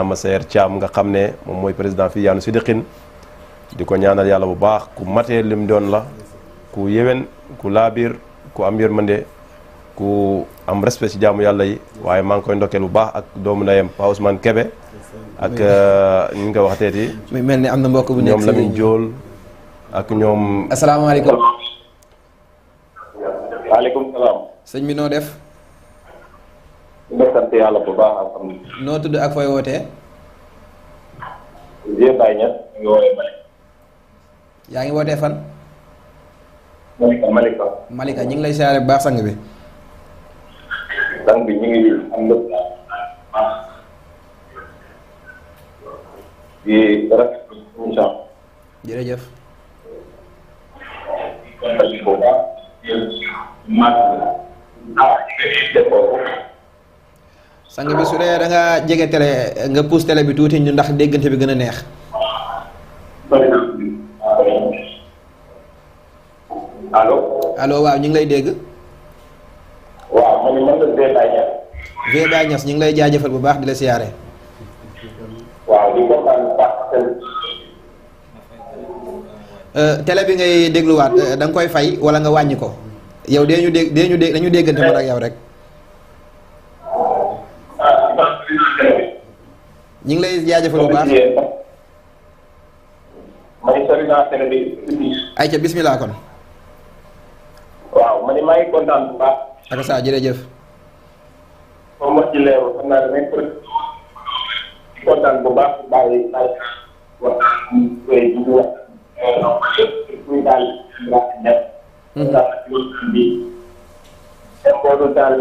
Massaer Thiam nga xam ne moom mooy président fi diyaanu Siddiqin di ko ñaanal yàlla bu baax ku matee lim doon la ku yéwén ku laabiir ku am yërmande ku am respect ci jaamu yàlla yi waaye maa ngi koy ndokkeel bu baax ak doomu ndeyam Pa Ousmane Kebe ak ñu ngi koy waxteeti mi mel ni am na mbokk bu nekk ñoom Lamine Diol ak ñoom asalaamaaleykum waaleykum salaam sëñ bi noo def nga sant yàlla bu baax alhamdulilah noo tudd ak fooy wootee Baye Niass ñu ngi woowee Malika yaa ngi wootee fan Malika ñu ngi lay siyaare bu baax sang bi sang bi ñu ngi am lépp di rafetlu émission jërëjëf sang bi su dee da nga jege télé nga pousse télé bi tuuti ñu ndax déggante bi gën a neex allo waaw ñu ngi lay dégg waaw man la Vieux Baye Niass ñu ngi lay jaajëfal bu baax di la siyaare waaw di kontaan bu baax télé bi ngay dégluwaat da nga koy fay wala nga wàññi ko yow dañu déggante man ak yow rek ñu ngi lay jaajëfal bu baax ayca bismillah kon maa ngi kontaan bu baax. ak saa jërëjëf. comme wax ci leeru xam naa damay kontaan bu baax bàyyi waxtaan bi ñu wax muy daal bi mboolu daal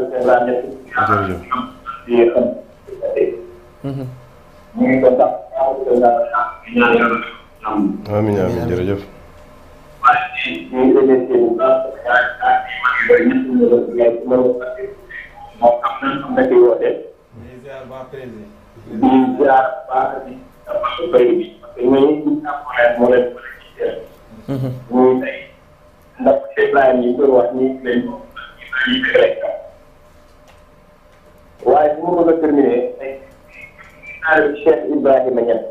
ñu ngi kontaan amiin amiin jërëjëf. ñu ngi remercié bu baax moo xam na koy woote di ziar baax di bëri bi parce que ñooñu ñu moo leen muy tey ndax Ibrahima yi koy wax ñi leen waaye bu ma bëgg a terminer tey ñaari Cheikh Ibrahima Niass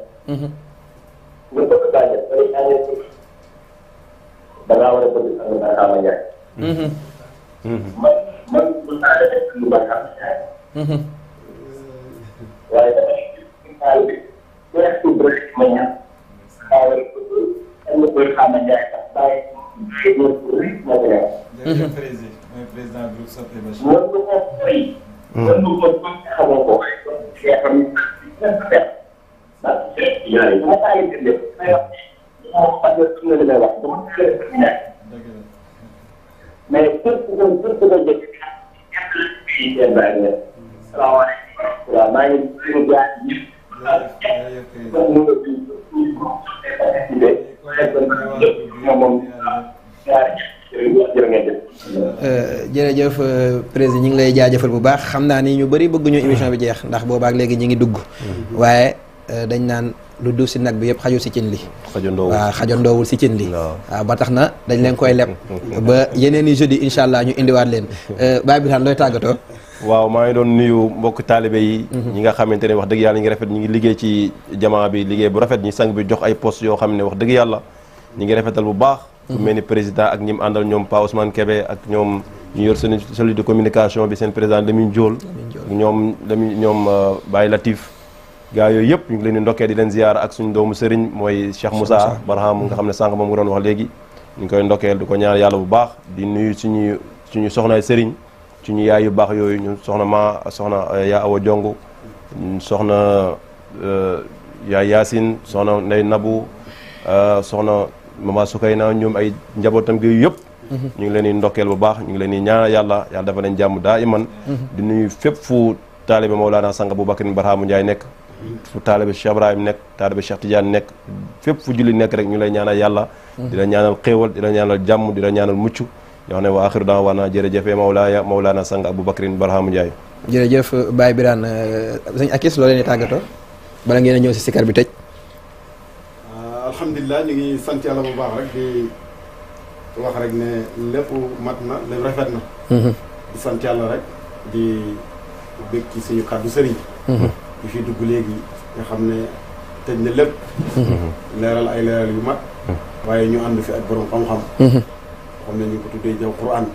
nga bëgg daa ñett bari daa ñett da ngaa war a bëgg sang Barhama Ndiaye man bu saa def lu Barhama Ndiaye waaye dama gis taal bi Cheikh Ibrahima Niass daa war a bëgg sang Barhama Ndiaye sax bàyyi président groupe Soppe Bachir. mën nga ko fay. mën nga ko xamoo ko waaye kon xam mais waaw maa ngi leen jaar jërëjëf président ñu ngi lay jaajëfal bu baax xam naa ni ñu bëri bëgguñu émission bi jeex ndax boobaak léegi ñi ngi dugg waaye dañ naan lu duuf si nag bi yëpp xajul si cin li waaw xajandoowul si cin li waaw ba tax na dañ leen koy leb ba yeneen i jeudi incha allah ñu indiwaat leen Baye Birane looy tàggatoo. waaw maa ngi doon nuyu mbokk taalibe yi ñi nga xamante ne wax dëgg yàlla ñi ngi rafet ñi ngi liggéey ci jamaa bi liggéey bu rafet ñi sang bi jox ay poste yoo xam ne wax dëgg yàlla ñi ngi rafetal bu baax ku mel ni président ak ñi mu àndal ñoom Pa Ousmane Kébé ak ñoom ñu yor seen cellule de communication bi seen président Lamine Diol ñoom Baye Latif gaa yooyu yëpp ñu ngi leen di ndokkee di leen ziyaara ak suñu doomu sëriñ mooy Cheikh Moussa Barham nga xam ne sànq moom nga doon wax léegi ñu ngi koy ndokkeel di ko ñaan yàlla bu baax di nuyu suñu soxnaay sëriñ suñu yaay yu baax yooyu ñun soxna yaa Awa Jongu soxna yaay Yaasin soxna Ndey Nabu soxna Mama Sukayna ñoom ay njabootam gi yëpp ñu ngi leen di ndokkeel bu baax ñu ngi leen di ñaan yàlla dafa leen jàmm daa iman di nuyu fépp fu taalibe Mawlana Sang Aboubacar Barhamu Ndiaye nekk fu taalibe Cheikh Ibrahim nekk taalibe Cheikh Tidiane nekk fépp fu julli nekk rek ñu lay ñaanal yàlla di la ñaanal xéewal di la ñaanal jàmm di la ñaanal mucc ñoo xam ne wa axiru da'waana jërëjëfe Mawlana Sang Aboubacar Barhamu Ndiaye jërëjëf Baye Birane sëñ Akis loo leen di tàggatoo bala ngeen a ñëw si sikar bi tëj. alhamdulilah ñu ngi sant yàlla bu baax rek di wax rek ne lépp mat na lépp rafet na. di sant yàlla rek di bëgg ci suñu kàddu sëriñ. di fi dugg léegi nga xam ne tëj na lépp. leeral ay leeral yu mat. waaye ñu ànd fi ak borom xam-xam. xam ne ñu ko tuddee jaw Quran.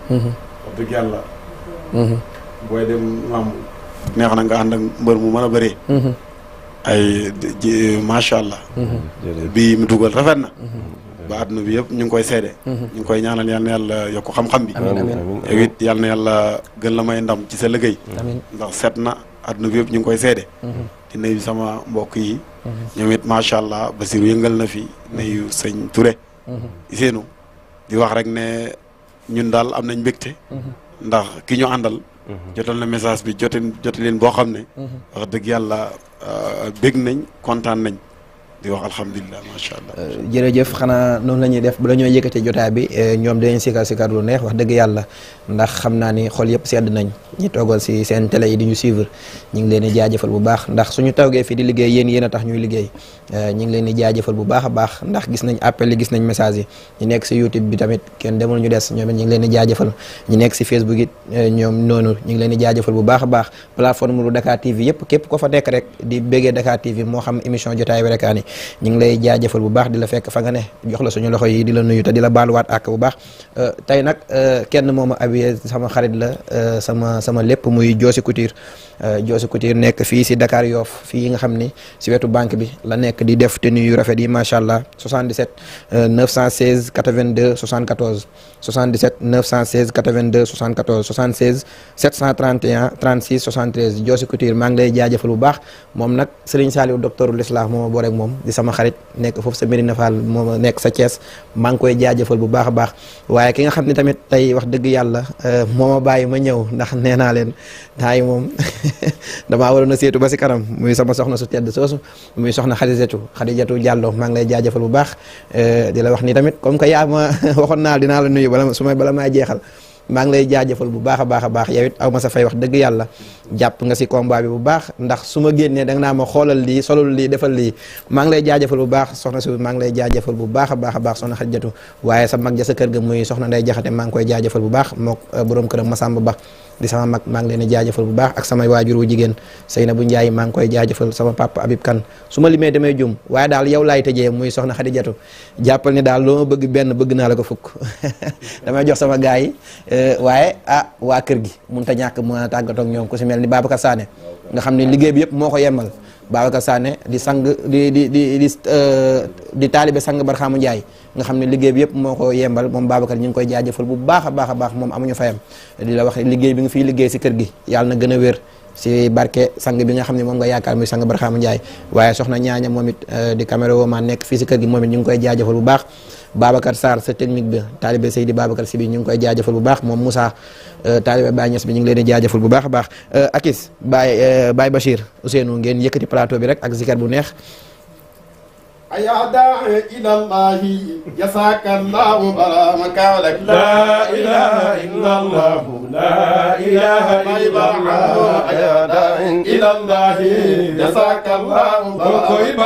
wax dëgg yàlla. booy dem làmb neex na nga ànd ak mbër mu mën a bëree. ay macha allah. bii mu dugal rafet na. ba àdduna bi yëpp ñu ngi koy seede. ñu ngi koy ñaanal yal na yàlla yokk xam-xam bi. yow it yal na yàlla gën la may ndam ci sa liggéey. ndax seet na àdduna bi yëpp ñu ngi koy seede. di nuyu sama mbokk yi. ñoom it macha allah Basiru yëngal na fi nuyu sëñ Touré. Ousseynou di wax rek ne ñun daal am nañ mbégte. ndax ki ñu àndal. jotal na message bi jote leen boo xam ne. wax dëgg yàlla bég nañ kontaan nañ. di wax alhamdulilah macha allah. jërëjëf xanaa noonu la ñuy def bala ñoo yëkkati jotaay bi ñoom dinañ sikar lu neex wax dëgg yàlla ndax xam naa ni xol yëpp sedd nañ ñi toogal si seen télé yi di ñu suivre ñu ngi leen di jaajëfal bu baax ndax suñu toogee fii di liggéey yéen a tax ñuy liggéey ñu ngi leen di jaajëfal bu baax a baax ndax gis nañ appel yi gis nañ message yi ñu nekk si YouTube bi tamit kenn demul ñu des ñoom it ñu ngi leen di jaajëfal ñu nekk si Facebook it ñoom noonu ñu ngi leen di jaajëfal bu baax a baax plateforme lu Dakar TV yëpp képp ko fa nekk rek di béggee Dakar TV moo xam émission jotaay bi rekaani ñu ngi lay jaajëfal bu baax di la fekk fa nga ne jox la suñu loxo yi di la nuyu te di la baaluwaat ak bu baax tey nag kenn mooma abiyee sama xarit la sama lépp muy Joosi Couture Joosi Couture nekk fii si Dakar Yoff fii nga xam ni si wetu banque bi la nekk di def tenue yu rafet yi macha allah 77 916 82 74 77 916 82 74 76 731 36 73 Joosi Couture maa ngi lay jaajëfal bu baax moom nag Serigne Saliou docteurul islam moo ma boole ak moom di sama xarit nekk foofu sa Médina Fall moo nekk sa Thiès maa ngi koy jaajëfal bu baax a baax waaye ki nga xam ne tamit tey wax dëgg yàlla moo ma bàyyi ma ñëw ndax nee naa leen taay moom damaa waroon a seetu ba si kanam muy sama soxna su tedd soosu muy soxna Xadijatu Diallo maa ngi lay jaajëfal bu baax di la wax ni tamit comme que yaa ma waxoon naa dinaa la nuyu bala maa jeexal maa ngi lay jaajëfal bu baax a baax a baax yow it aw ma sa fay wax dëgg yàlla jàpp nga si combat bi bu baax ndax su ma génnee da nga naa ma xoolal lii solul lii defal lii maa ngi lay jaajëfal bu baax soxna si maa ngi lay jaajëfal bu baax a baax a baax soxna Xadijatu waaye sa mag ja sa kër ga muy soxna Ndey Jaxate maa ngi koy jaajëfal bu baax mook borom këram Masamba Ba di sama mag maa ngi leen di jaajëfal bu baax ak samay waajur wu jigéen Seynabou Ndiaye maa ngi koy jaajëfal sama papa Habib Kane su ma limee damay jum waaye daal yow laay tëjee muy soxna Xadijatu jàppal ni daal loo ma bëgg benn bëgg naa la ko fukk damay jox sama gars yi waaye waa kër gi mun ta ñàkk mën a tàggatoo ak ñoom ku si mel ni Babacar Sané nga xam ne liggéey bi yëpp moo ko yemal Babacar Sané di sang di taalibe sang Barxaamu Ndiaye nga xam ne liggéey bi yëpp moo ko yembal moom Babacar ñu ngi koy jaajëfal bu baax a baax a baax moom amuñu fayam di la wax liggéey bi nga fiy liggéey si kër gi yàlla na gën a wér si barke sang bi nga xam ne moom nga yaakaar muy sang Barxaamu Ndiaye waaye soxna ñaaña moom it di caméraman nekk fii si kër gi moom it ñu ngi koy jaajëfal bu baax Babacar Sarr sa technique bi taalibe Seydi Babacar si bi ñu ngi koy jaajëfal bu baax moom Moussa taalibe Baye Niass bi ñu ngi leen di jaajëfal bu baax a baax Akis Baye Bachir Ousseynou ngeen yëkkati plateau bi rek ak zikar bu neex أيا داعي إلى الله جزاك الله برامك ولك لا إله إلا الله لا إله إلا الله أيا داعي إلى الله جزاك الله برامك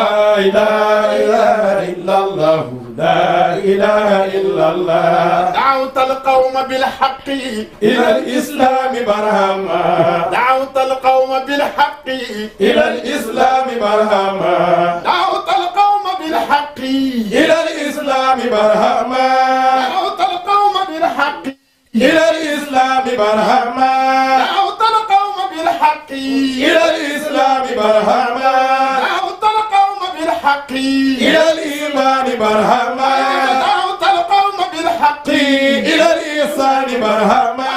لا إله إلا الله لا إله إلا الله دعوت القوم بالحق إلى الإسلام برهما دعوت القوم بالحق إلى الإسلام برهما دعوت القوم بالحق إلى الإسلام برهما دعوت القوم بالحق إلى الإسلام برهما دعوت القوم بالحق إلى الإسلام برهما دعوت القوم بالحق إلى الإيمان برهما دعوت القوم بالحق إلى الإحسان برهما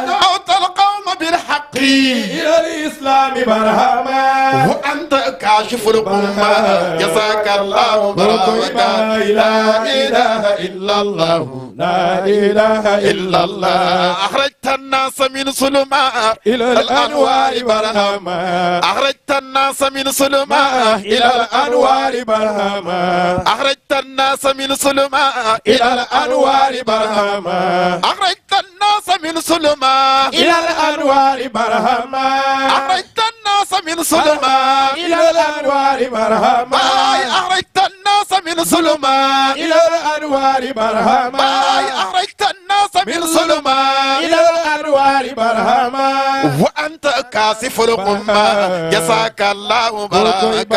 دعوت القوم بالحق إلى الإسلام برهما وأنت كاشف الأمة جزاك الله برامك لا إله إلا الله لا إله إلا الله أخرجت الناس من ظلمات إلى الأنوار برهما أخرجت الناس من ظلمات إلى الأنوار برهما أخرجت الناس من ظلمات إلى الأنوار برهما أخرجت الناس من ظلمات إلى الأنوار برهما أخرجت الناس من ظلمات إلى الأنوار برهما أخرجت الناس من ظلمات إلى الأنوار برهما أخرجت الناس من ظلمات إلى الأنوار برهما وأنت كاشف الأمة جزاك الله برامك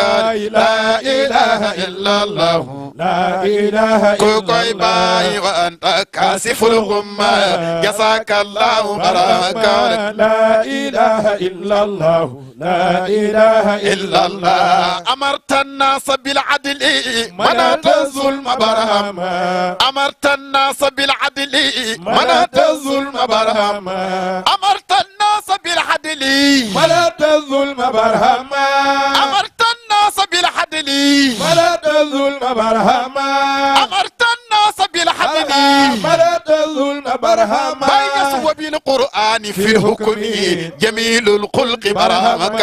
لا إله إلا الله لا إله إلا كوكاي باي وأنت كاشف الأمة جزاك الله برامك لا إله إلا الله لا إله إلا الله أمرت الناس بالعدل منعت الظلم برهما أمرت الناس بالعدل منعت الظلم برهما أمرت الناس بالعدل منعت الظلم برهما أمرت الناس بالعدل منعت الظلم برهما أمرت الناس بالعدل منعت الظلم برهما بينس وبالقرآن في الحكم جميل الخلق برهمك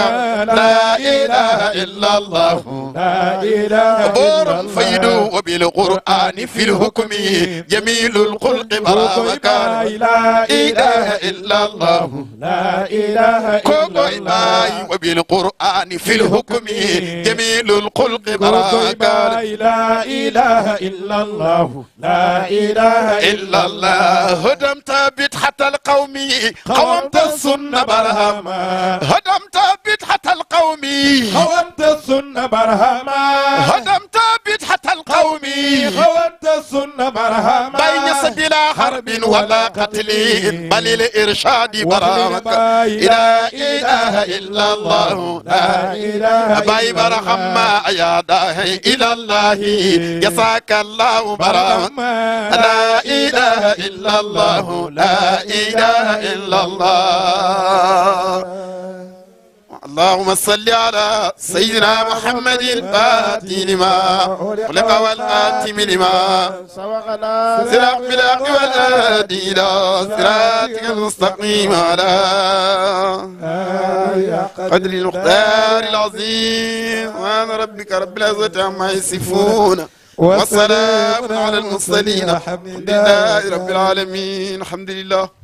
لا إله إلا الله لا إله إلا الله فيد وبالقرآن في الحكم جميل الخلق برهمك لا إله إلا الله لا إله إلا الله وبالقرآن في الحكم جميل الخلق برهمك لا إله إلا الله لا إله إلا الله هدمت بدحة القوم قومت السنة برهما هدمت بدحة القوم قومت السنة برهما هدمت بدحة القوم قومت السنة برهما بين سبيلا حرب ولا قتل بل الإرشاد برامك لا إله إلا الله لا إله باي برحمة يا داهي إلى الله جزاك الله برحمة لا إله إلا الله لا إله إلا الله اللهم صل على سيدنا محمد الفاتح لما خلق والآتم لما سراق بالحق والهادي إلى صراطك المستقيم على قدر المختار العظيم سبحان ربك رب العزة عما يصفون والسلام على المرسلين الحمد لله رب العالمين الحمد لله